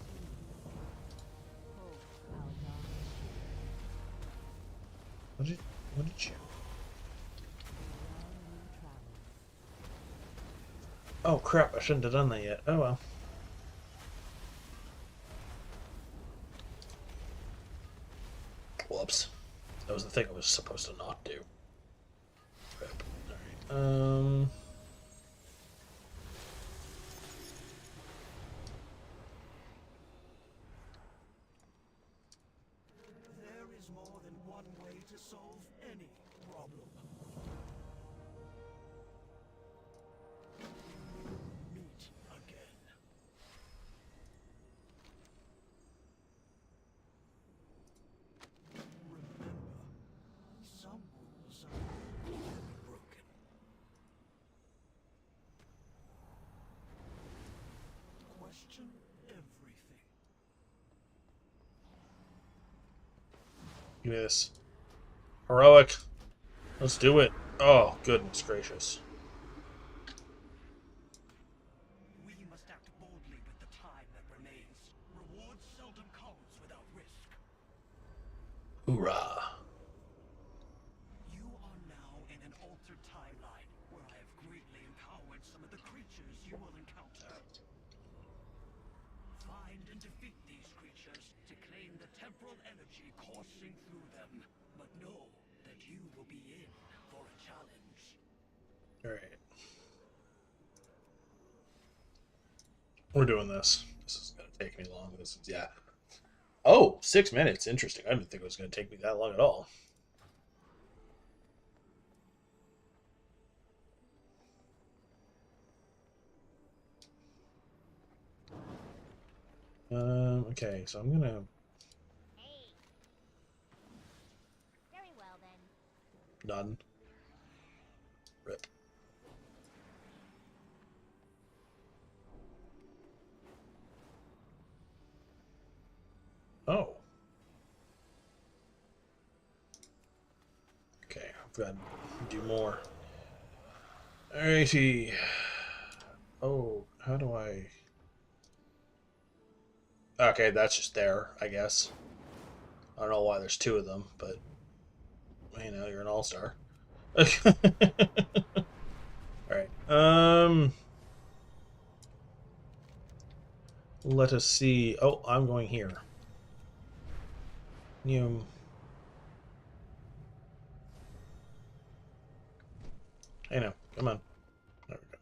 soon. Hope Aldar. What did you... Oh crap, I shouldn't have done that yet. Oh well. Whoops. That was the thing I was supposed to not do. Crap. Alright. There is more than one way to solve any problem. Meet again. Remember, some rules are broken. Question everything. Give me this. Heroic. Let's do it. Oh, goodness gracious. We must act boldly with the time that remains. Reward seldom comes without risk. Hoorah. You are now in an altered timeline, where I have greatly empowered some of the creatures you will encounter. Find and defeat these creatures to claim the temporal energy coursing through them. But know that you will be in for a challenge. Alright. We're doing this. This is going to take me long. This is, yeah. Oh, 6 minutes. Interesting. I didn't think it was going to take me that long at all. Okay, so I'm gonna... Hey. Very well then. Done. Rip. Oh. Okay, I've got to do more. Alrighty. Oh, how do I... Okay, that's just there, I guess. I don't know why there's two of them, but... You know, you're an all-star. Alright, let us see. Oh, I'm going here. You... I know, come on. There we go.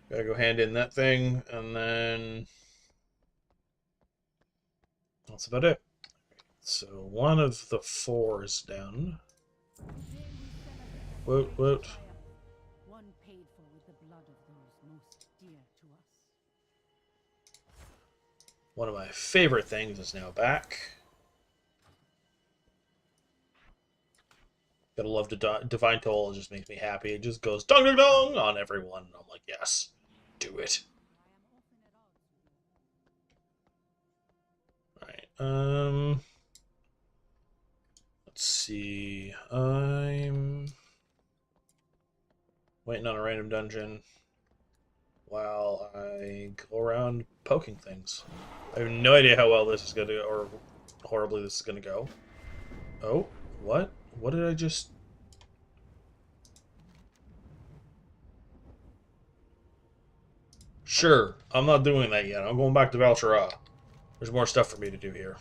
Gotta go hand in that thing, and then... That's about it. So one of the 4 is done. Today we celebrate a What? great What? triumph, one paid for with the blood of those most dear to us. One of my favorite things is now back. Gotta love Divine Toll. It just makes me happy. It just goes dong dong dong on everyone. And I'm like, yes, do it. Alright, let's see. I'm waiting on a random dungeon while I go around poking things. I have no idea how well this is gonna go, or horribly this is gonna go. Oh, what? What did I just... Sure, I'm not doing that yet. I'm going back to Val'sharah. There's more stuff for me to do here.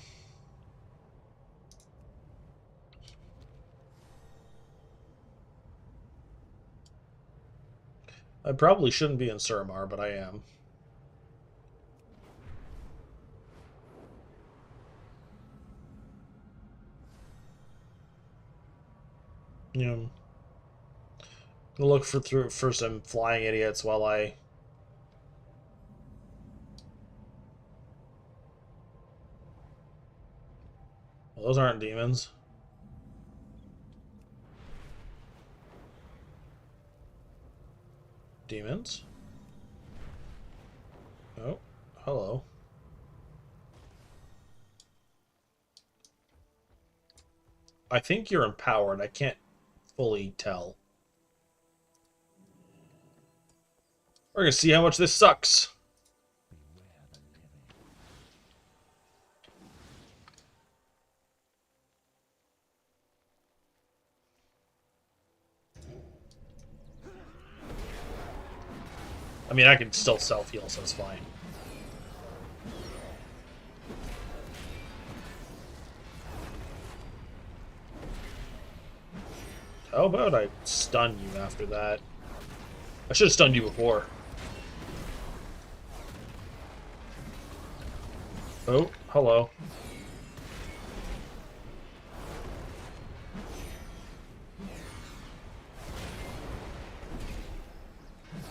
I probably shouldn't be in Suramar, but I am. Yeah. Look for some flying idiots while I... Well, those aren't demons. Demons? Oh, hello. I think you're empowered. I can't fully tell. We're gonna see how much this sucks. I mean, I can still self-heal, so it's fine. How about I stun you after that? I should have stunned you before. Oh, hello.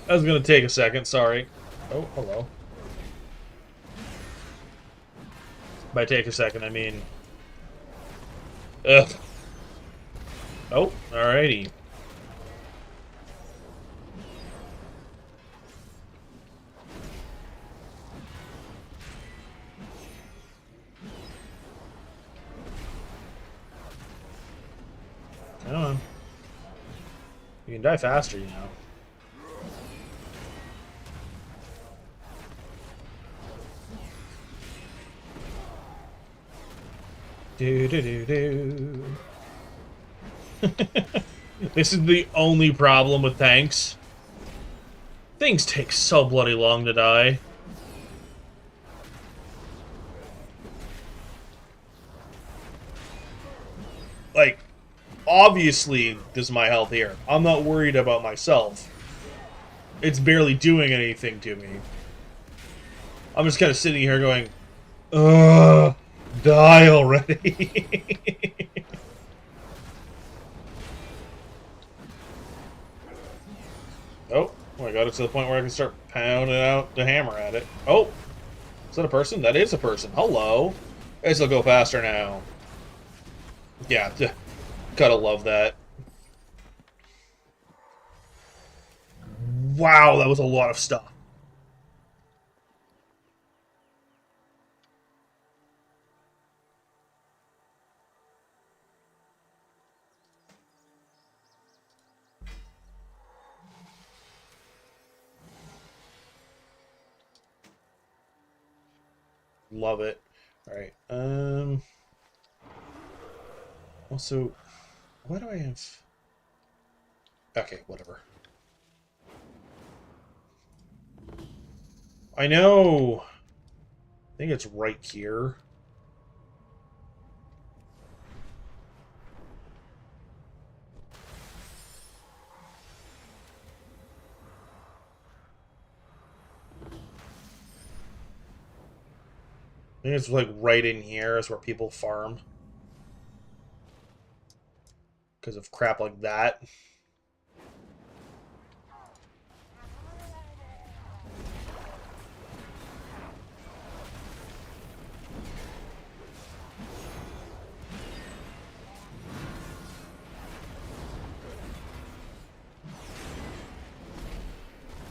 That was gonna take a second, sorry. Oh, hello. By take a second, I mean... Ugh. Oh, alrighty. Come on. You can die faster, you know. Do. This is the only problem with tanks. Things take so bloody long to die. Like, obviously, this is my health here. I'm not worried about myself. It's barely doing anything to me. I'm just kind of sitting here going, ugh, die already. Oh, I got it to the point where I can start pounding out the hammer at it. Oh, is that a person? That is a person. Hello. This will go faster now. Yeah, gotta love that. Wow, that was a lot of stuff. Love it. Alright, also, why do I have... Okay, whatever. I know! I think it's right here. I think it's like right in here is where people farm. because of crap like that.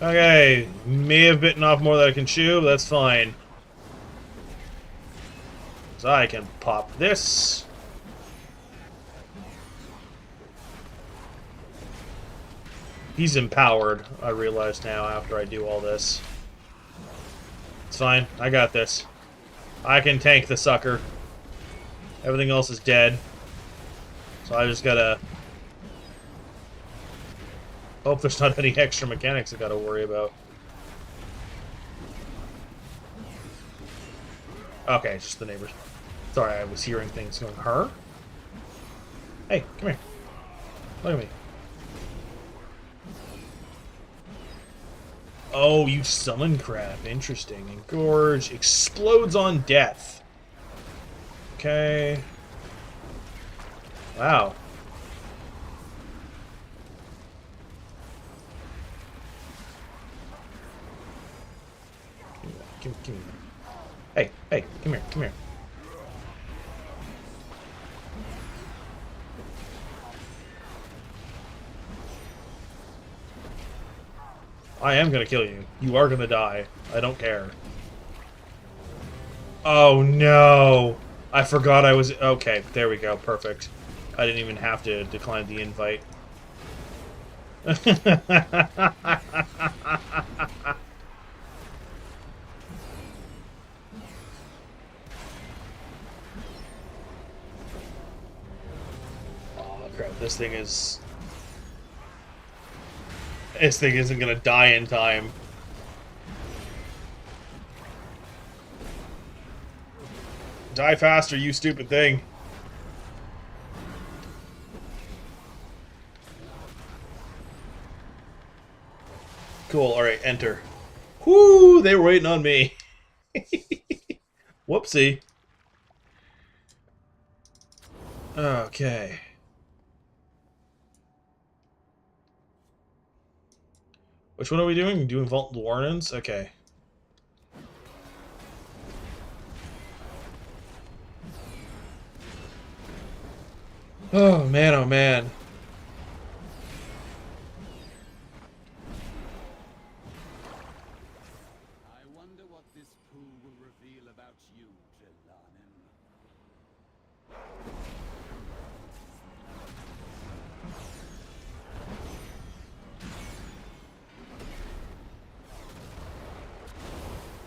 Okay, may have bitten off more than I can chew, but that's fine. So I can pop this. He's empowered, I realize now after I do all this. It's fine, I got this. I can tank the sucker. Everything else is dead. So I just gotta hope there's not any extra mechanics I gotta worry about. Okay, it's just the neighbors. Sorry, I was hearing things going, her? Hey, come here. Look at me. Oh, you summon crap. Interesting. Engorge. Explodes on death. Okay. Wow. Give me that. Hey, come here. I am gonna kill you. You are gonna die. I don't care. Oh no! I forgot I was... Okay, there we go. Perfect. I didn't even have to decline the invite. Oh crap, this thing isn't gonna die in time. Die faster, you stupid thing. Cool, alright, enter. Whoo, they were waiting on me. Whoopsie. Okay. Which one are we doing? Doing Vault Warnings? Okay. Oh man, oh man. I wonder what this pool will reveal about you, Jelanin.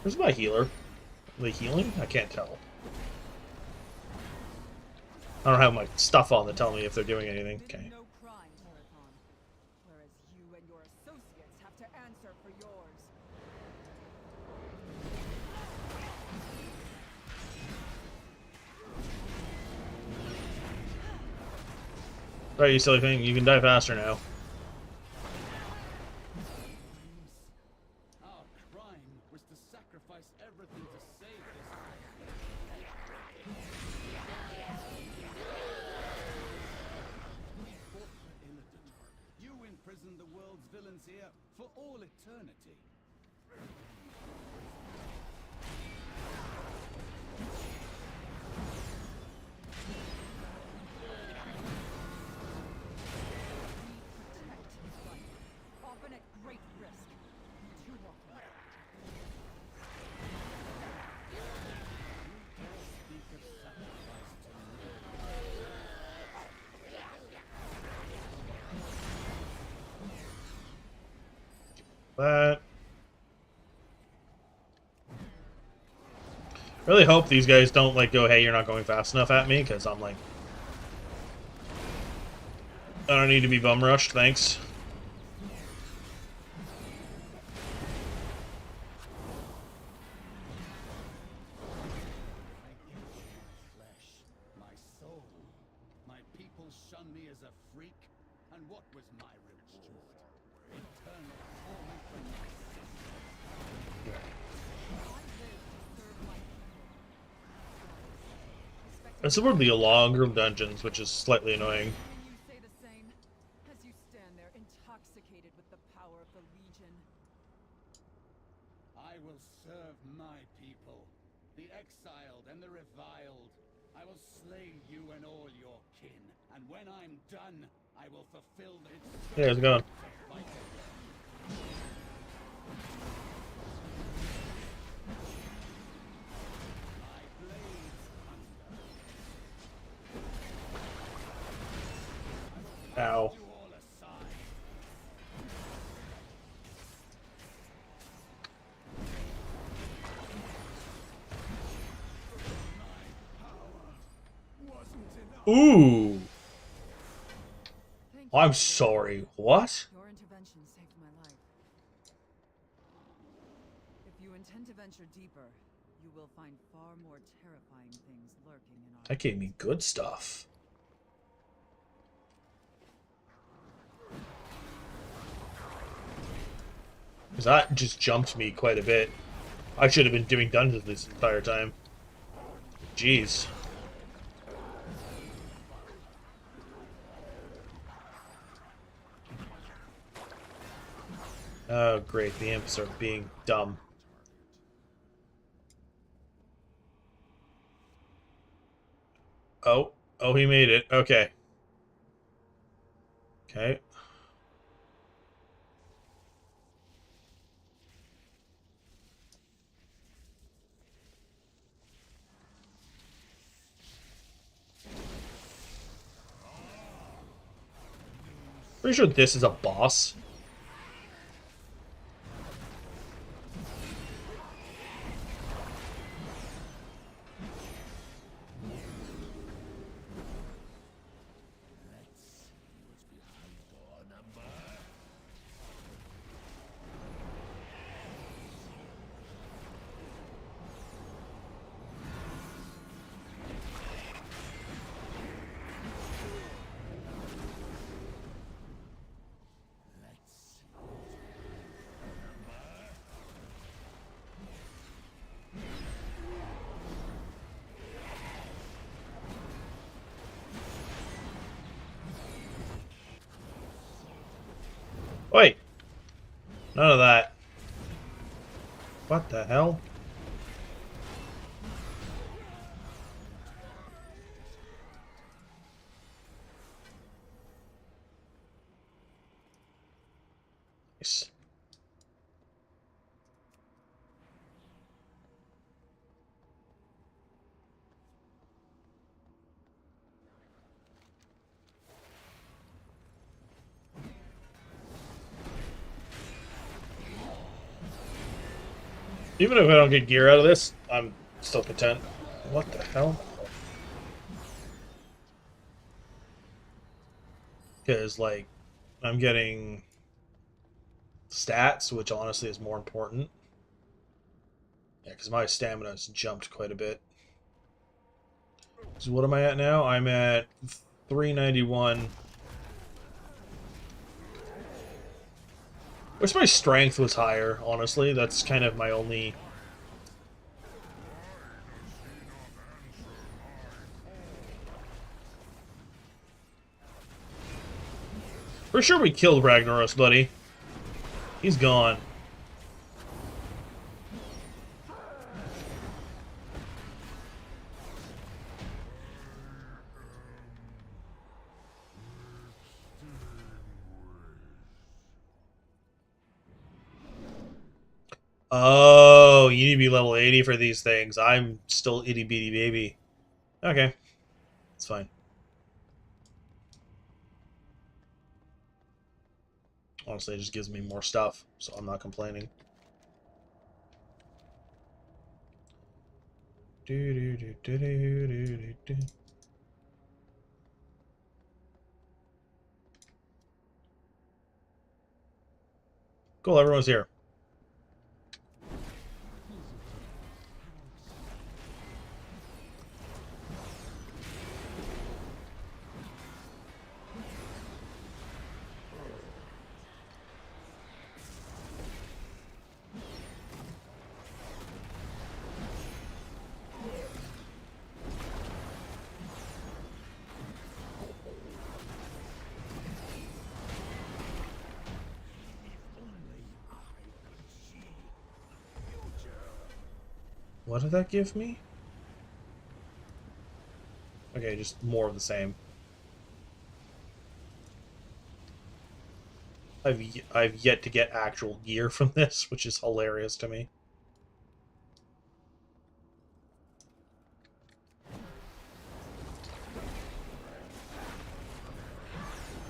Where's my healer? Are they healing? I can't tell. I don't have my stuff on to tell me if they're doing anything. Okay. No crime, Terrathon. Whereas you and your associates have to answer for yours. Alright, you silly thing. You can die faster now. Our crime was to sacrifice everything to save this. We fought for Illidan. You imprisoned the world's villains here for all eternity. Protect his life, often at great risk. Too often. Speak of sacrifice to me. That. Really hope these guys don't like go, hey, you're not going fast enough at me, because I'm like, I don't need to be bum rushed, thanks. Flesh, my soul. My people shun me as a freak, and what was my reward? Eternal torment from my sins. This would be a longer dungeons, which is slightly annoying. When you say the exiled and the reviled. I will slay you and all your kin, and when I'm done, I will fulfill its Hey, how's it going? my blades thunder. Ow. You all aside. Ooh. Thank I'm you. sorry. What? Your intervention saved my life. If you intend to venture deeper, you will find far more terrifying things lurking in our That gave me good stuff. Because that just jumped me quite a bit. I should have been doing dungeons this entire time. Jeez. Oh, great. The imps are being dumb. Oh. Oh, he made it. Okay. Okay. Pretty sure this is a boss. Wait. None of that. What the hell? Nice. Even if I don't get gear out of this, I'm still content. What the hell? Because, like, I'm getting stats, which honestly is more important. Yeah, because my stamina's jumped quite a bit. So what am I at now? I'm at 391. Wish my strength was higher, honestly. That's kind of my only... For sure we killed Ragnaros, buddy. He's gone. Oh, you need to be level 80 for these things. I'm still itty bitty baby. Okay. It's fine. Honestly, it just gives me more stuff, so I'm not complaining. Cool, everyone's here. What did that give me? Okay, just more of the same. I've yet to get actual gear from this, which is hilarious to me.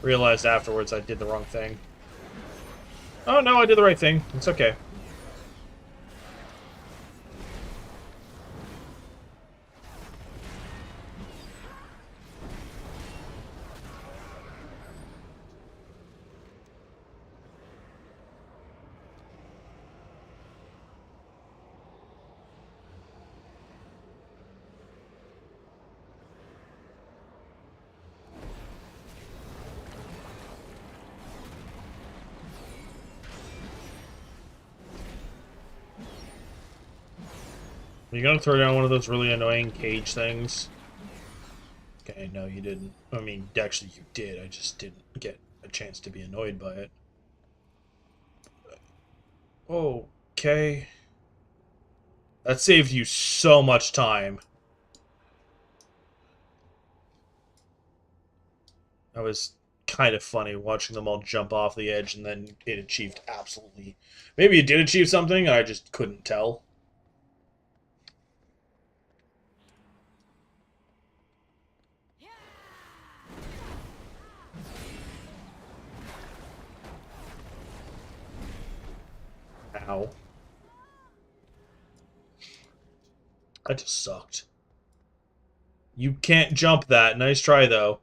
Realized afterwards I did the wrong thing. Oh no, I did the right thing. It's okay. Are you gonna throw down one of those really annoying cage things? Okay, no, you didn't. I mean, actually, you did. I just didn't get a chance to be annoyed by it. Okay. That saved you so much time. That was kind of funny watching them all jump off the edge and then it achieved absolutely... Maybe it did achieve something, I just couldn't tell. Ow. That just sucked. You can't jump that. Nice try, though.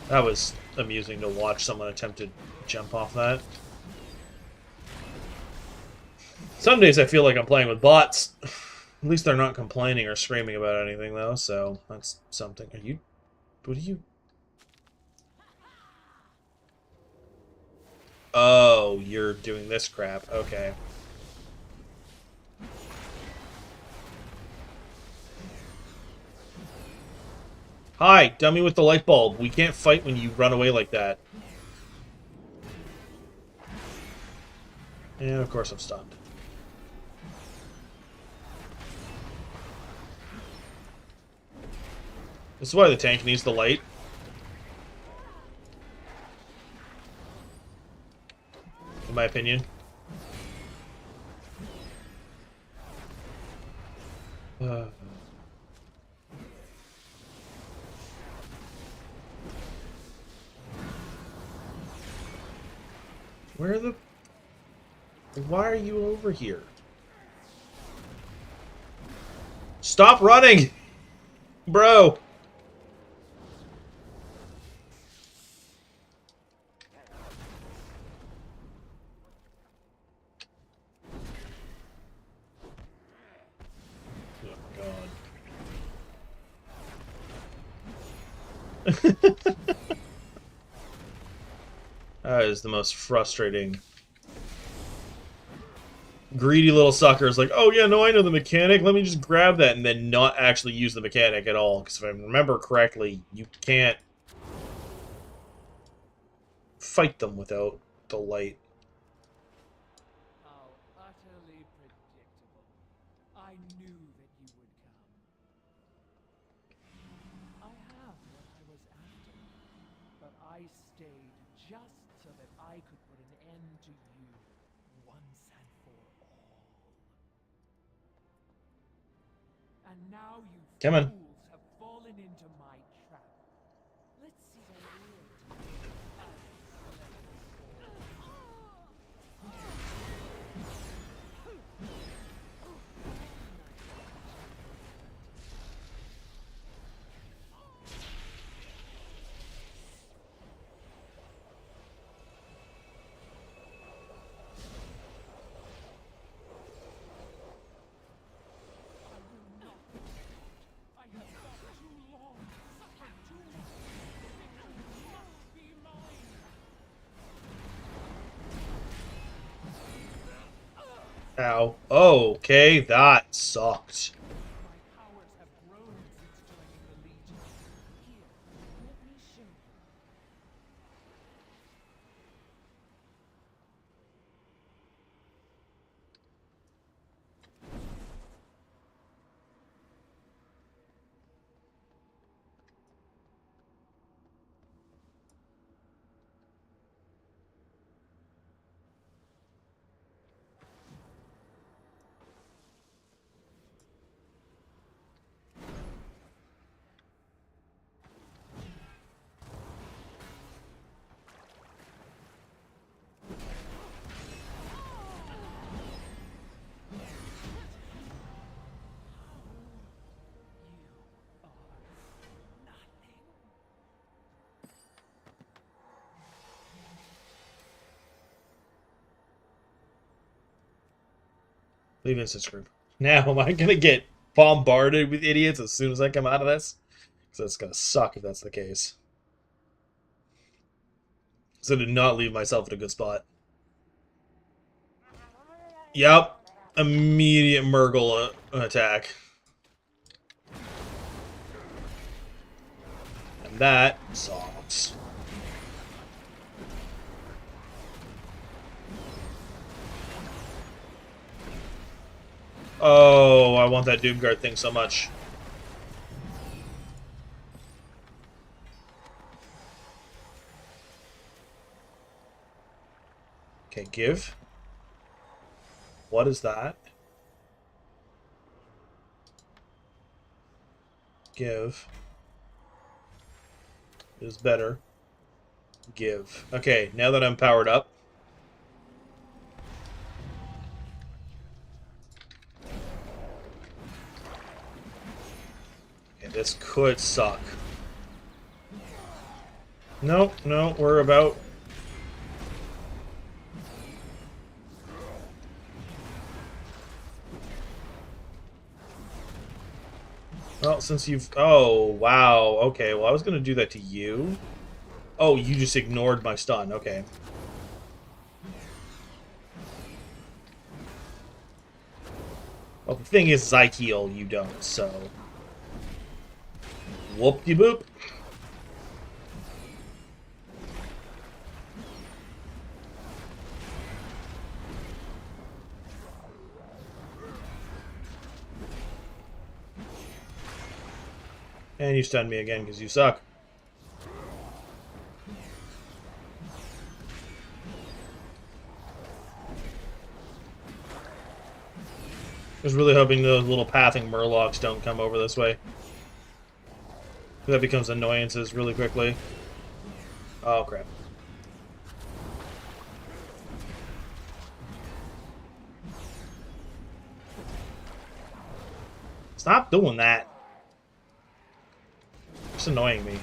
That was amusing to watch someone attempt to jump off that. Some days I feel like I'm playing with bots. At least they're not complaining or screaming about anything, though, so that's something. Are you... What are you... Oh, you're doing this crap. Okay. Hi, dummy with the light bulb. We can't fight when you run away like that. And of course I'm stunned. This is why the tank needs the light. In my opinion. Where the... Why are you over here? Stop running! Bro! That is the most frustrating. Greedy little sucker is like, oh yeah, no, I know the mechanic, let me just grab that, and then not actually use the mechanic at all. Because if I remember correctly, you can't fight them without the light. How utterly predictable. I knew that you would come. I have what I was after, but I stayed just so that I could put an end to you once and for all. And now you Come on. fools have fallen into my trap. Let's see what it is. Ow. Oh, okay, that sucked. My powers have grown since joining the Legion. Here, let me show you. Leave instance group. Now, am I gonna get bombarded with idiots as soon as I come out of this? Because that's gonna suck if that's the case. So I did not leave myself in a good spot. Yep. Immediate Murgle attack. And that sucks. Oh, I want that Doomguard thing so much. Okay, give. What is that? Give. Is better. Give. Okay, now that I'm powered up. Okay, this could suck. No, no, we're about... Well, since you've... Oh, wow. Okay, well, I was going to do that to you. Oh, you just ignored my stun. Okay. Well, the thing is I heal, you don't, so... Whoop-de-boop. And you stunned me again because you suck. I was really hoping those little pathing Murlocs don't come over this way. That becomes annoyances really quickly. Oh, crap. Stop doing that. It's annoying me.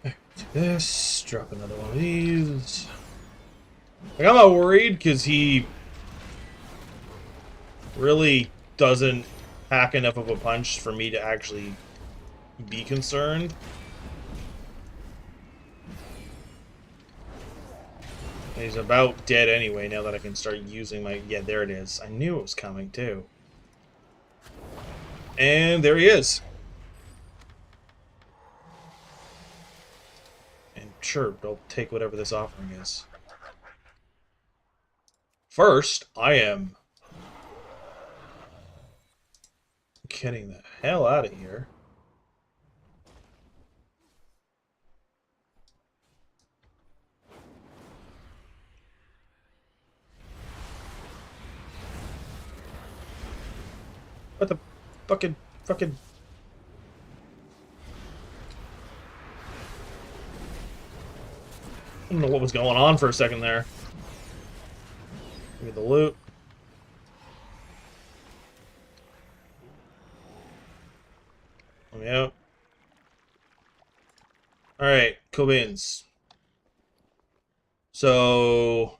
Do this. Drop another one of these. Like, I'm not worried because he really doesn't pack enough of a punch for me to actually be concerned. And he's about dead anyway now that I can start using my... Yeah, there it is. I knew it was coming too. And there he is. And sure, I'll take whatever this offering is. First, I am getting the hell out of here. What the fucking... I don't know what was going on for a second there. Give me the loot. Let me out. Alright, cool beans. So...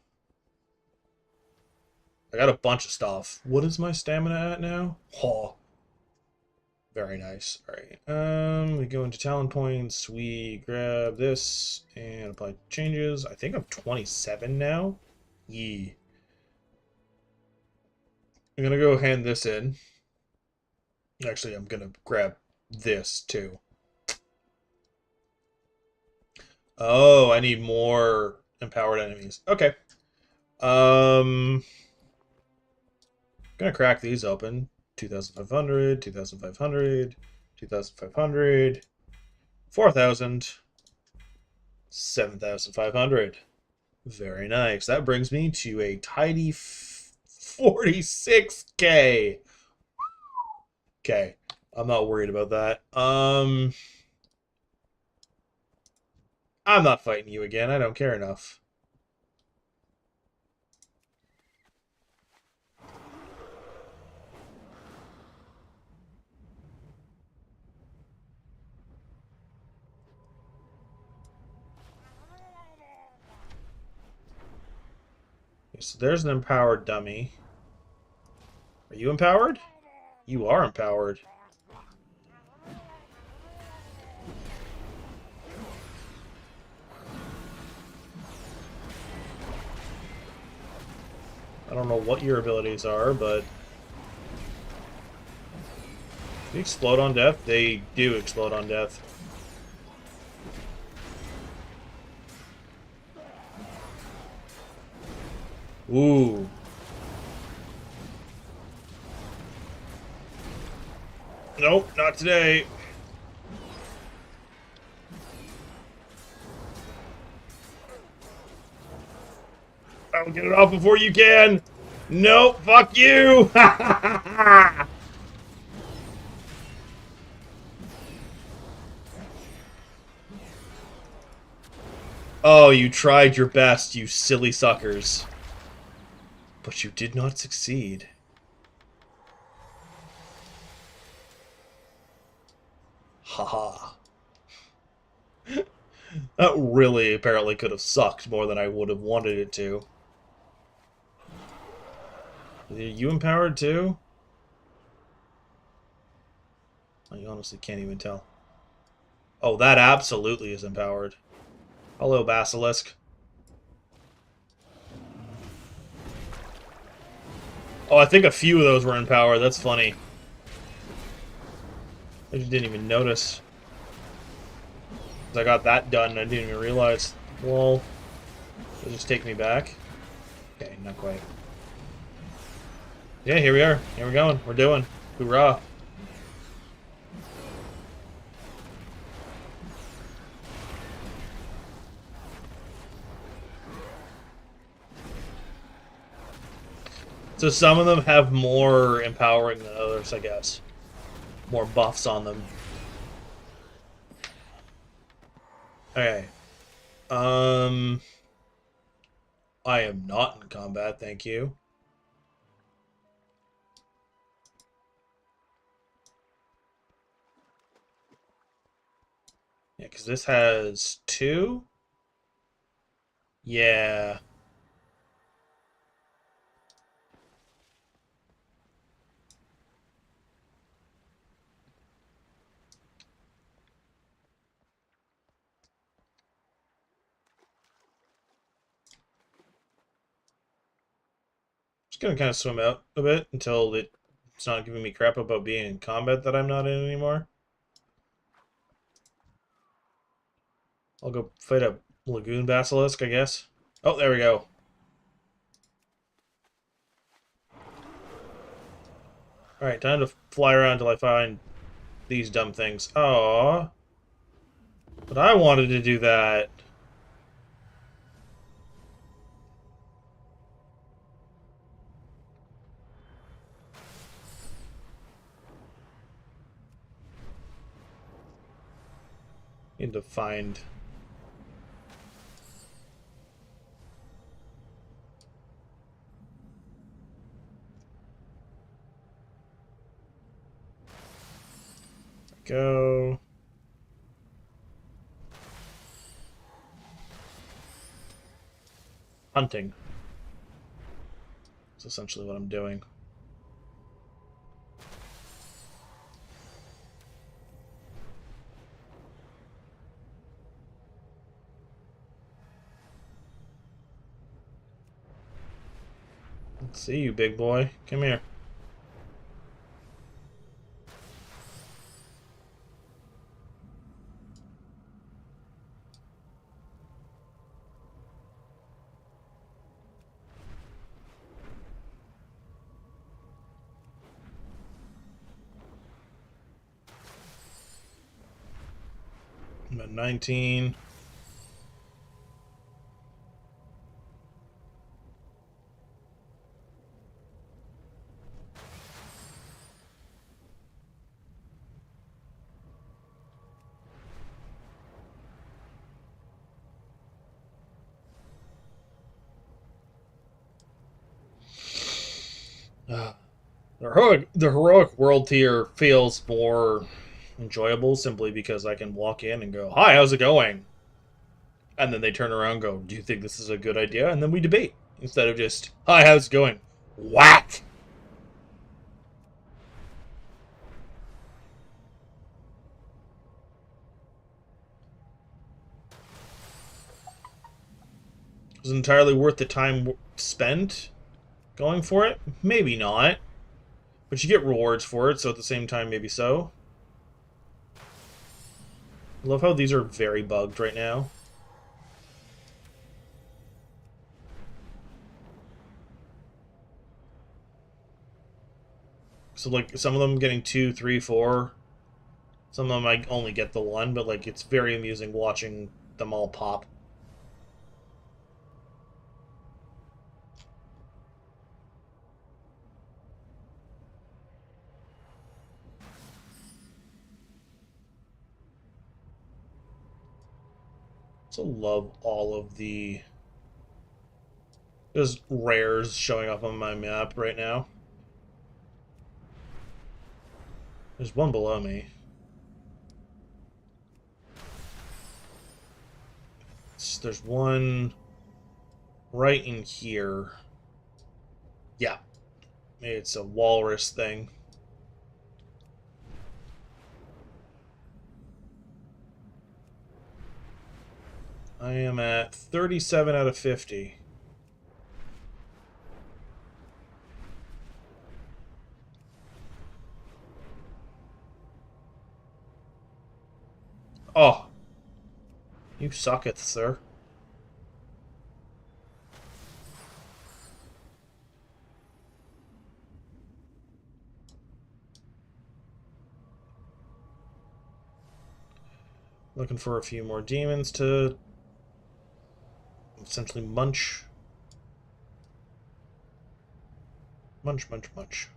I got a bunch of stuff. What is my stamina at now? Oh. Very nice. Alright. We go into talent points. We grab this and apply changes. I think I'm 27 now. Yee. I'm gonna go hand this in. Actually, I'm gonna grab this too. Oh, I need more empowered enemies. Okay. Gonna crack these open. 2,500, 2,500, 2,500, 4,000, 7,500. Very nice. That brings me to a tidy 46k. Okay, I'm not worried about that. I'm not fighting you again. I don't care enough. So there's an empowered dummy. Are you empowered? You are empowered. I don't know what your abilities are, but... They explode on death? They do explode on death. Ooh. Nope, not today. I'll get it off before you can. Nope, fuck you. Oh, you tried your best, you silly suckers. But you did not succeed. Haha. That really apparently could have sucked more than I would have wanted it to. Are you empowered too? I honestly can't even tell. Oh, that absolutely is empowered. Hello, Basilisk. Oh, I think a few of those were empowered. That's funny. I just didn't even notice. I got that done and I didn't even realize. Well, it'll just take me back. Okay, not quite. Yeah, here we are. Here we're going. We're doing. Hoorah. So some of them have more empowering than others, I guess. More buffs on them. Okay. I am not in combat, thank you. Yeah, because this has 2? Yeah. Just gonna kind of swim out a bit until it's not giving me crap about being in combat that I'm not in anymore. I'll go fight a Lagoon Basilisk, I guess. Oh, there we go. Alright, time to fly around until I find these dumb things. Aww. But I wanted to do that. Need to find... Go. Hunting. That's essentially what I'm doing. Let's see you, big boy. Come here. I'm at 19. The heroic world tier feels more enjoyable simply because I can walk in and go, "Hi, how's it going?" And then they turn around and go, "Do you think this is a good idea?" And then we debate. instead of just, hi, how's it going? Whack! Was it entirely worth the time spent going for it? Maybe not. But you get rewards for it, so at the same time, maybe so. I love how these are very bugged right now. So, like, some of them getting 2, 3, 4. Some of them I only get the 1, but, like, it's very amusing watching them all pop. Also love all of the just rares showing up on my map right now. There's one below me. There's one right in here. Yeah. Maybe it's a walrus thing. I am at 37 out of 50. Oh. You sucketh, sir. Looking for a few more demons to essentially munch. Munch, munch, munch.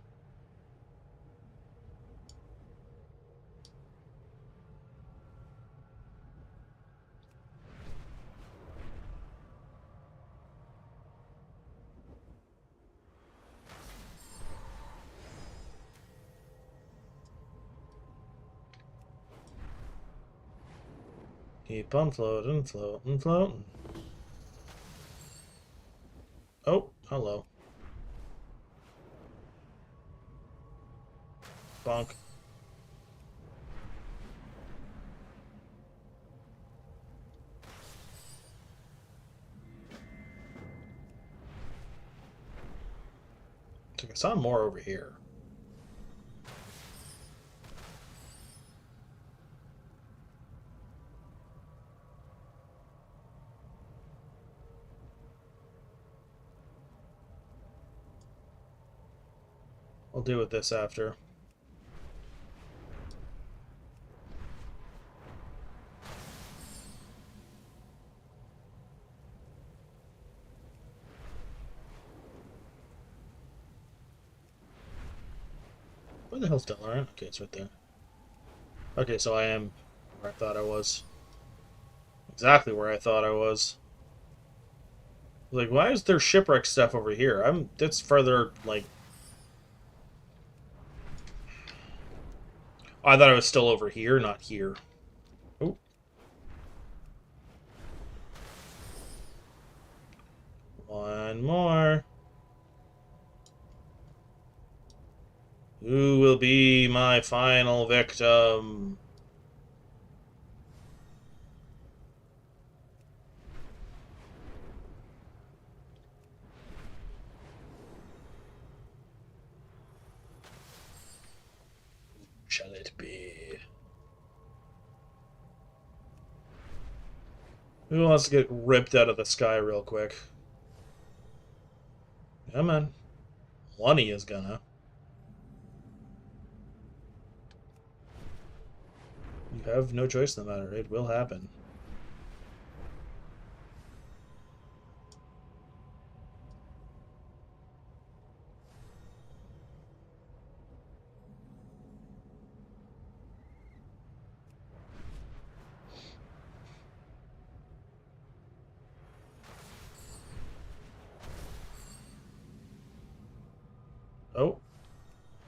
Keep on floating, floating, floating. Oh, hello. Bonk. I saw more over here. I'll deal with this after. Where the hell's Delaran? Okay, it's right there. Okay, so I am where I thought I was. Exactly where I thought I was. Like, why is there shipwreck stuff over here? That's further, like... Oh, I thought I was still over here, not here. Oh. One more. Who will be my final victim? Shall it be? Who wants to get ripped out of the sky real quick? Come on. One of you is gonna. You have no choice in the matter. It will happen. Oh.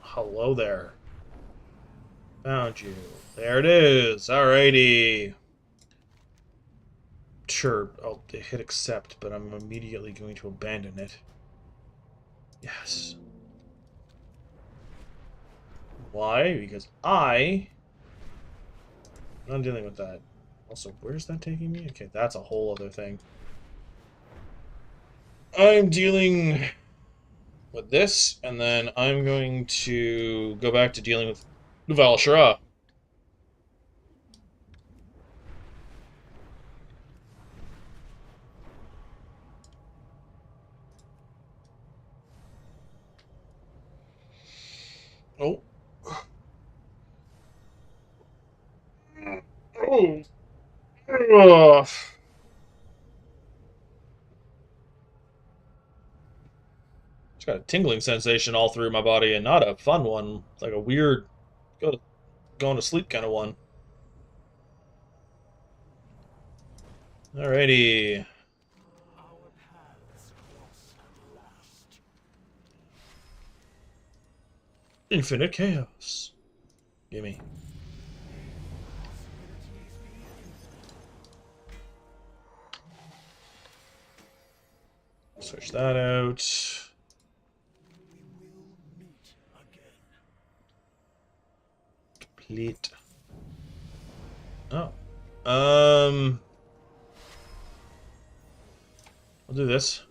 Hello there. Found you. There it is. Alrighty. Sure, I'll hit accept, but I'm immediately going to abandon it. Yes. Why? Because I'm not dealing with that. Also, where's that taking me? Okay, that's a whole other thing. I'm dealing with this, and then I'm going to go back to dealing with Val'Shara. Oh. Oh. Ugh. It's got a tingling sensation all through my body, and not a fun one. It's like a weird, going to sleep kind of one. Alrighty. Our paths cross at last. Infinite chaos. Gimme. Switch that out. We will meet again. Complete. Oh. I'll do this.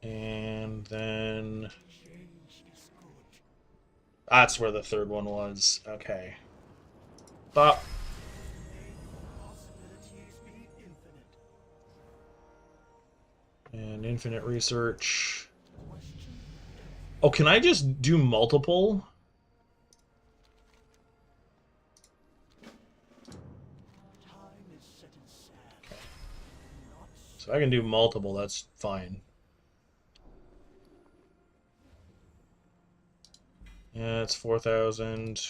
And then... That's where the third one was. Okay. Bop. And infinite research. Oh, can I just do multiple? Okay. So I can do multiple, that's fine. Yeah, it's 4,000.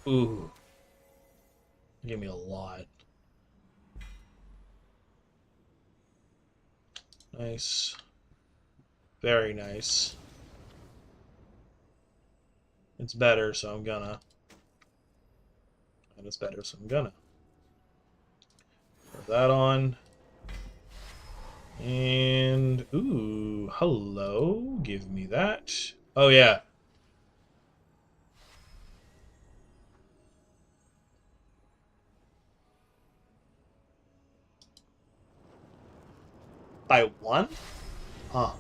Ooh. Give me a lot. Nice. Very nice. It's better, so I'm gonna. And it's better, so I'm gonna. Put that on. And, ooh, hello. Give me that. Oh, yeah. By one? Huh.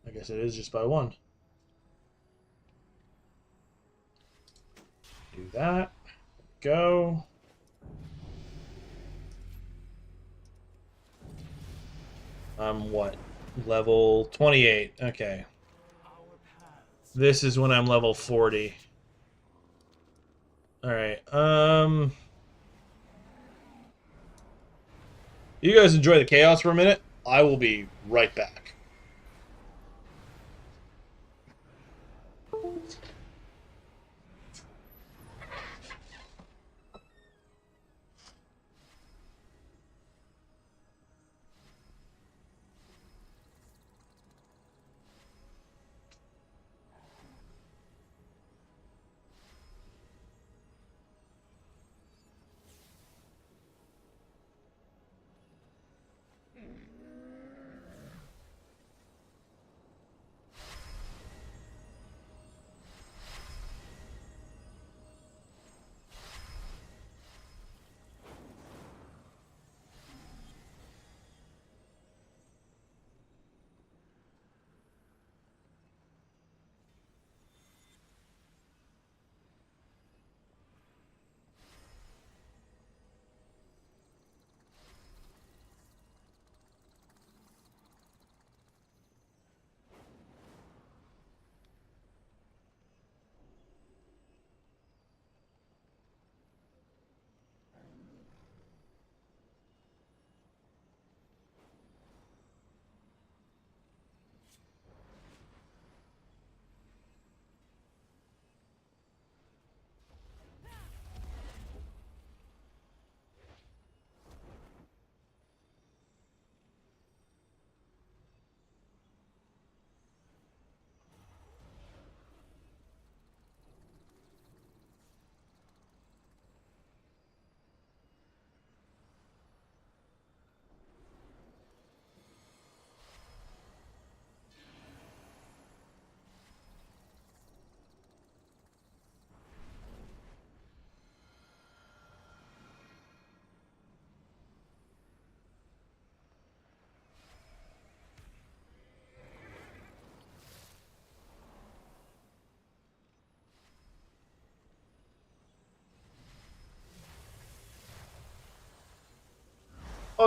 I guess it is just by one. Do that. Go. I'm what? Level 28. Okay. This is when I'm level 40. Alright. You guys enjoy the chaos for a minute. I will be right back.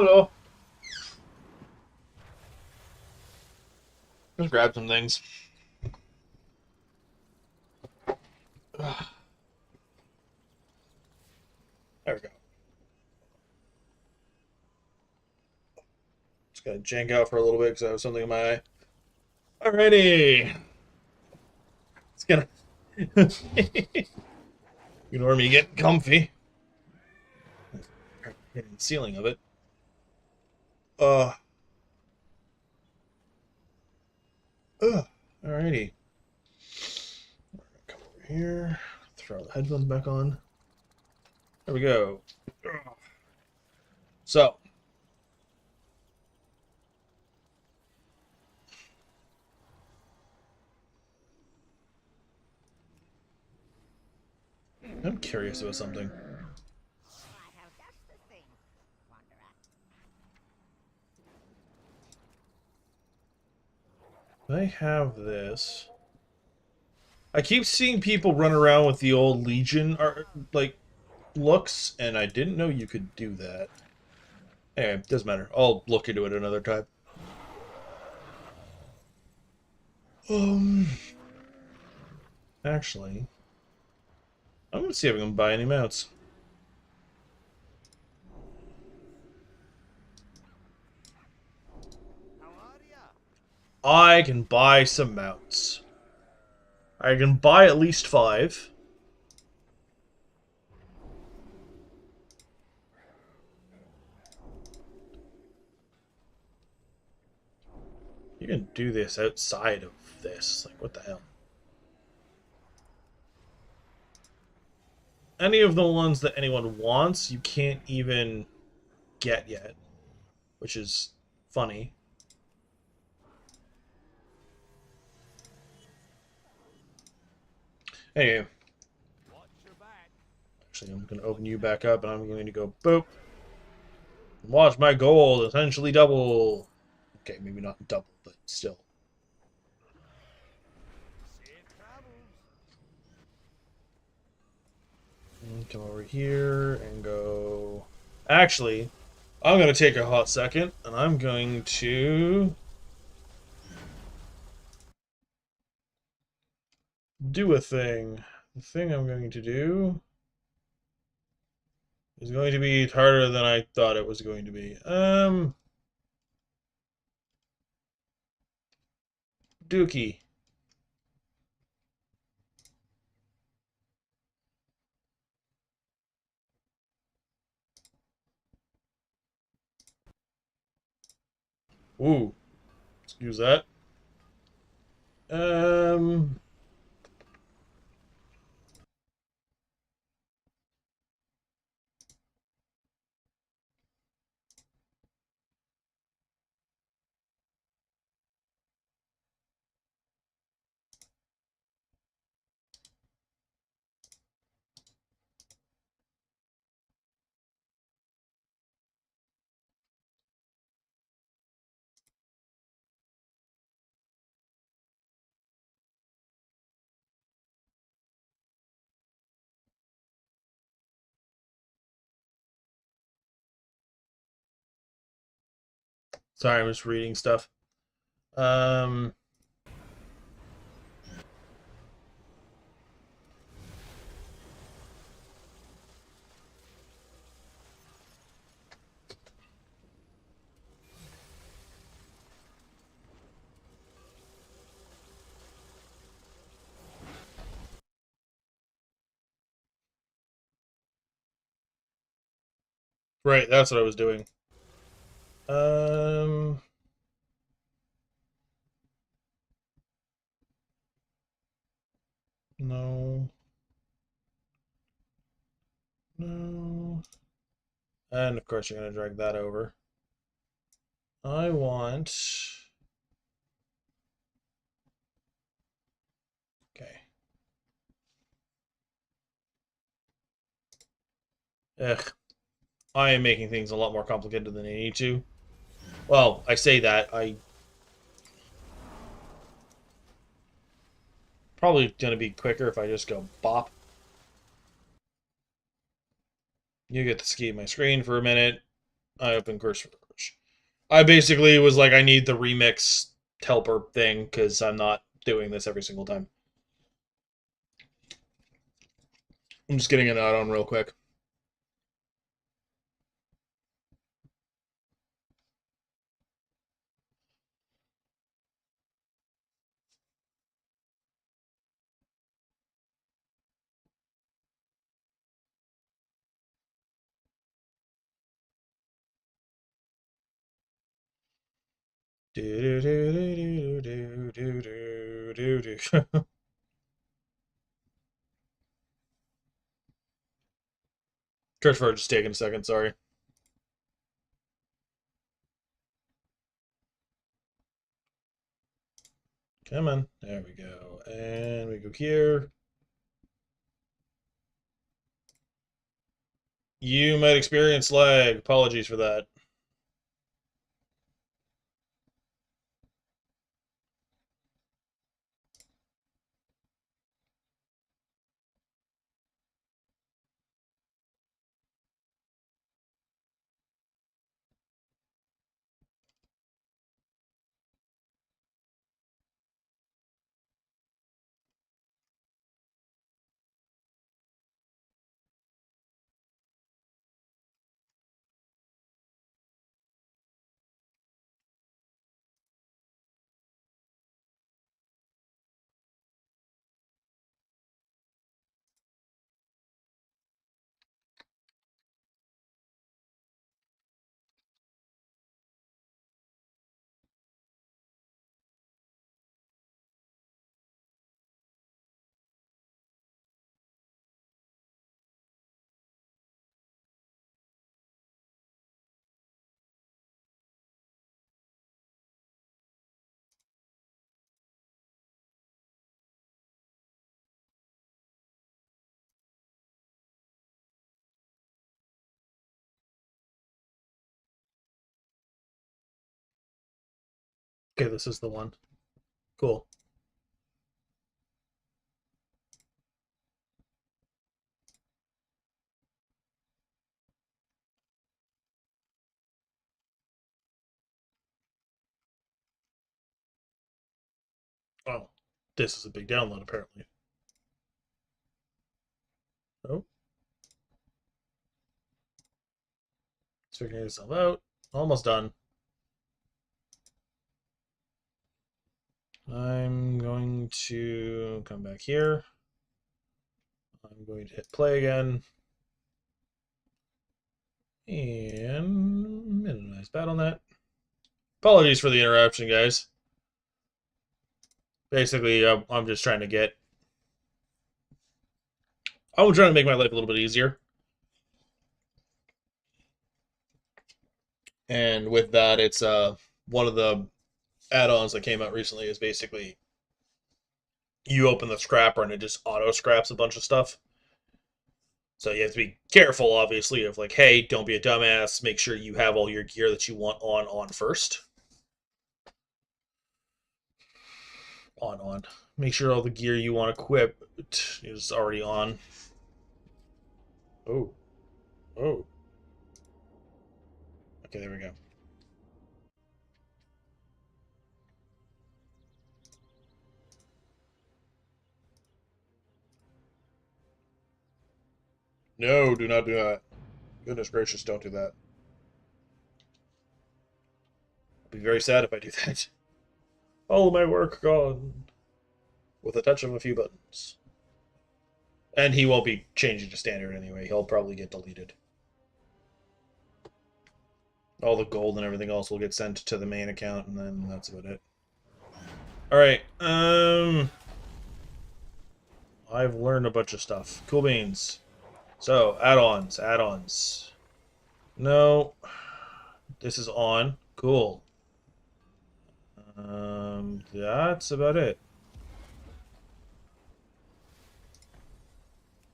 Hello. Just grab some things. There we go. Just gotta jank out for a little bit because I have something in my eye. Alrighty. It's gonna ignore me getting comfy. Hitting the ceiling of it. Alrighty. Come over here. Throw the headphones back on. There we go. So. I'm curious about something. I have this. I keep seeing people run around with the old Legion like looks, and I didn't know you could do that. Anyway, doesn't matter. I'll look into it another time. Actually, I'm gonna see if I can buy any mounts. I can buy some mounts. I can buy at least 5. You can do this outside of this. Like, what the hell? Any of the ones that anyone wants, you can't even get yet. Which is funny. Anyway. Actually, I'm going to open you back up, and I'm going to go boop. Watch my gold essentially double. Okay, maybe not double, but still. And come over here and go... Actually, I'm going to take a hot second, and I'm going to... do a thing. The thing I'm going to do... is going to be harder than I thought it was going to be. Dookie. Ooh. Excuse that. Sorry, I'm just reading stuff. Right, that's what I was doing. No. No. And of course you're going to drag that over. I want... Okay. Ugh. I am making things a lot more complicated than I need to. Well, I say that, probably going to be quicker if I just go bop. You get to see my screen for a minute. I opened Curse Forge. I basically was like, I need the remix helper thing because I'm not doing this every single time. I'm just getting an add-on real quick. Curse Forge is taking a second, sorry. Come on. There we go. And we go here. You might experience lag. Apologies for that. Okay, this is the one. Cool. Oh, this is a big download, apparently. Oh. It's figuring itself out. Almost done. I'm going to come back here. I'm going to hit play again. And minimize BattleNet. Apologies for the interruption, guys. Basically, I'm just trying to get... I'm trying to make my life a little bit easier. And with that, it's one of the add-ons that came out recently is basically you open the scrapper and it just auto-scraps a bunch of stuff. So you have to be careful, obviously, of like, hey, don't be a dumbass. Make sure you have all your gear that you want on first. On. Make sure all the gear you want equipped is already on. Oh. Oh. Okay, there we go. No, do not do that. Goodness gracious, don't do that. I'll be very sad if I do that. All my work gone. With a touch of a few buttons. And he won't be changing to standard anyway. He'll probably get deleted. All the gold and everything else will get sent to the main account, and then that's about it. Alright, I've learned a bunch of stuff. Cool beans. So, add-ons. No. This is on. Cool. That's about it.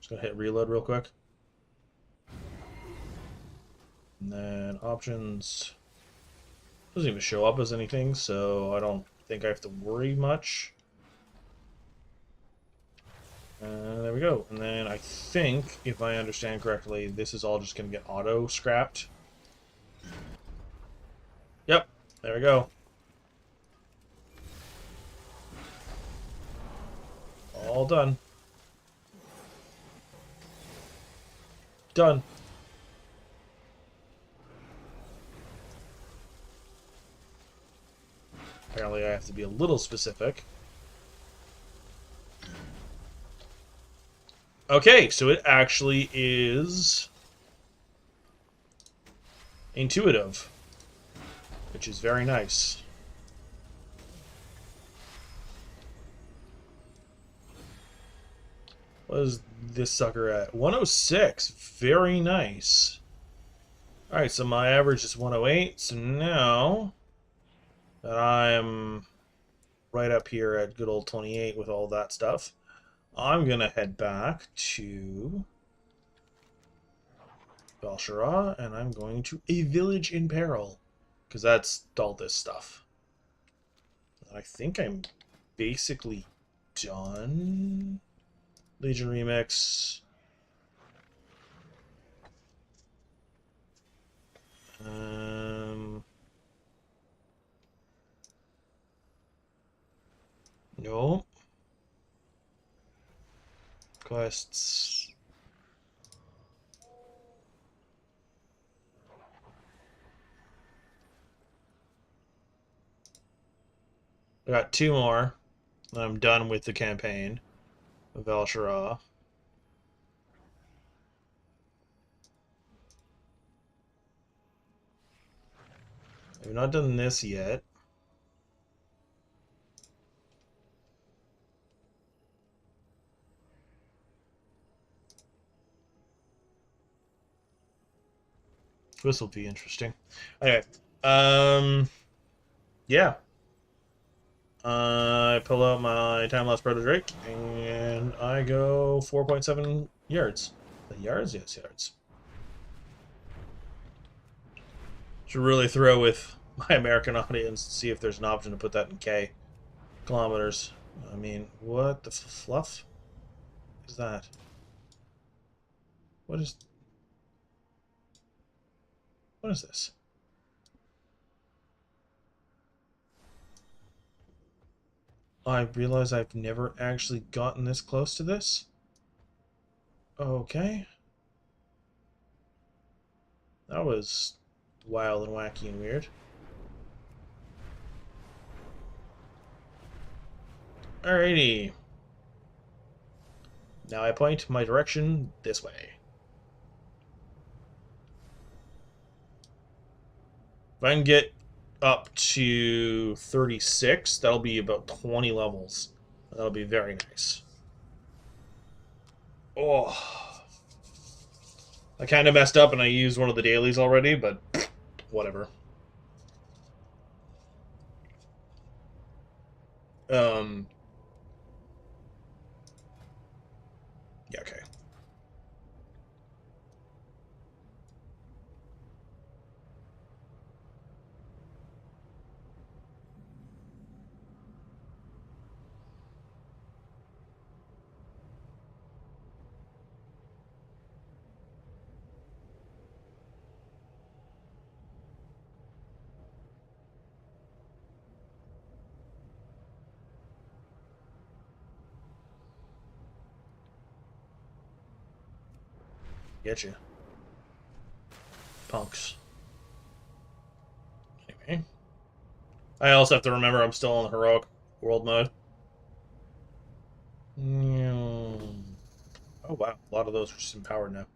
Just gonna hit reload real quick. And then options. Doesn't even show up as anything, so I don't think I have to worry much. There we go. And then I think, if I understand correctly, this is all just going to get auto-scrapped. Yep, there we go. All done. Done. Apparently I have to be a little specific. Okay, so it actually is intuitive, which is very nice. What is this sucker at? 106. Very nice. Alright, so my average is 108. So now that I'm right up here at good old 28 with all that stuff, I'm going to head back to Val'sharah, and I'm going to a village in peril, because that's all this stuff. I think I'm basically done. Legion Remix. No. Quests. I got 2 more, and I'm done with the campaign of Val'sharah. I've not done this yet. This will be interesting. Anyway, yeah. I pull out my Time-Lapse Proto-Drake, and I go 4.7 yards. The yards? Yes, yards. Should really throw with my American audience, see if there's an option to put that in K. Kilometers. I mean, what the fluff is that? What is this? I realize I've never actually gotten this close to this. Okay. That was wild and wacky and weird. Alrighty. Now I point my direction this way. If I can get up to 36, that'll be about 20 levels. That'll be very nice. Oh. I kind of messed up and I used one of the dailies already, but whatever. Yeah, okay. Get you. Punks. Anyway. I also have to remember I'm still on the heroic world mode. Oh wow, a lot of those are just empowered now.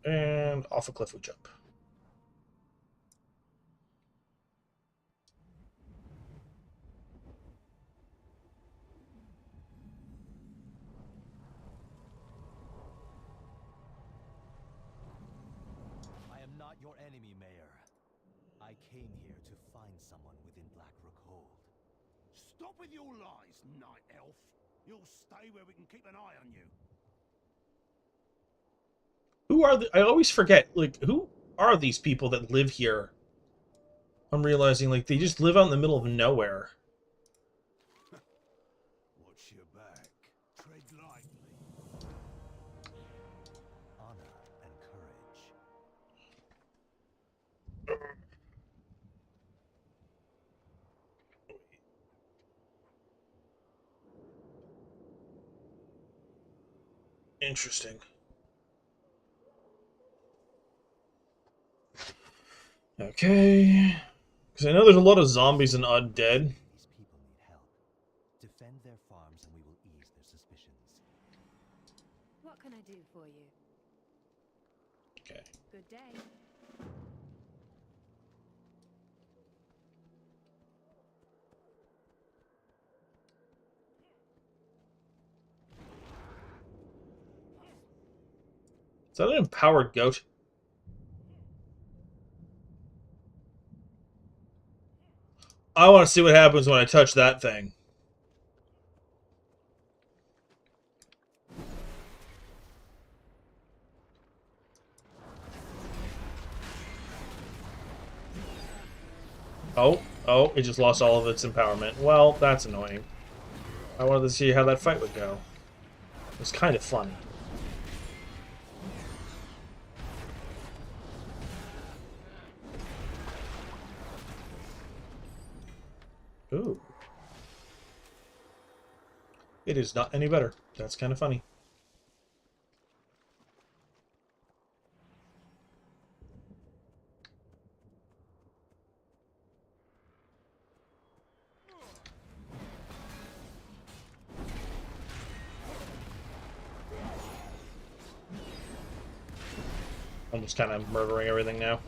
And off a cliff we jump. I am not your enemy, Mayor. I came here to find someone within Blackrook Hold. Stop with your lies, Night Elf. You'll stay where we can keep an eye on you. Who are I always forget, like, who are these people that live here? I'm realizing, like, they just live out in the middle of nowhere. Interesting. Okay. Because I know there's a lot of zombies in Undead. These people need help. Defend their farms and we will ease their suspicions. What can I do for you? Okay. Good day. Is that an empowered goat? I want to see what happens when I touch that thing. Oh, it just lost all of its empowerment. Well, that's annoying. I wanted to see how that fight would go. It was kind of funny. Ooh. It is not any better. That's kind of funny. I'm just kind of murdering everything now.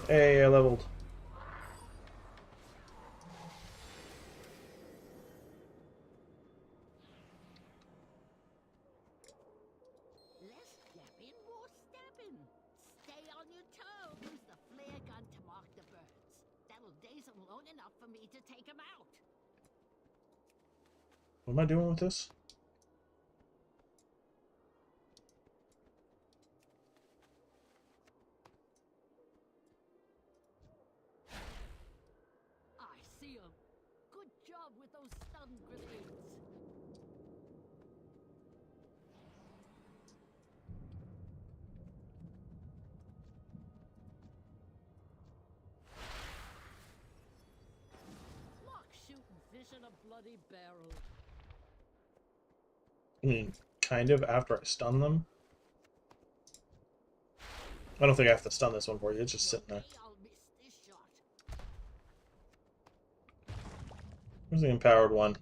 Hey, I leveled. Less yapping, more stabbing. Stay on your toes. Use the flare gun to mark the birds. That'll daze them long enough for me to take them out. What am I doing with this? I see them. Good job with those stun grenades. Like shooting fish in a bloody barrel. Kind of after I stun them. I don't think I have to stun this one for you. It's just sitting there. I'll miss this shot. Where's the empowered one?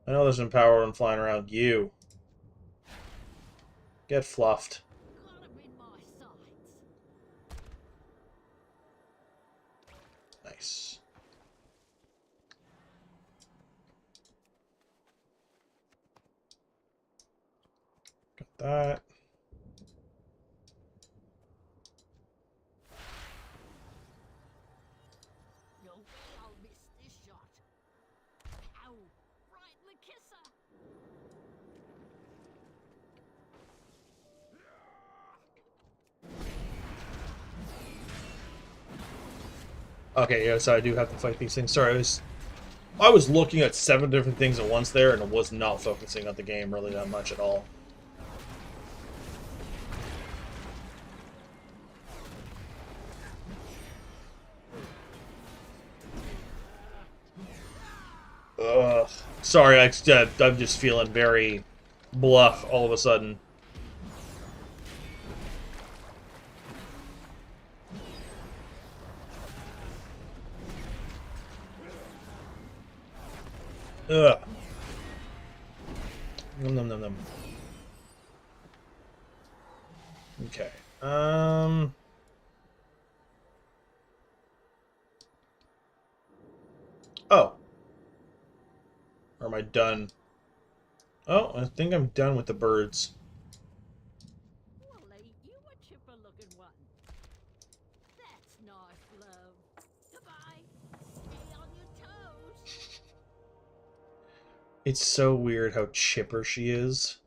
I know there's an empowered one flying around. You. Get fluffed. Got 'em in my sights. Nice. Got that. No way I'll miss this shot. Ow! Right in the kisser. Okay, yeah, so I do have to fight these things. Sorry, I was looking at 7 different things at once there, and I was not focusing on the game really that much at all. Ugh. Sorry, I'm just feeling very bluff all of a sudden. Ugh. Nom nom nom nom. Okay. Oh. Or am I done? Oh, I think I'm done with the birds. Well, ain't you a chipper looking one? That's nice, love. Goodbye. Stay on your toes. It's so weird how chipper she is.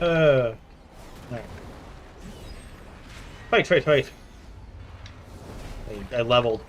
Alright. Fight, fight, fight! I leveled.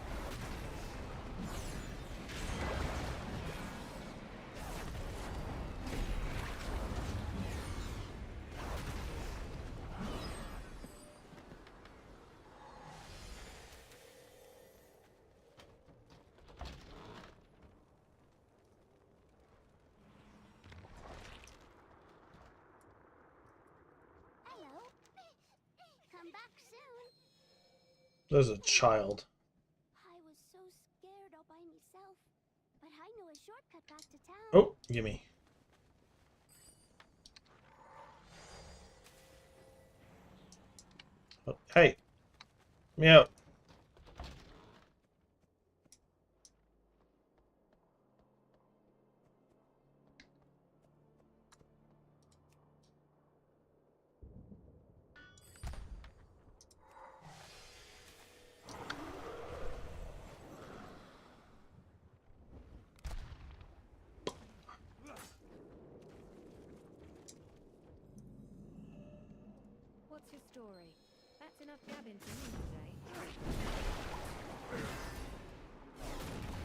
Hello. Come back soon. There's a child. I was so scared all by myself, but I know a shortcut back to town. Oh, gimme. Oh, hey! Let me out. What's your story? That's enough gabbing for me today.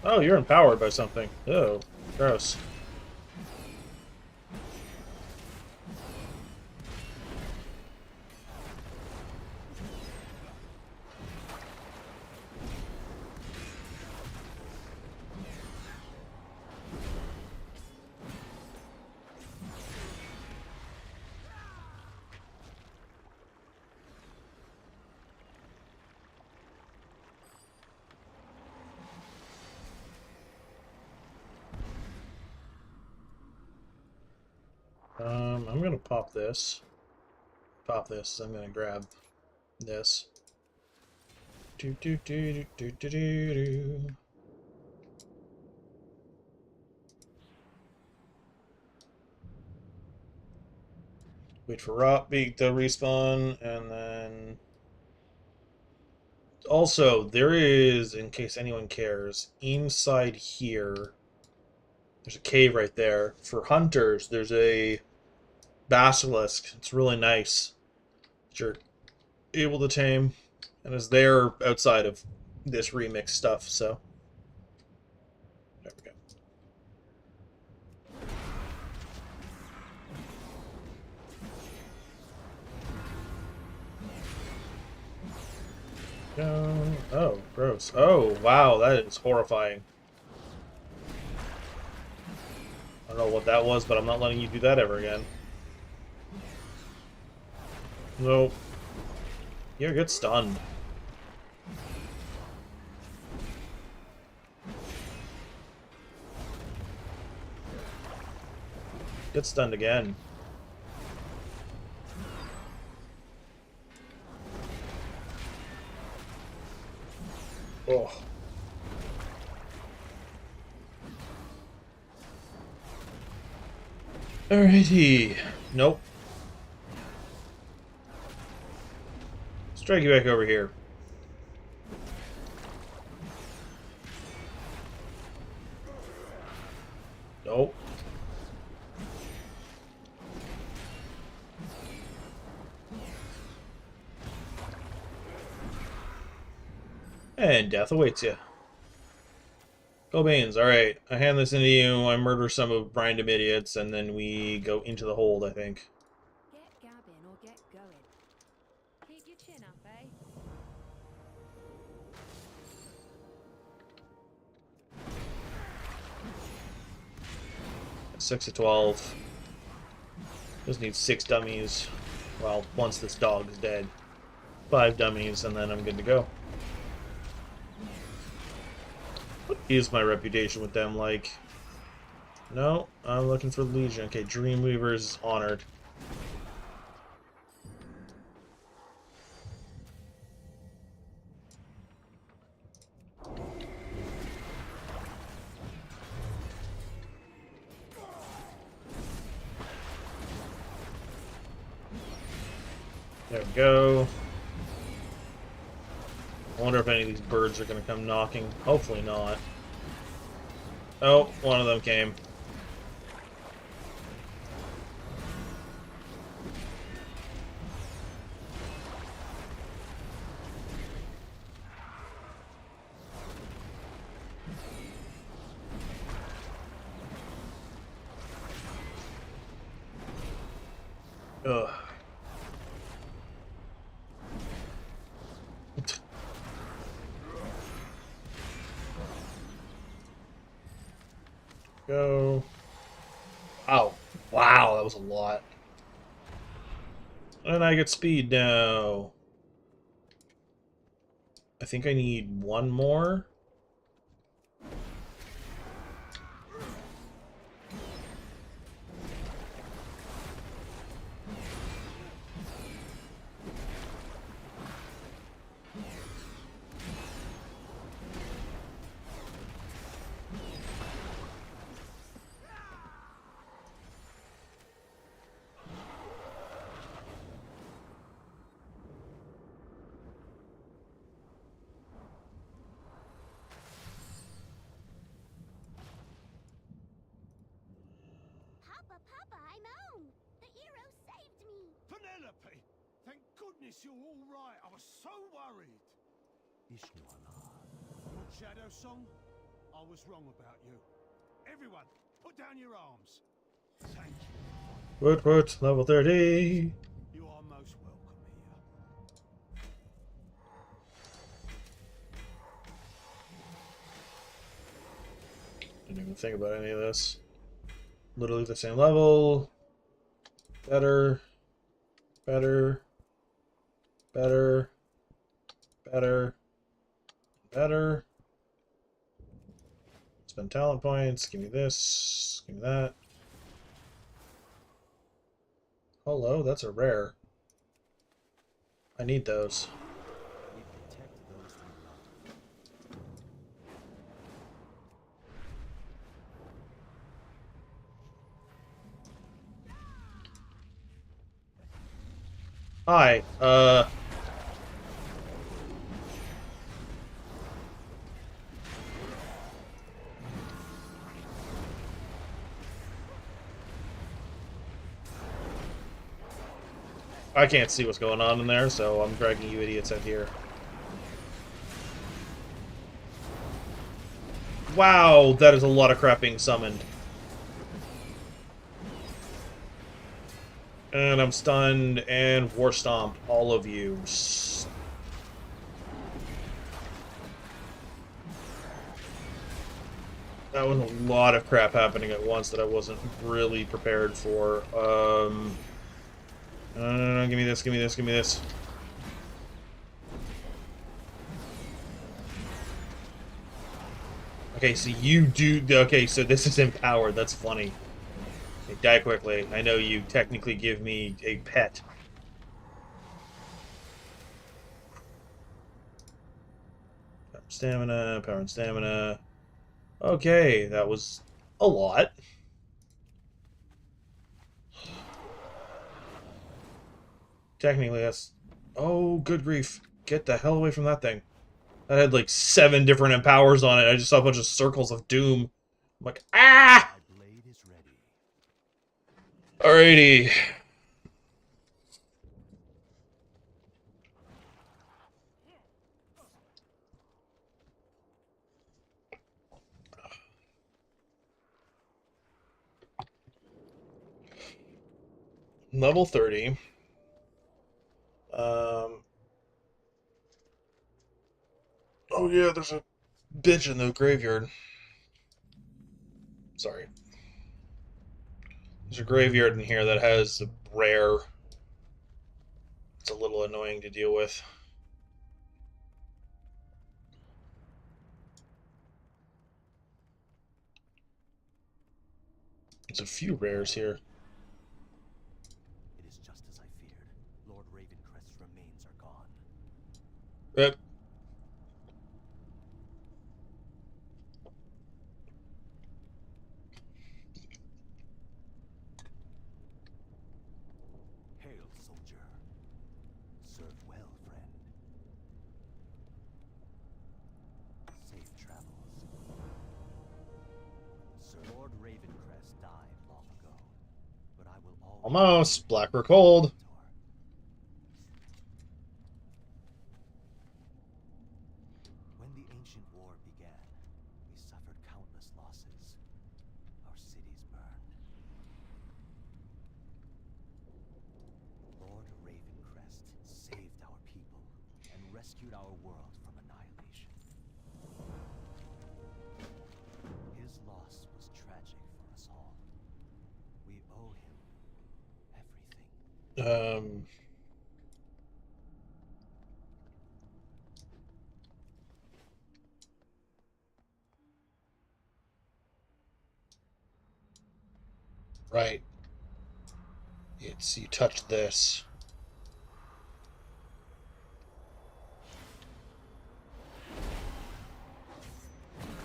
Oh, you're empowered by something. Oh, gross. I'm gonna pop this. Pop this. I'm gonna grab this. Do do do do do do do. Wait for Rotbeak to respawn, and then also there is, in case anyone cares, inside here. There's a cave right there. For hunters, there's a basilisk. It's really nice that you're able to tame, and is there outside of this remix stuff, so there we go. Oh, gross. Oh, wow, that is horrifying. I don't know what that was, but I'm not letting you do that ever again. Nope. You're get stunned. Get stunned again. Oh. Alrighty. Nope. Let's drag you back over here. Nope. And death awaits you. Go Baines, alright. I hand this into you, I murder some of random idiots, and then we go into the hold, I think. Get gabbing or get going. Keep your chin up, eh? 6 of 12. Just need 6 dummies. Well, once this dog is dead. 5 dummies, and then I'm good to go. What is my reputation with them like? No, I'm looking for Legion. Okay, Dreamweaver is honored. There we go. I wonder if any of these birds are going to come knocking. Hopefully not. Oh, one of them came. Ugh. Go. Oh, wow, that was a lot. And I get speed now. I think I need one more. Papa, Papa, I'm home. The hero saved me. Penelope! Thank goodness you're all right. I was so worried. Ishnuala. Lord Shadow Song, I was wrong about you. Everyone, put down your arms. Thank you. Woot, level 30. You are most welcome here. Didn't even think about any of this. Literally the same level. Better. Better. Better. Better. Better. Spend talent points. Give me this. Give me that. Hello, that's a rare. I need those. We protect those we love. Hi, I can't see what's going on in there, so I'm dragging you idiots out here. Wow, that is a lot of crap being summoned. And I'm stunned and war stomped all of you. That was a lot of crap happening at once that I wasn't really prepared for. No, give me this, give me this, give me this. Okay, so you do... Okay, so this is empowered. That's funny. Okay, die quickly. I know you technically give me a pet. Power and stamina, power and stamina. Okay, that was a lot. Technically, that's... Oh, good grief. Get the hell away from that thing. That had like 7 different empowers on it. I just saw a bunch of circles of doom. I'm like, ah! My blade is ready. Alrighty. Level 30. Oh yeah, there's a bitch in the graveyard. Sorry. There's a graveyard in here that has a rare. It's a little annoying to deal with. There's a few rares here. It is just as I feared. Lord Ravencrest's remains are gone. Yep. Hail, soldier. Serve well, friend. Safe travels. Sir Lord Ravencrest died long ago, but I will always... Almost. Blackrock Hold. When the ancient war began, we suffered countless losses. Our cities burned. Right. It's you touch this.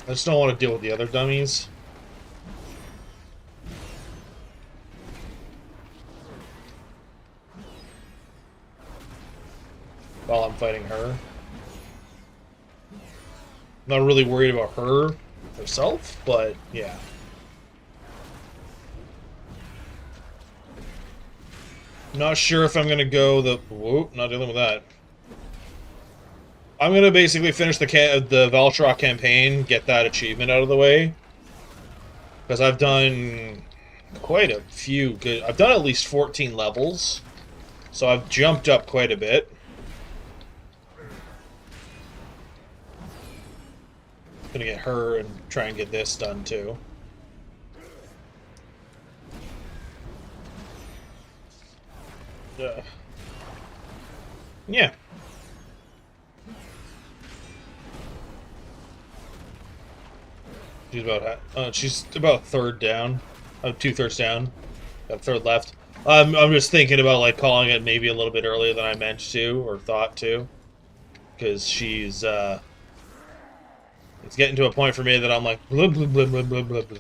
I just don't want to deal with the other dummies. While I'm fighting her. I'm not really worried about her herself, but yeah. Not sure if I'm gonna go the... Whoop, not dealing with that. I'm gonna basically finish the Valtryek campaign, get that achievement out of the way. Because I've done quite a few good... I've done at least 14 levels. So I've jumped up quite a bit. Gonna get her and try and get this done too. Yeah. She's about third down. 2/3 down. Got a third left. I'm just thinking about like calling it maybe a little bit earlier than I meant to or thought to, because she's it's getting to a point for me that I'm like blah blah blah blah blah blah blah.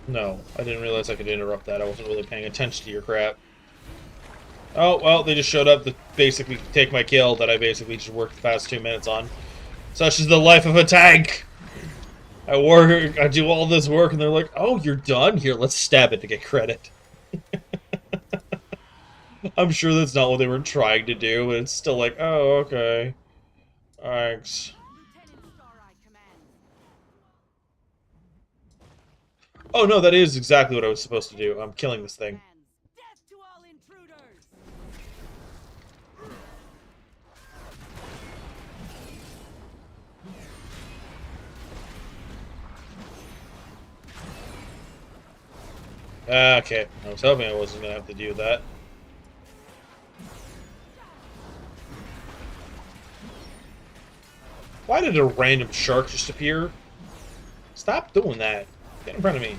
No, I didn't realize I could interrupt that. I wasn't really paying attention to your crap. Oh, well, they just showed up to basically take my kill that I basically just worked the past 2 minutes on. Such is the life of a tank! I do all this work, and they're like, oh, you're done? Here, let's stab it to get credit. I'm sure that's not what they were trying to do, but it's still like, oh, okay. Thanks. Oh, no, that is exactly what I was supposed to do. I'm killing this thing. Death to all intruders! Okay, I was hoping I wasn't going to have to do that. Why did a random shark just appear? Stop doing that. Get in front of me.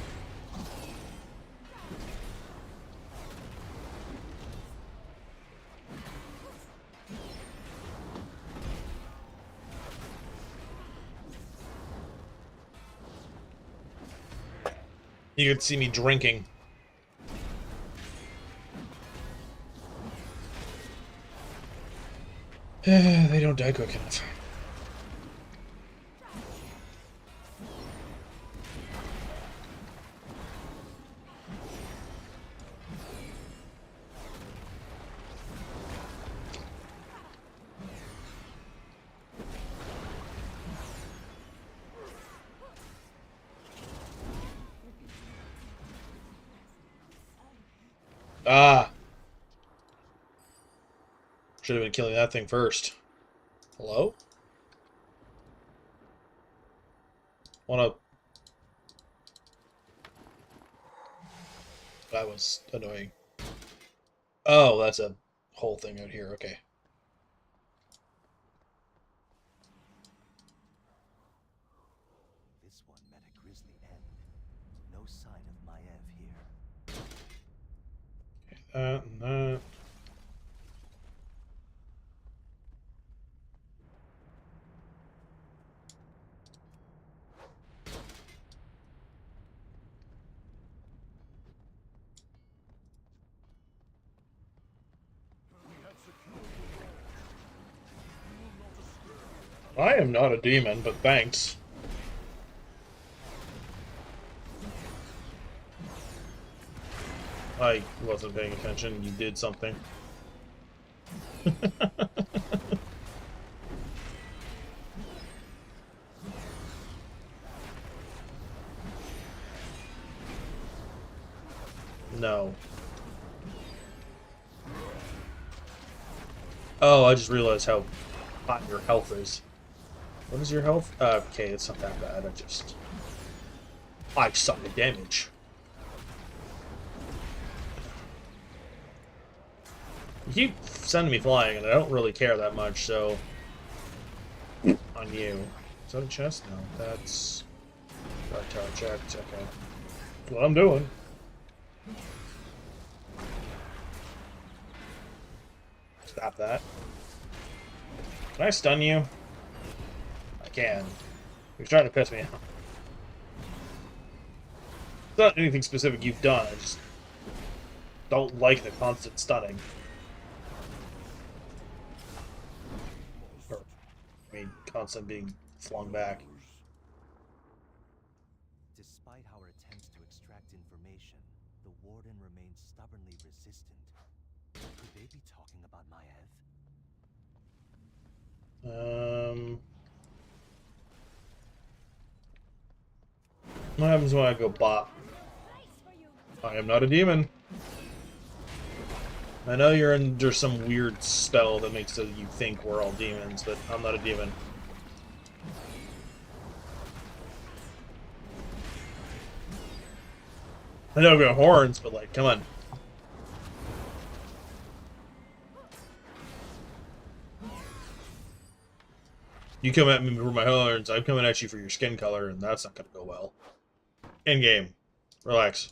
You could see me drinking. They don't die quick enough. Ah! Should have been killing that thing first. Hello? Wanna... That was annoying. Oh, that's a whole thing out here, okay. This one met a grisly end. No sign of Maiev here. That and that. I am not a demon, but thanks. I wasn't paying attention. You did something. No. Oh, I just realized how hot your health is. What is your health? Okay, it's not that bad. I suck at damage. You keep sending me flying, and I don't really care that much, so... On you. Is that a chest? No, that's... Dark Tower checked, okay. That's what I'm doing. Stop that. Can I stun you? I can. You're starting to piss me off. It's not anything specific you've done, I just don't like the constant stunning. Or, I mean, constant being flung back. Despite our attempts to extract information, the Warden remains stubbornly resistant. Could they be talking about Maiev? What happens when I go bot? I am not a demon. I know you're under some weird spell that makes it you think we're all demons, but I'm not a demon. I know I've got horns, but like, come on. You come at me for my horns, I'm coming at you for your skin color, and that's not gonna go well. End game. Relax.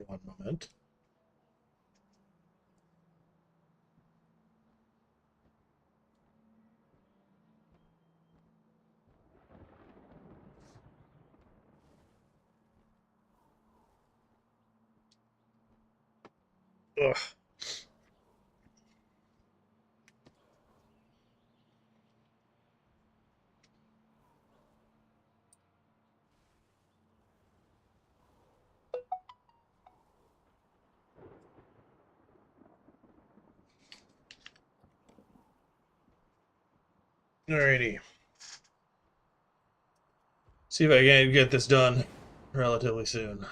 One moment. Ugh. Alrighty. See if I can get this done relatively soon.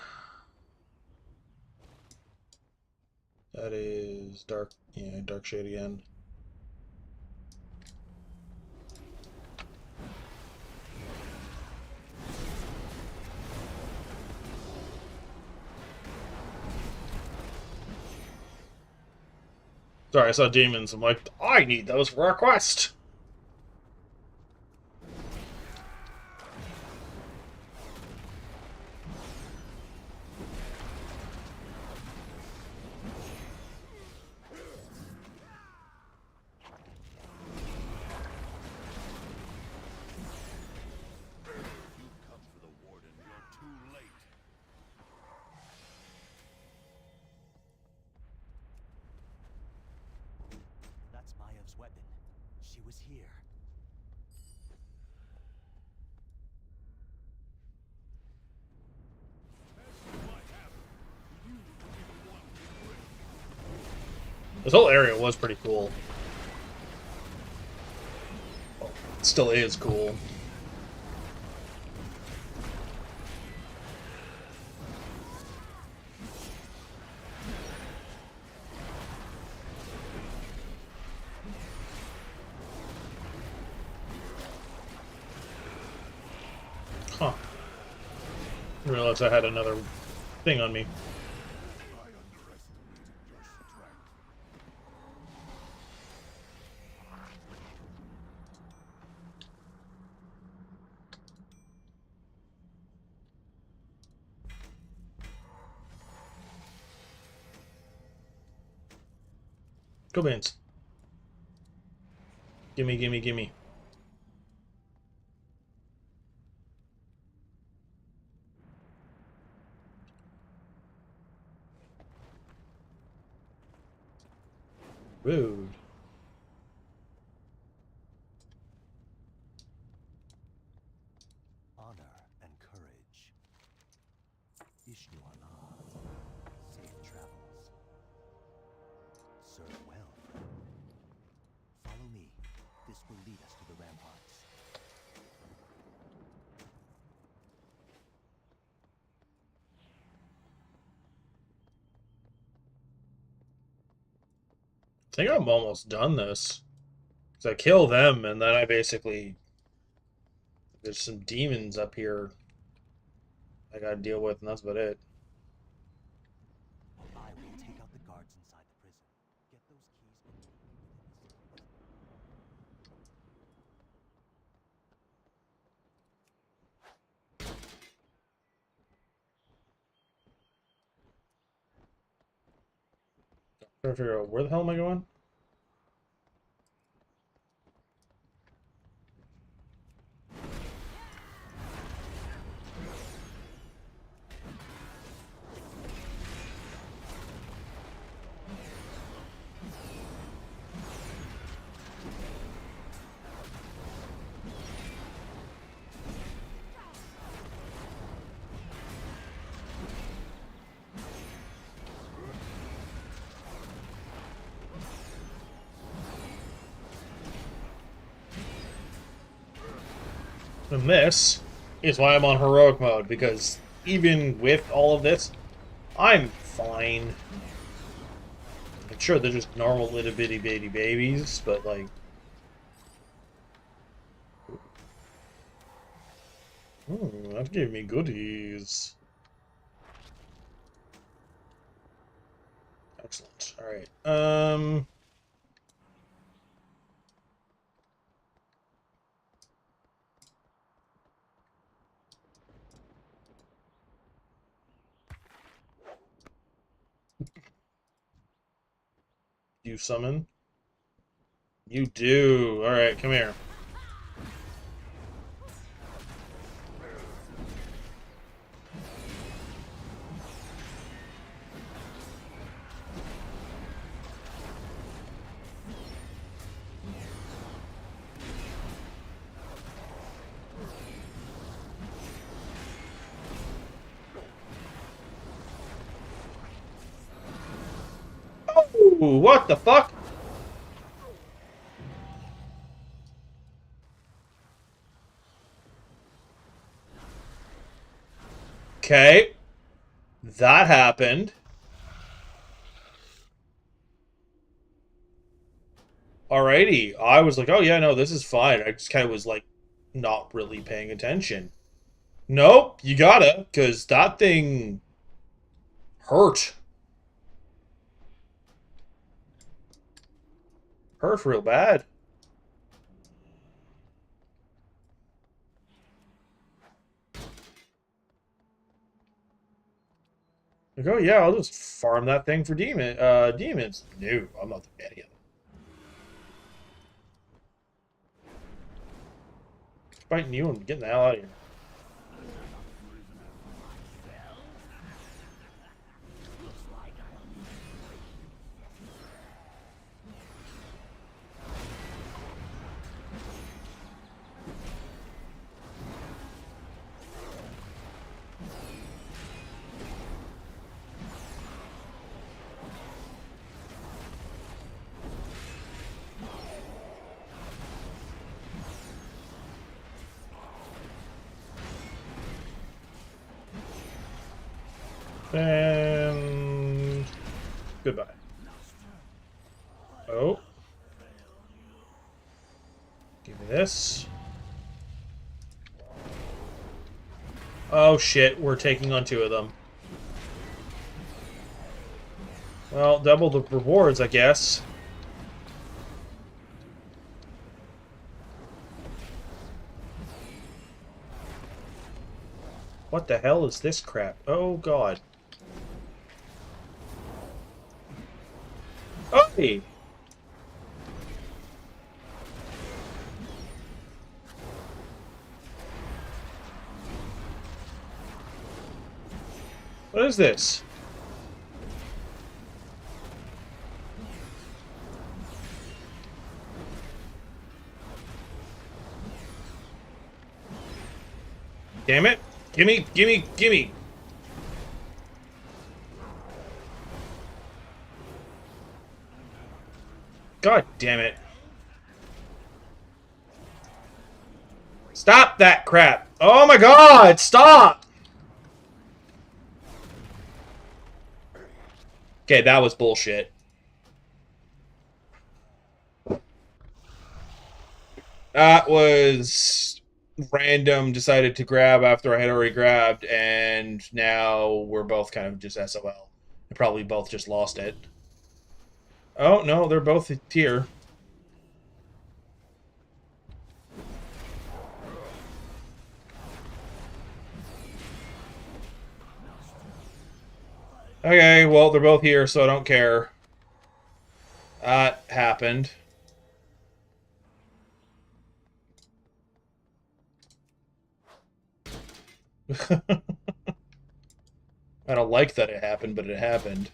That is dark, yeah, dark shade again. Sorry, I saw demons. I'm like, I need those for our quest. That's Maiev's weapon. She was here. This whole area was pretty cool. Well, it still is cool. Huh. I realized I had another thing on me. Go Bans. Gimme, gimme, gimme. Rude. Honor and courage. Ishnu Allah. Safe travels. Serve well, friend. Follow me. will lead us to the ramparts. I think I'm almost done this. Because I kill them, and then I basically... There's some demons up here I gotta deal with, and that's about it. I will take out the guards inside the prison. Get those keys Trying to figure out where the hell am I going? And this is why I'm on heroic mode, because even with all of this, I'm fine. I'm sure they're just normal little bitty babies, but like... that gave me goodies. Excellent. Alright, you summon? You do. Alright, come here. Oh, what the fuck? Okay. That happened. Alrighty. I was like, oh yeah, no, this is fine. I just kind of was like, not really paying attention. Nope, you gotta, because that thing hurt. Hurt real bad. Like, oh yeah, I'll just farm that thing for demons. No, I'm not the any of them. Fighting you and getting the hell out of here. And goodbye. Oh. Give me this. Oh shit, we're taking on 2 of them. Well, double the rewards, I guess. What the hell is this crap? Oh god. Hey! What is this? Damn it! Gimme, gimme, gimme! God damn it. Stop that crap! Oh my god! Stop! Okay, that was bullshit. That was random, decided to grab after I had already grabbed, and now we're both kind of just SOL. They probably both just lost it. Oh, no, they're both here. Okay, well, they're both here, so I don't care. That happened. I don't like that it happened, but it happened.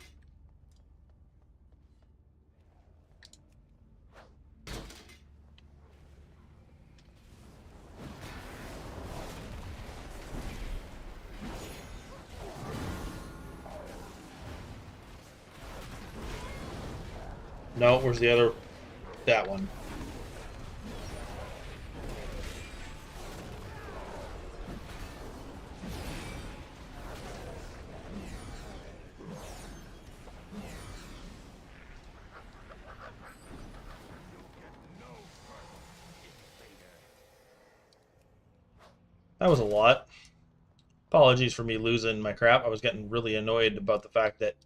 No, where's the other? That one. That was a lot. Apologies for me losing my crap. I was getting really annoyed about the fact that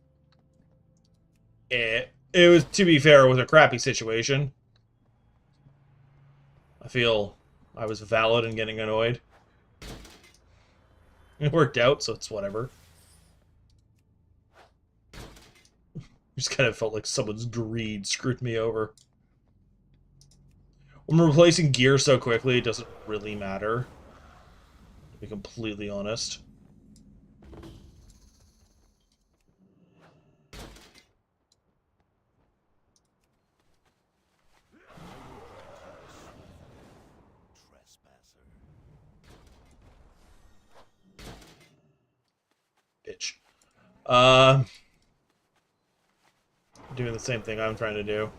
it was, to be fair, it was a crappy situation. I feel I was valid in getting annoyed. It worked out, so it's whatever. Just kind of felt like someone's greed screwed me over. When we're replacing gear so quickly, it doesn't really matter. To be completely honest. Bitch. Doing the same thing I'm trying to do.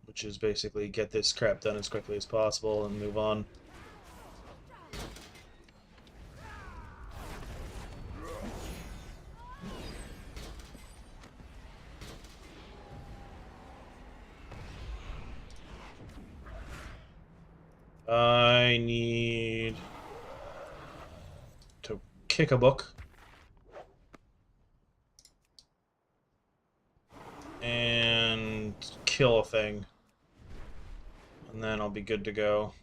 Which is basically get this crap done as quickly as possible and move on. I need to kick a book. And kill a thing. And then I'll be good to go.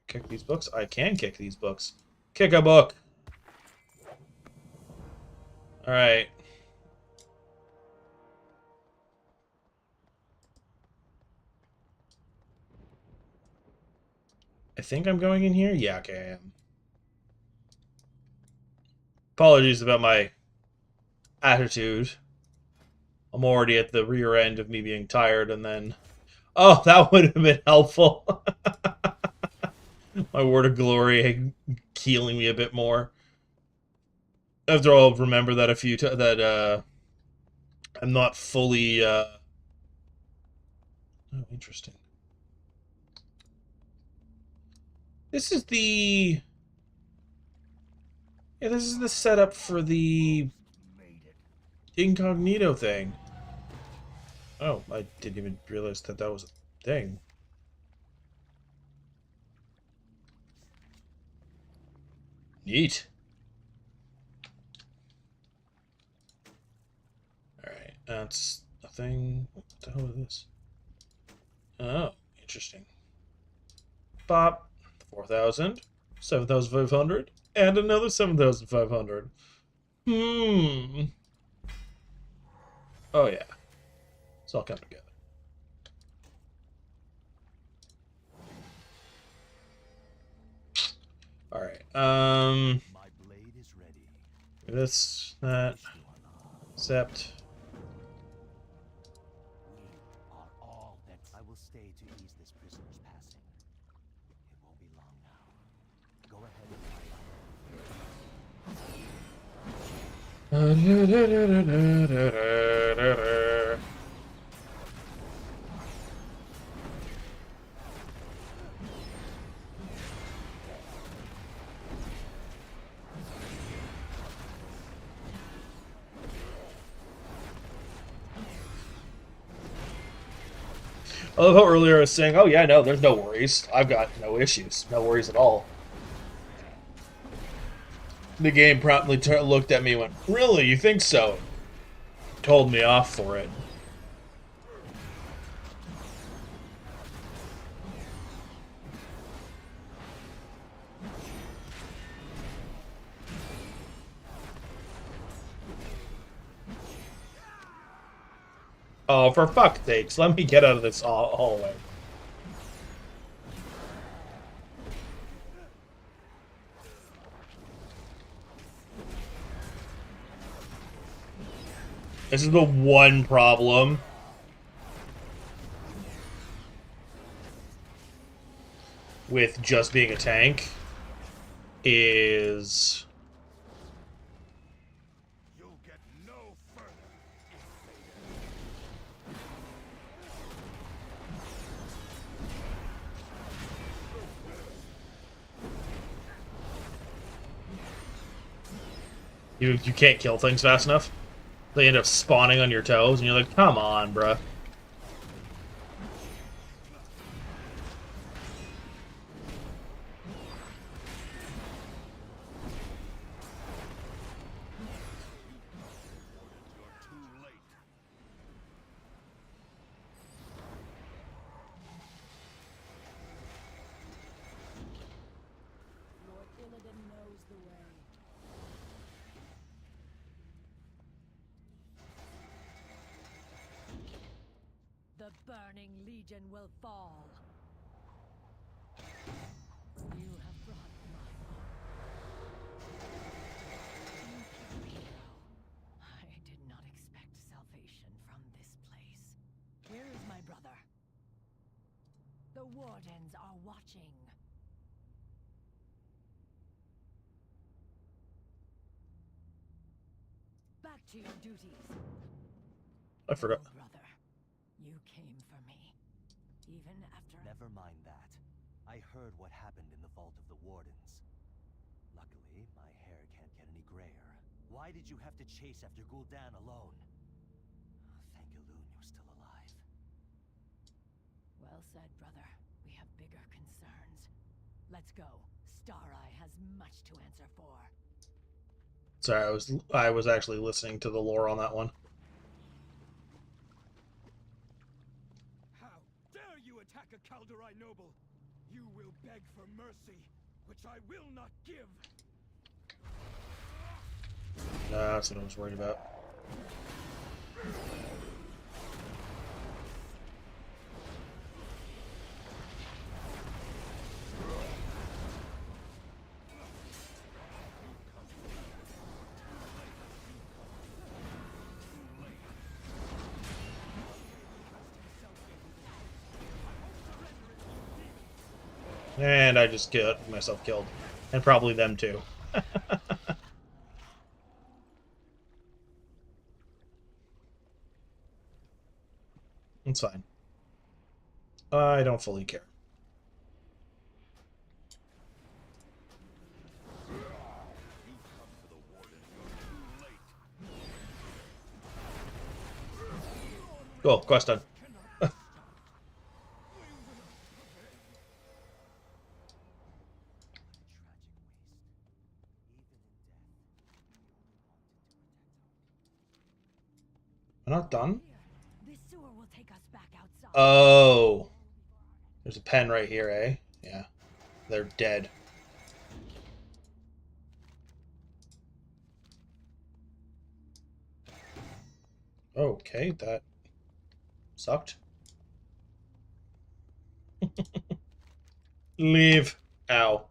Kick these books? I can kick these books. Kick a book! Alright. I think I'm going in here? Yeah, okay, I am. Apologies about my attitude. I'm already at the rear end of me being tired, and then... Oh, that would have been helpful. My word of glory healing me a bit more. After all, remember that a few times that I'm not fully Oh, interesting. This is the... Yeah, this is the setup for the incognito thing. Oh, I didn't even realize that that was a thing. Neat. Alright, that's a thing. What the hell is this? Oh, interesting. Bop. 4,000. 7,500. And another 7,500. Oh, yeah. It's all coming together. Alright, My blade is ready. this, that, Sept. We are all that I will stay to ease this prisoner's passing. It won't be long now. Go ahead and fight. I love how earlier I was saying, oh yeah, no, there's no worries. I've got no issues. No worries at all. The game promptly looked at me and went, really, you think so? Told me off for it. Oh, for fuck's sakes, let me get out of this hallway. This is the one problem. With just being a tank. Is... You'll get no further. You can't kill things fast enough. They end up spawning on your toes, and you're like, come on, bruh. Lord Illidan knows the way. The Burning Legion will fall. You have brought my hero. I did not expect salvation from this place. Where is my brother? The Wardens are watching. Back to your duties. I forgot. Oh, brother, you came for me. Even after Never mind that. I heard what happened in the Vault of the Wardens. Luckily, my hair can't get any grayer. Why did you have to chase after Gul'dan alone? Thank Elune you're still alive. Well said, brother. We have bigger concerns. Let's go. Stareye has much to answer for. Sorry, I was actually listening to the lore on that one. How dare you attack a Kaldorei noble? You will beg for mercy, which I will not give. That's what I was worried about. And I just got myself killed. And probably them too. It's fine. I don't fully care. Cool, quest done. I'm not done? This sewer will take us back outside. Oh. There's a pen right here, eh? Yeah. They're dead. Okay, that sucked. Leave. Ow.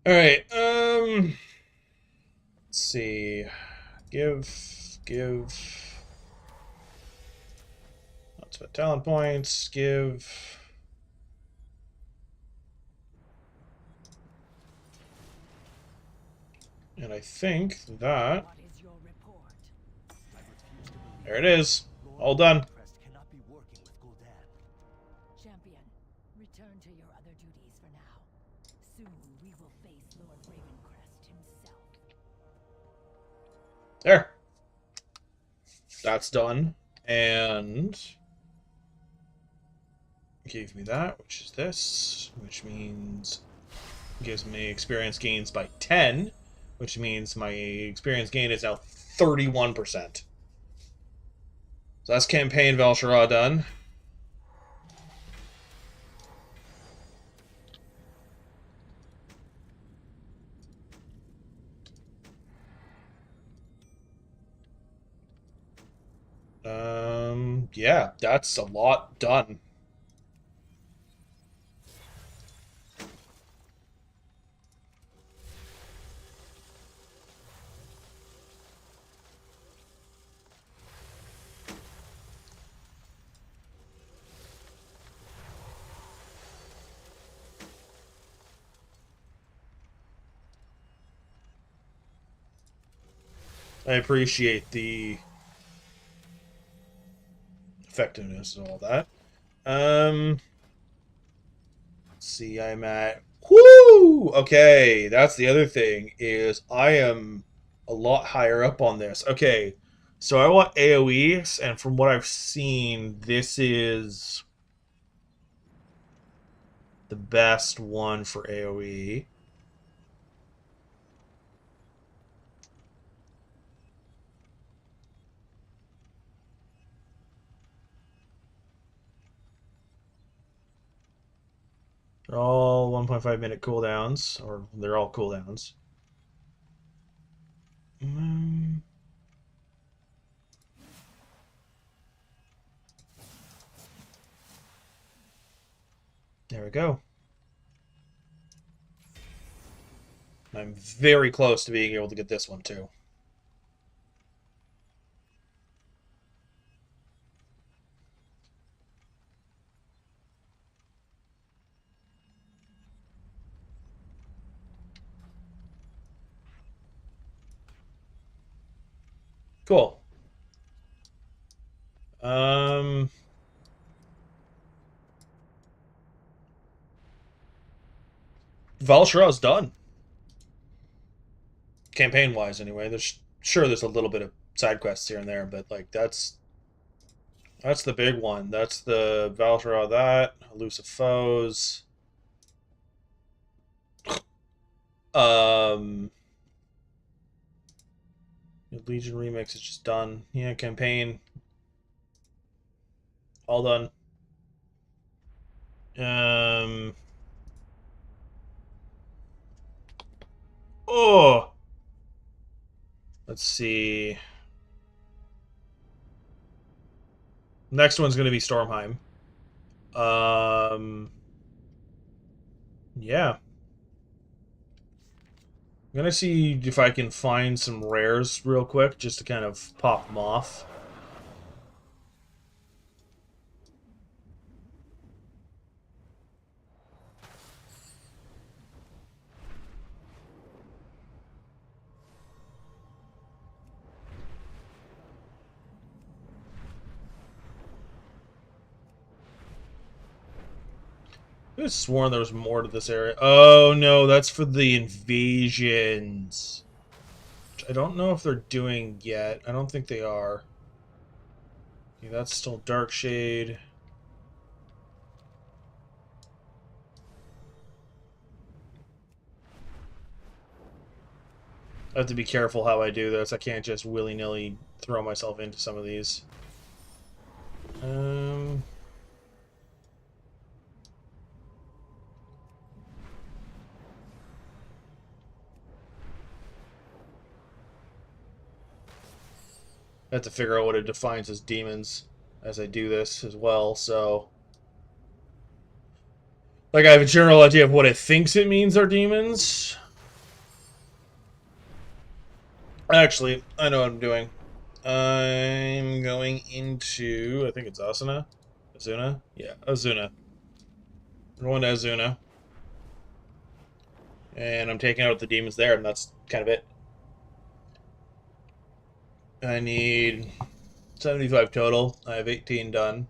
Alright, let's see. Give. That's what talent points. Give. And I think that. What is your report? There it is. All done. Cannot be working with Gul'dan. Champion, return to your other duties for now. Soon we will face Lord Ravencrest himself. There. that's done. And gave me that, which is this, which means gives me experience gains by 10, which means my experience gain is now 31%. So that's campaign Val'sharah done. Yeah, that's a lot done. I appreciate the effectiveness and all that. Let's see, I'm at whoo. Okay, that's the other thing is I am a lot higher up on this. Okay, so I want AOEs, and from what I've seen, this is the best one for AOE. They're all 1.5-minute cooldowns, or they're all cooldowns. There we go. I'm very close to being able to get this one too. Cool. Val'sharah's done. Campaign-wise, anyway. There's a little bit of side quests here and there, but like that's the big one. That's the Val'sharah. That elusive foes. Legion remix is just done. Yeah, campaign. All done. Oh. Let's see. Next one's going to be Stormheim. Yeah. I'm going to see if I can find some rares real quick, just to kind of pop them off. I could have sworn there was more to this area. Oh, no, that's for the invasions. Which I don't know if they're doing yet. I don't think they are. Okay, that's still Darkshade. I have to be careful how I do this. I can't just willy-nilly throw myself into some of these. I have to figure out what it defines as demons as I do this as well, so... Like, I have a general idea of what it thinks it means are demons. Actually, I know what I'm doing. I'm going into... I think it's Asuna? Azuna? Yeah, Azuna. I'm going to Azuna. And I'm taking out the demons there, and that's kind of it. I need 75 total. I have 18 done.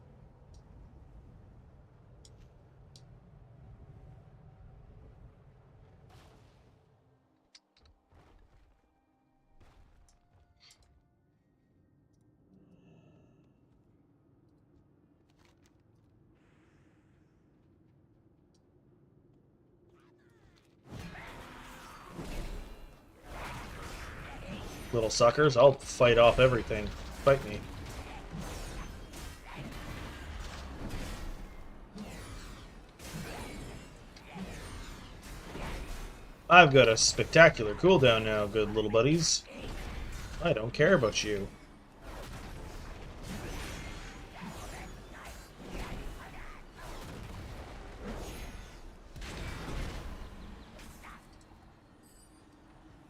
Little suckers, I'll fight off everything. Fight me. I've got a spectacular cooldown now, good little buddies. I don't care about you.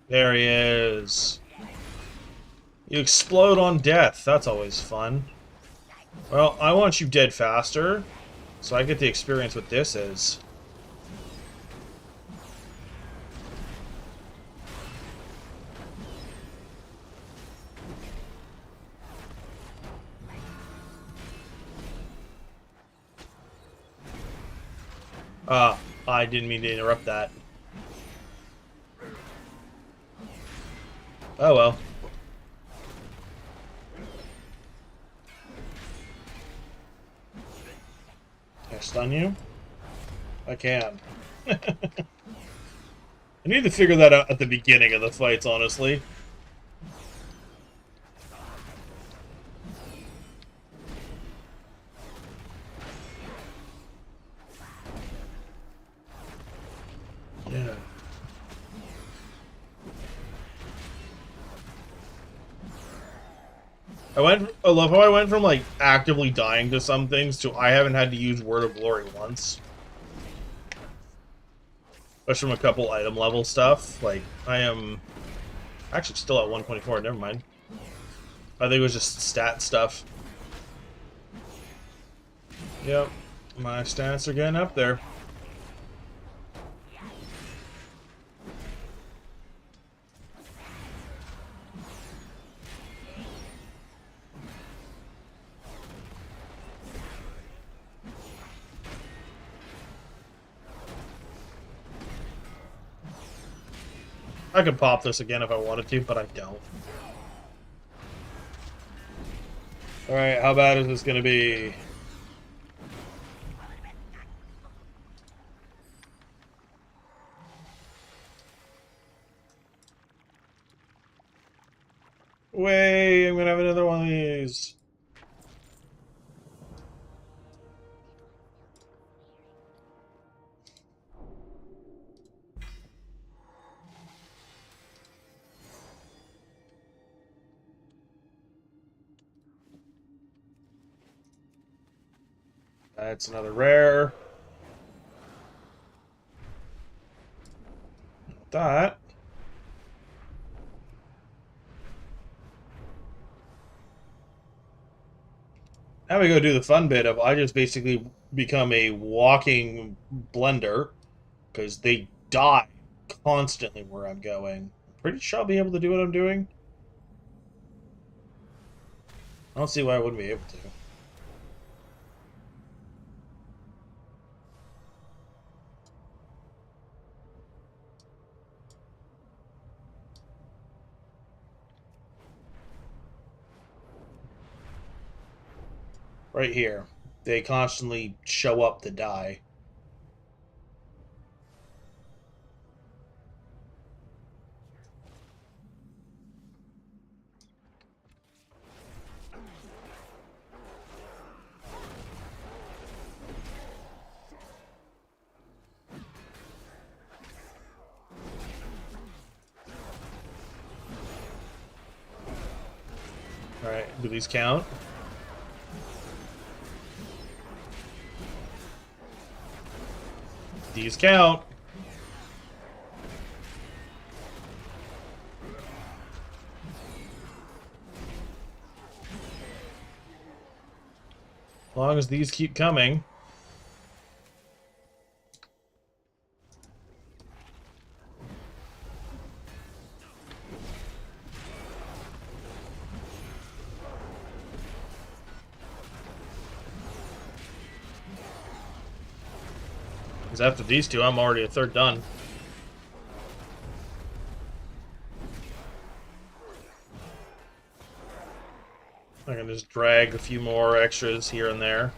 There he is. You explode on death. That's always fun. Well, I want you dead faster, so I get the experience what this is. I didn't mean to interrupt that. Oh well. Can I stun you? I can. I need to figure that out at the beginning of the fights, honestly. Yeah. I love how I went from, like, actively dying to some things to I haven't had to use Word of Glory once. Especially from a couple item level stuff. Like, I am actually still at 124, never mind. I think it was just stat stuff. Yep, my stats are getting up there. I could pop this again if I wanted to, but I don't. Alright, how bad is this gonna be? Wait, I'm gonna have another one of these. That's another rare. That. Now we go do the fun bit of I just basically become a walking blender because they die constantly where I'm going. I'm pretty sure I'll be able to do what I'm doing. I don't see why I wouldn't be able to. Right here. They constantly show up to die. Alright, do these count? These count. As long as these keep coming. Because after these two, I'm already a third done. I can just drag a few more extras here and there.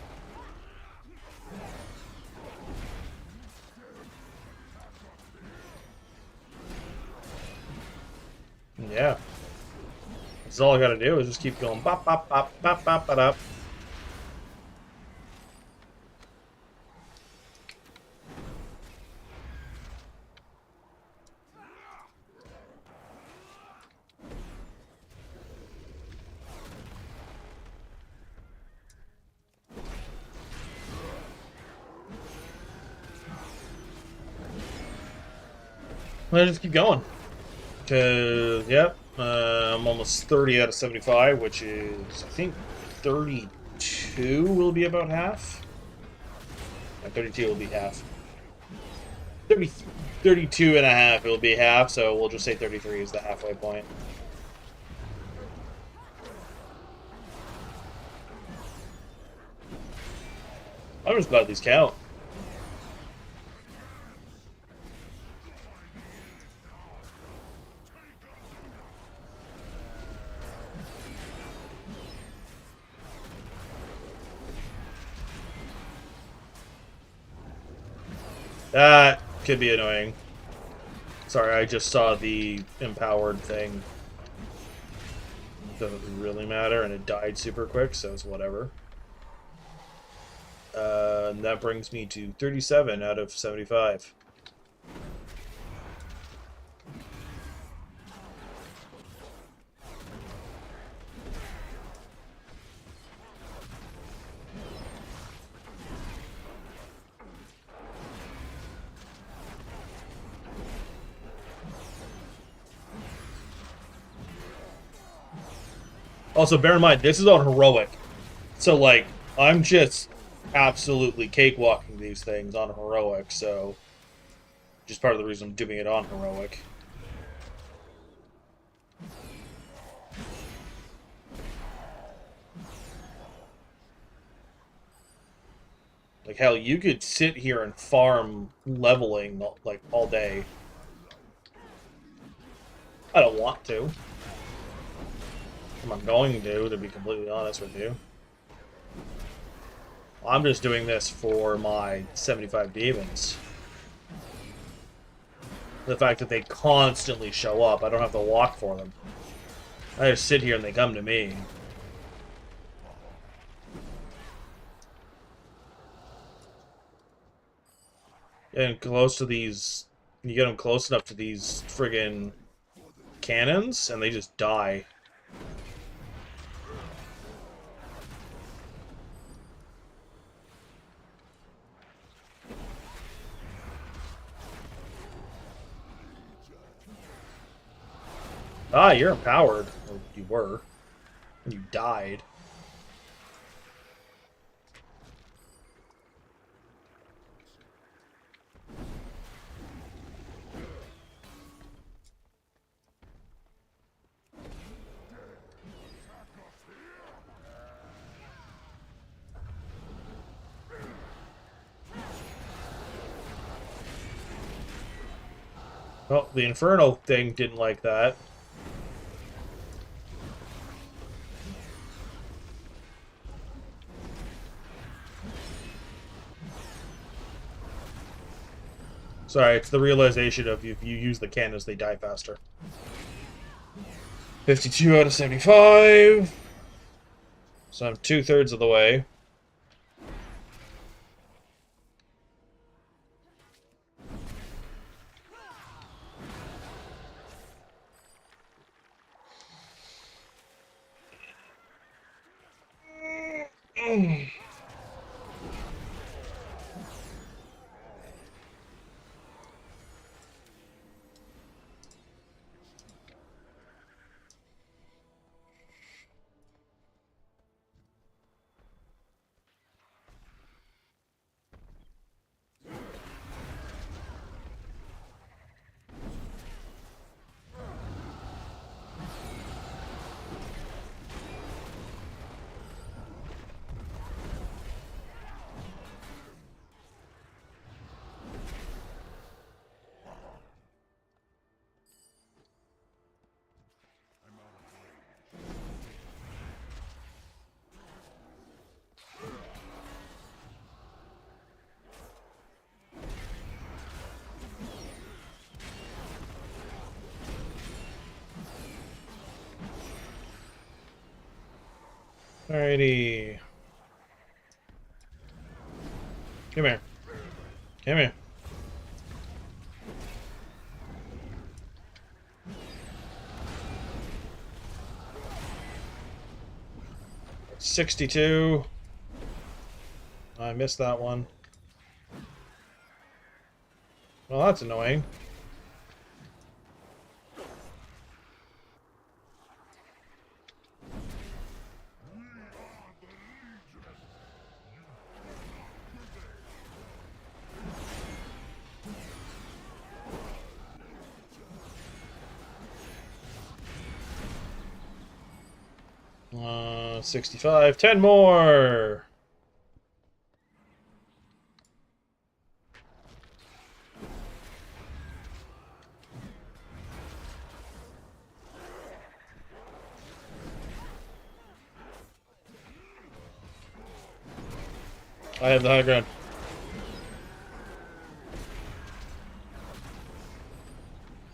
Yeah. Because all I gotta do is just keep going bop bop bop bop bop bop bop. I just keep going. Because, yep, I'm almost 30 out of 75, which is, I think, 32 will be about half. 32 will be half. 32 and a half will be half, so we'll just say 33 is the halfway point. I'm just glad these count. That could be annoying. Sorry, I just saw the empowered thing. Doesn't really matter, and it died super quick, so it's whatever. And that brings me to 37 out of 75. Also, bear in mind, this is on heroic. So, like, I'm just absolutely cakewalking these things on heroic, so just part of the reason I'm doing it on heroic. Like, hell, you could sit here and farm leveling, like, all day. I don't want to. I'm going to be completely honest with you. I'm just doing this for my 75 demons. The fact that they constantly show up, I don't have to walk for them. I just sit here and they come to me. And close to these, you get them close enough to these friggin' cannons, and they just die. Ah, you're empowered. Or you were. And you died. Well, the Inferno thing didn't like that. Sorry, it's the realization of if you use the cannons, they die faster. 52 out of 75. So I'm 2/3 of the way. Alrighty. Come here. Come here. $62. I missed that one. Well, that's annoying. $65. 10 more. I have the high ground.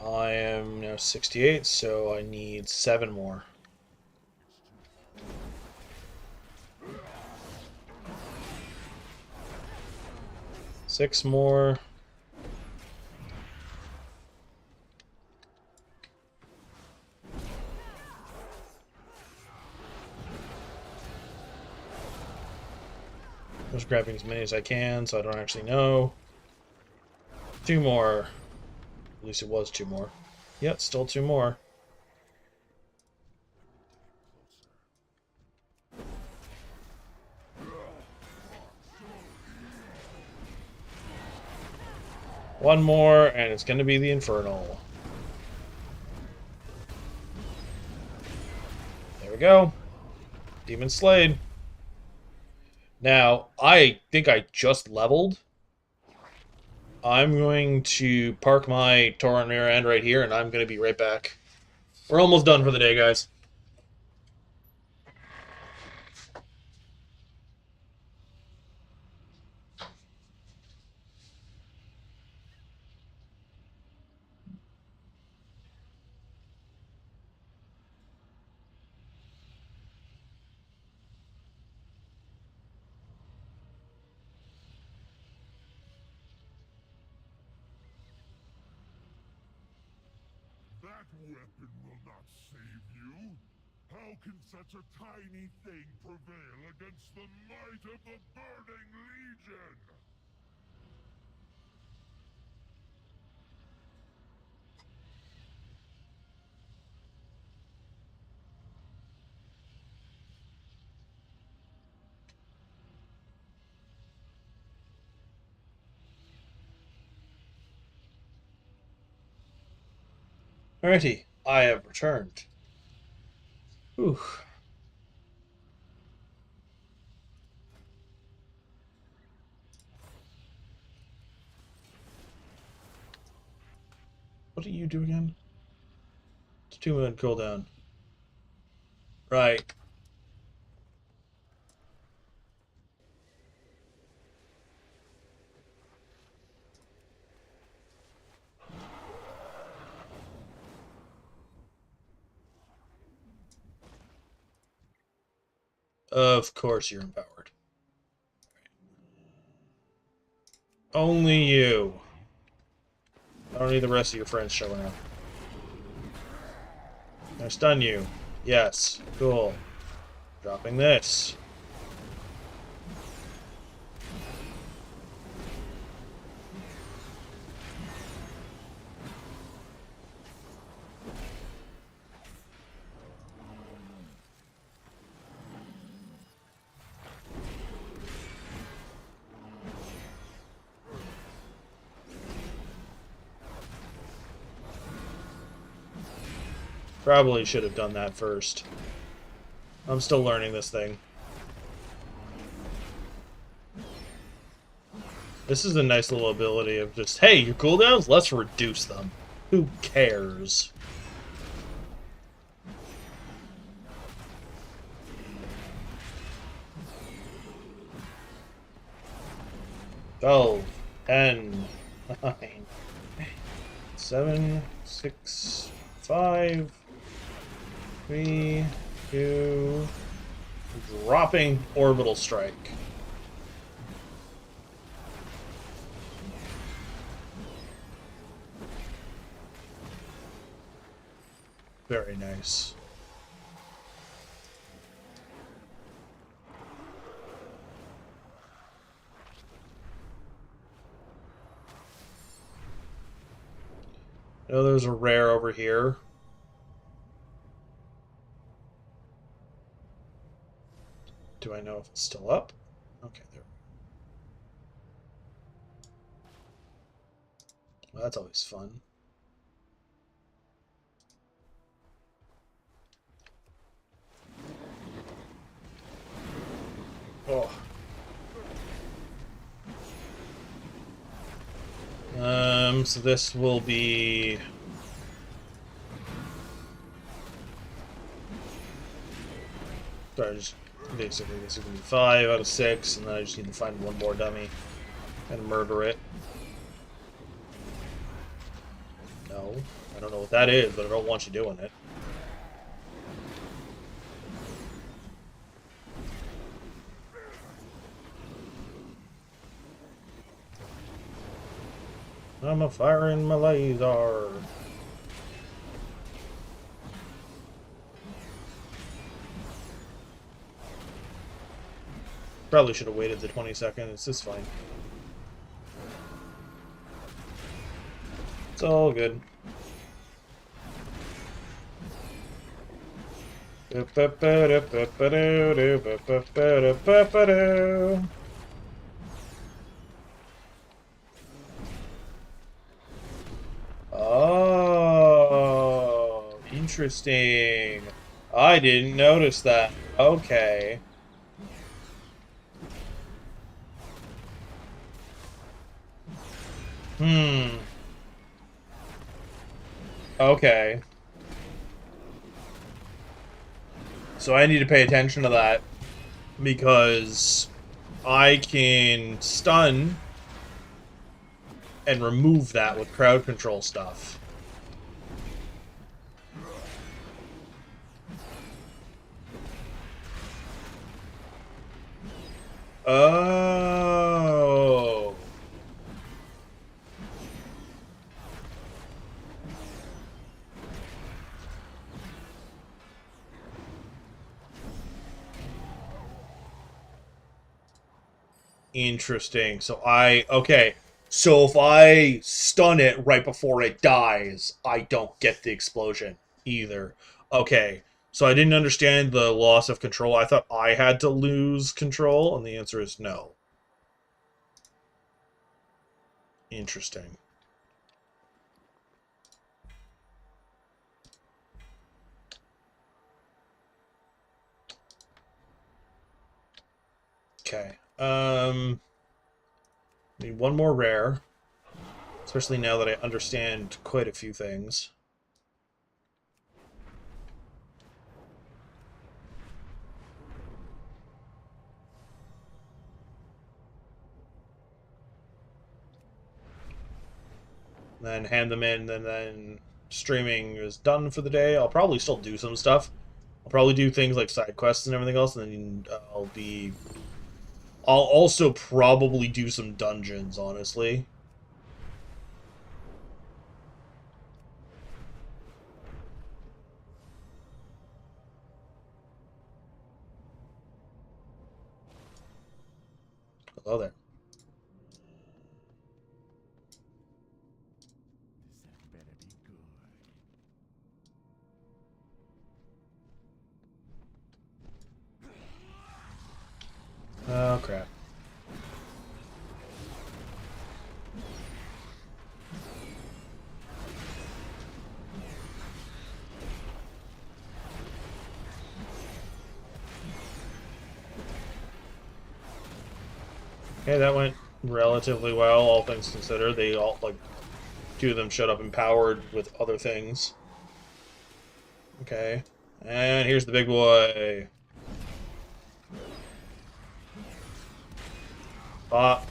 I am now 68, so I need 7 more. Six more. Just grabbing as many as I can, so I don't actually know. 2 more. At least it was 2 more. Yep, still 2 more. One more, and it's going to be the Infernal. There we go. Demon slayed. Now, I think I just leveled. I'm going to park my Torrent Mirror End right here, and I'm going to be right back. We're almost done for the day, guys. That weapon will not save you. How can such a tiny thing prevail against the might of the Burning Legion? Alrighty, I have returned. Whew. What do you do again? It's 2-minute cooldown. Right. Of course you're empowered. Only you. I don't need the rest of your friends showing up. I stun you. Yes. Cool. Dropping this. Probably should have done that first. I'm still learning this thing. This is a nice little ability of just, hey, your cooldowns? Let's reduce them. Who cares? Oh, 10, 9, 7, 6, 5, 3, 2, Dropping orbital strike. Very nice. Oh, there's a rare over here. Do I know if it's still up? Okay, there. Well, that's always fun. Oh. So this will be... Sorry, just basically this is going to be 5 out of 6, and then I just need to find one more dummy and murder it. No, I don't know what that is, but I don't want you doing it. I'm a firing my laser. Probably should have waited the 20 seconds. It's fine. It's all good. Oh, interesting. I didn't notice that. Okay. Okay. So I need to pay attention to that because I can stun and remove that with crowd control stuff. Oh. Interesting. So okay. So if I stun it right before it dies, I don't get the explosion either. Okay. So I didn't understand the loss of control. I thought I had to lose control, and the answer is no. Interesting. Okay. Need one more rare. Especially now that I understand quite a few things. Then hand them in, and then streaming is done for the day. I'll probably still do some stuff. I'll probably do things like side quests and everything else, and then I'll also probably do some dungeons, honestly. Hello there. Oh, crap. Okay, that went relatively well, all things considered. They all, like, 2 of them showed up empowered with other things. Okay. And here's the big boy. Pop.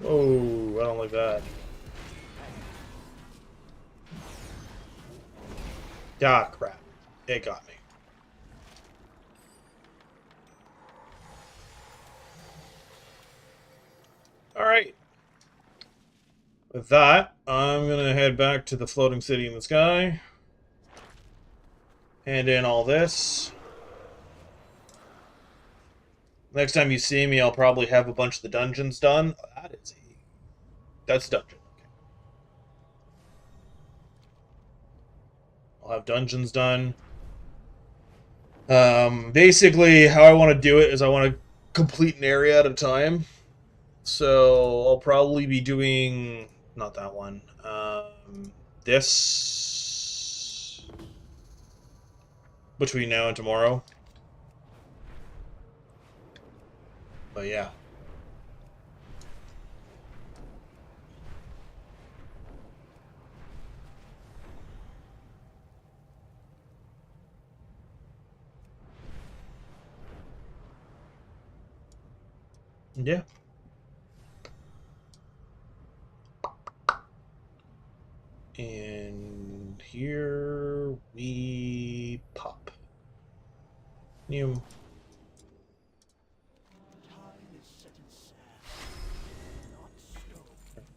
Oh, I don't like that. Ah, crap. It got me. Alright. With that, I'm going to head back to the floating city in the sky. Hand in all this. Next time you see me, I'll probably have a bunch of the dungeons done. That's dungeon. Okay. I'll have dungeons done. Basically, how I want to do it is I want to complete an area at a time. So I'll probably be doing... not that one. This... between now and tomorrow. But yeah. Yeah. And here we pop. New.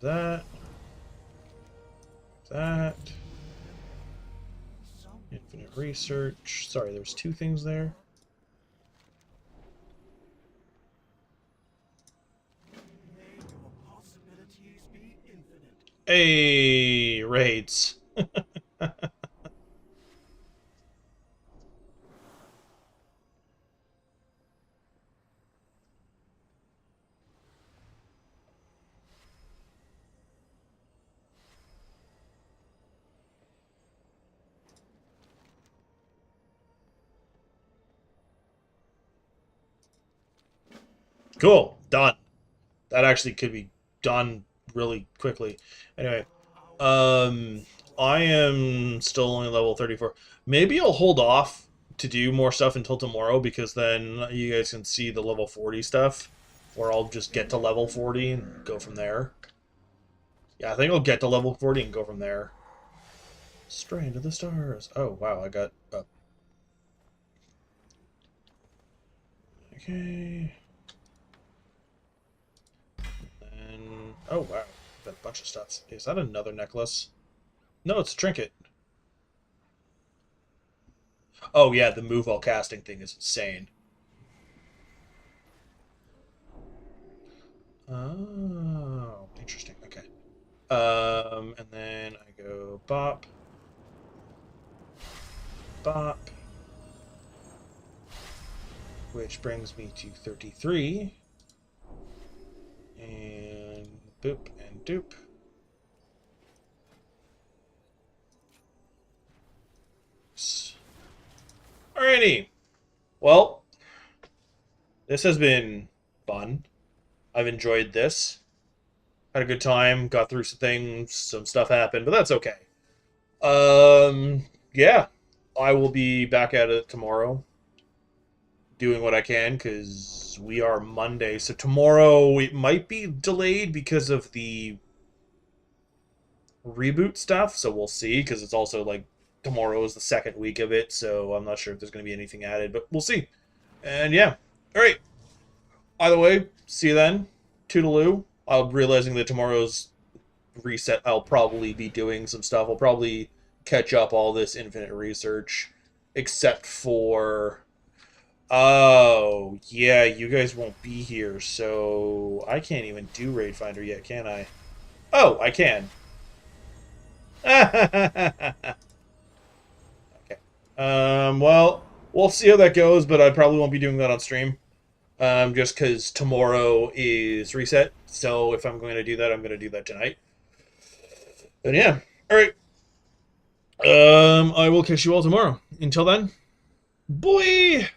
That. That. Infinite research. Sorry, there's two things there. Hey, raids. Cool, done. That actually could be done really quickly. Anyway, I am still only level 34. Maybe I'll hold off to do more stuff until tomorrow, because then you guys can see the level 40 stuff, or I'll just get to level 40 and go from there. Yeah, I think I'll get to level 40 and go from there. Stray into the stars. Oh, wow, I got up. Okay. And oh wow, got a bunch of stuff. Is that another necklace? No, it's a trinket. Oh yeah, the move while casting thing is insane. Oh, interesting. Okay. And then I go bop, bop, which brings me to 33. And boop and doop. Alrighty. Well, this has been fun. I've enjoyed this. Had a good time. Got through some things. Some stuff happened, but that's okay. Yeah. I will be back at it tomorrow. Doing what I can, because we are Monday. So tomorrow it might be delayed because of the reboot stuff. So we'll see, because it's also like tomorrow is the second week of it. So I'm not sure if there's going to be anything added, but we'll see. And yeah. All right. Either way, see you then. Toodaloo. I'm realizing that tomorrow's reset, I'll probably be doing some stuff. I'll probably catch up all this infinite research, except for... oh, yeah, you guys won't be here, so I can't even do Raid Finder yet, can I? Oh, I can. Okay. Well, we'll see how that goes, but I probably won't be doing that on stream. Just because tomorrow is reset, so if I'm going to do that, I'm going to do that tonight. And yeah, alright. I will catch you all tomorrow. Until then, boy!